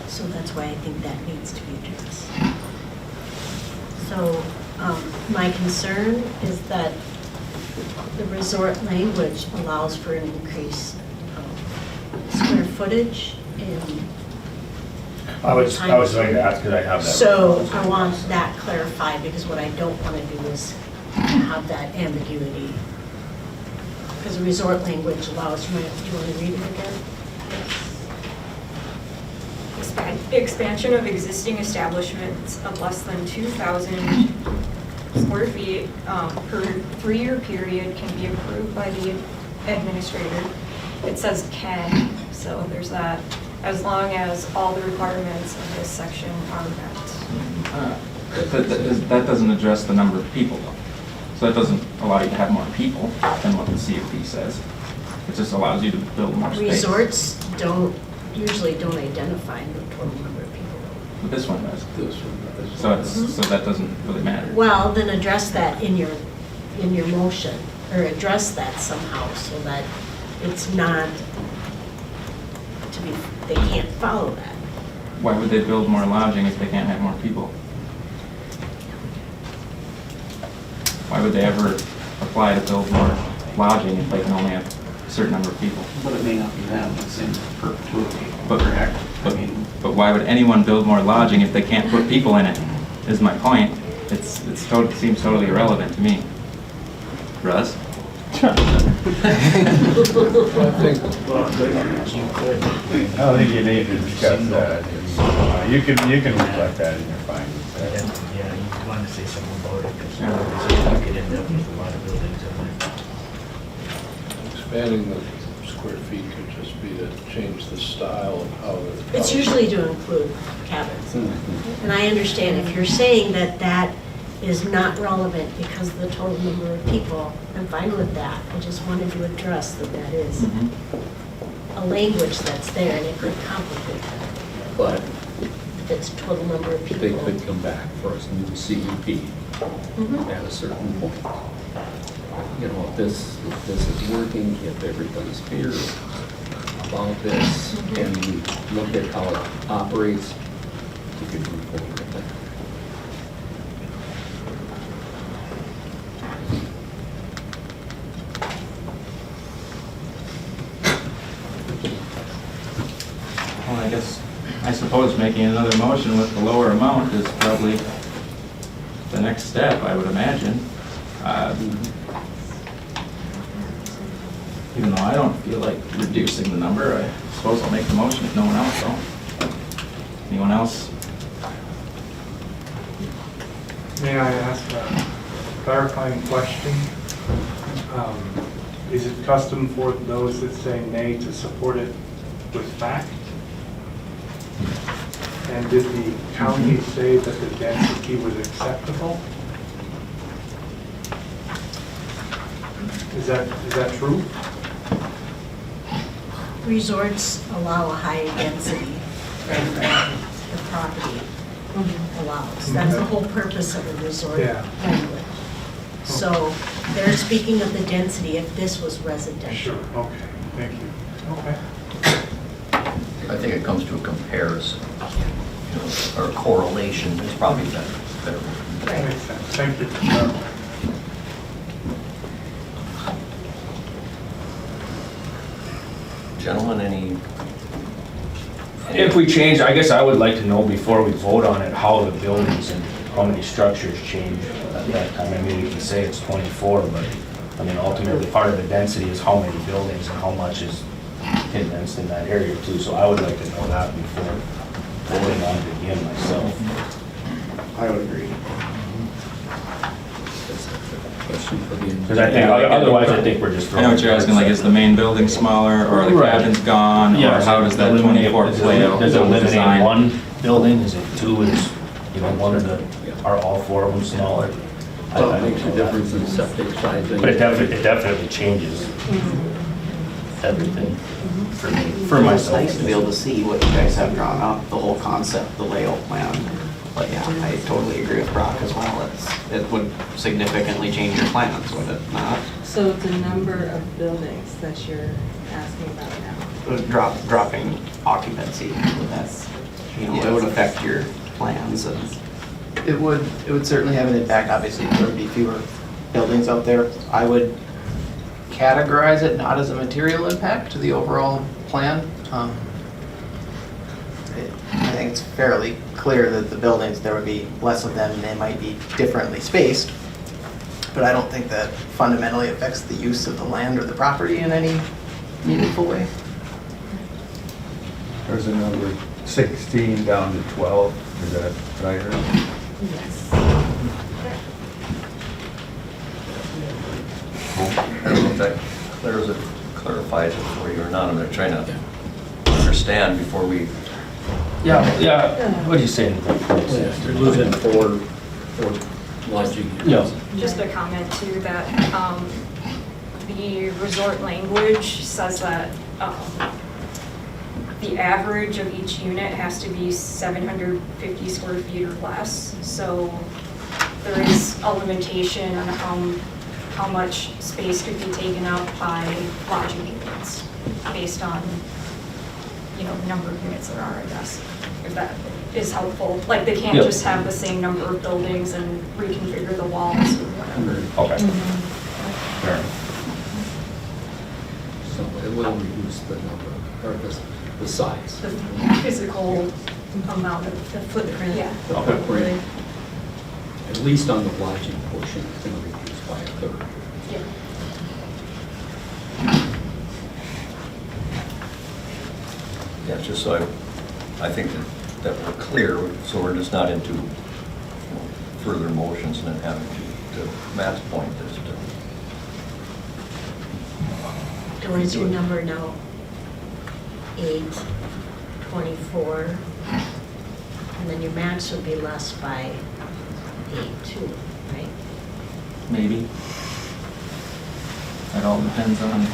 So that's why I think that needs to be addressed. So my concern is that the resort language allows for an increase of square footage and I was going to ask, could I have that? so I want that clarified, because what I don't want to do is have that ambiguity. Because the resort language allows, do you want to read it again? Expansion of existing establishments of less than 2,000 square feet per 3-year period can be approved by the administrator. It says can, so there's that, as long as all the requirements of this section are met. That doesn't address the number of people though. So that doesn't allow you to have more people than what the CFP says. It just allows you to build more space. Resorts usually don't identify the total number of people. But this one does. This one does. So that doesn't really matter. Well, then address that in your motion, or address that somehow so that it's not to be, they can't follow that. Why would they build more lodging if they can't have more people? Why would they ever apply to build more lodging if they can only have a certain number of people? But it may not be them, it's in perpetuity, correct? I mean, But why would anyone build more lodging if they can't put people in it, is my point. It seems totally irrelevant to me. Russ? Well, I think I don't think you need to discuss that. You can reflect that in your findings. Yeah, you want to say something about it, because you could end up with a lot of buildings in there. expanding the square feet could just be to change the style of how the... It's usually to include cabins. And I understand if you're saying that that is not relevant because of the total number of people, I'm fine with that. I just wanted to address that that is a language that's there, and it could complicate that. But If it's total number of they people. could come back for us new CUP at a certain point. You know, if this is working, if everybody's here about this, and we look at how it operates, we could move forward with that. Well, I suppose making another motion with the lower amount is probably the next step, I would imagine. Even though I don't feel like reducing the number, I suppose I'll make the motion if no one else will. Anyone else? May I ask a clarifying question? Is it custom for those that say nay to support it with fact? And did the county say that the density was acceptable? Is that true? Resorts allow a higher density than the property allows. That's the whole purpose of a resort Yeah. language. So they're speaking of the density if this was residential. Sure, okay, thank you. Okay. I think it comes to a comparison, or correlation is probably better. That makes sense, thank you. Gentlemen, any? If we change, I guess I would like to know before we vote on it, how the buildings and how many structures change at that time. I mean, we can say it's 24, but I mean, ultimately, part of the density is how many buildings and how much is condensed in that area too. So I would like to know that before voting on it again myself. I would agree. Because I think, otherwise I think we're just I throwing. know what you're asking, like, is the main building smaller, or the Right. cabin's gone, or Yeah, how does that eliminate- 24 play out? Does it eliminate Design? one building? Is it two? Is, you know, one of the, are all four of them smaller? I Well, don't it makes a know that. difference in septic sizing. But it definitely changes everything for me, for myself. It's nice to be able to see what you guys have drawn up, the whole concept, the layout plan. But yeah, I totally agree with Brock as well. It would significantly change your plans, would it not? So the number of buildings that you're asking about now? It would dropping occupancy, that's, you know, it would affect your plans and. It would certainly have an impact, obviously, there would be fewer buildings out there. I would categorize it not as a material impact to the overall plan. I think it's fairly clear that the buildings, there would be less of them and they might be differently spaced. But I don't think that fundamentally affects the use of the land or the property in any meaningful way. There's a number 16 down to 12, is that what I heard? Yes. I don't know if that clarifies it for you or not. I'm trying to understand before we. Yeah, what'd you say? You're losing four lodging units. Yeah. Just a comment too, that the resort language says that the average of each unit has to be 750 square feet or less. So there is a limitation on how much space could be taken up by lodging units based on, you know, the number of units there are, I guess, if that is helpful. Like, they can't Yep. just have the same number of buildings and reconfigure the walls or whatever. Okay. Fair enough. So it will reduce the number, or the size. The physical amount of The footprint. Yeah. The footprint, at least on the lodging portion, is going to reduce by a third. Yeah. Yeah, just so I think that we're clear, so we're just not into further motions and then having to Matt's point is to. What is your number now? 8, 24, and then your max would be less by 8 too, right? Maybe. It all depends on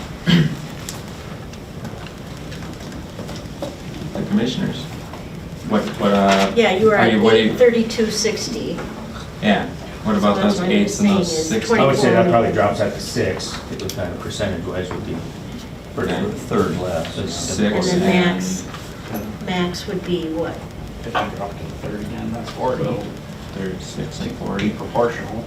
the commissioners. Yeah, you were are at you- what do you- 3260. Yeah, what about So that's those what I'm 8s and those saying is 6s? 20. I would say that probably drops at the 6, it would kind of percentage-wise would be. Okay. A third less. The And 6 then and max would be what? If you drop to 30 again, that's 40. 36 and Be 40. proportional.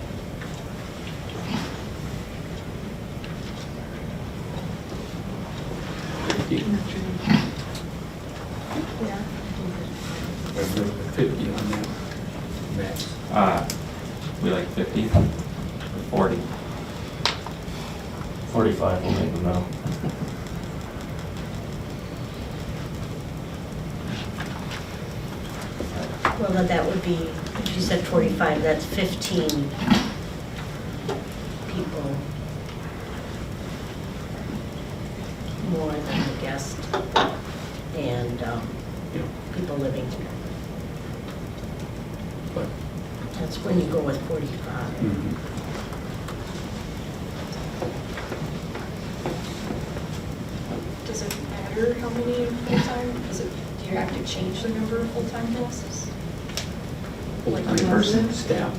Yeah. 50 on that max. We like 50 or 40. 45 will make them now. Well, then that would be, if you said 45, that's 15 people more than the guest and people living here. But That's when you go with 45. Does it matter how many full-time? Do you have to change the number of full-time classes? full-time person, staff.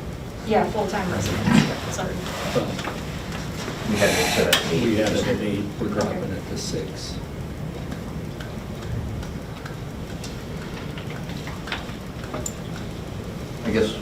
Yeah, full-time residents, yeah, sorry. We had it set at 8. We had it at 8, we're dropping it to 6. I guess.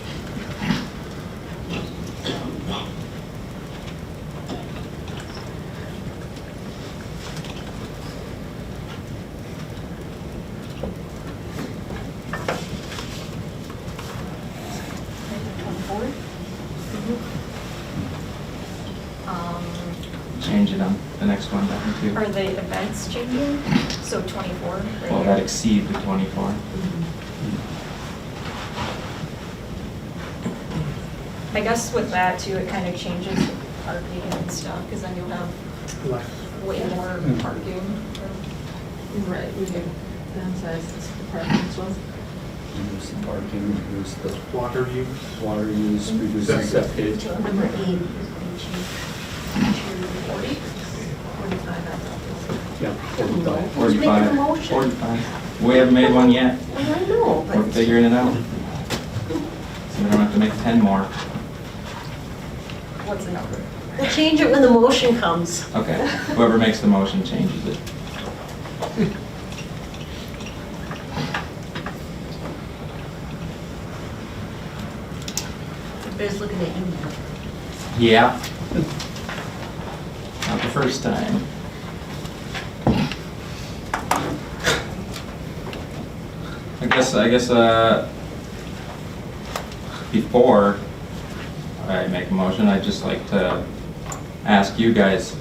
Change it on the next one, that one Are too. the events changing? So 24, right Well, here. that exceed the 24. I guess with that too, it kind of changes the parking and stuff, because then you'll have way more parking. Right, we can downsize this department as well. Reduce the parking, reduce the Water use. water use, reduce the septic. Number 8 is being changed to 40? 45, I thought. Yeah, 45. Who's making the 45. motion? 45. We haven't made one yet. Well, I know, We're but figuring it out. So we don't have to make 10 more. What's the number? we'll change it when the motion comes. Okay, whoever makes the motion changes it. Everybody's looking at you now. Yeah. Not the first time. I guess, before I make a motion, I'd just like to ask you guys,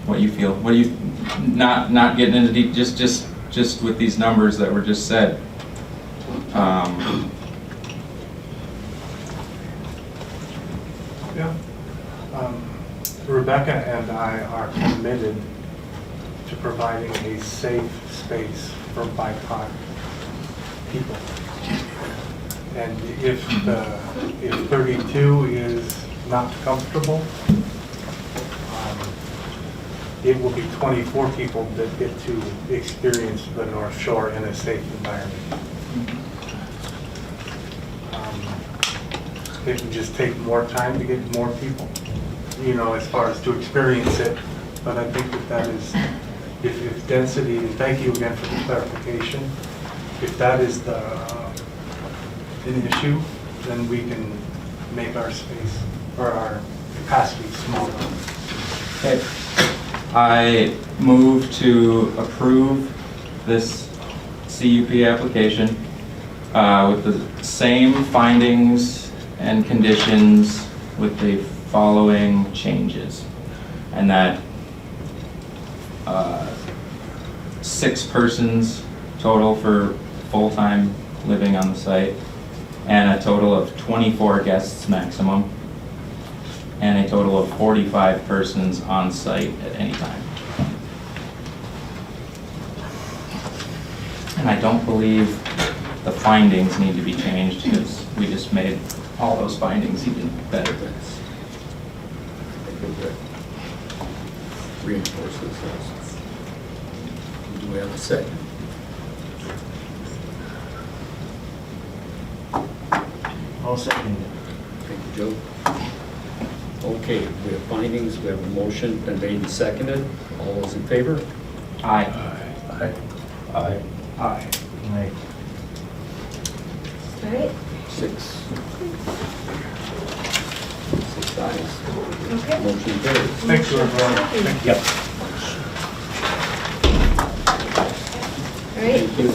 what you feel. What do you, not getting into deep, just with these numbers that were just said. Yeah. Rebecca and I are committed to providing a safe space for BIPOC people. And if 32 is not comfortable, it will be 24 people that get to experience the North Shore in a safe environment. It would just take more time to get more people, you know, as far as to experience it. But I think that is, if density, and thank you again for the clarification, if that is an issue, then we can make our space or our capacity smaller. Okay. I move to approve this CUP application with the same findings and conditions with the following changes. And that 6 persons total for full-time living on the site, and a total of 24 guests maximum, and a total of 45 persons on site at any time. And I don't believe the findings need to be changed because we just made all those findings even better. Reinforces those. Do we have a second? I'll second it. Thank you, Joe. Okay, we have findings, we have a motion, been made and seconded. All those in favor? Aye. Aye. Aye. Aye. Right. All right, 6. 6 ayes. okay. Motion carries. Thank you, everyone. Thank you. Yep. All right, Thank you.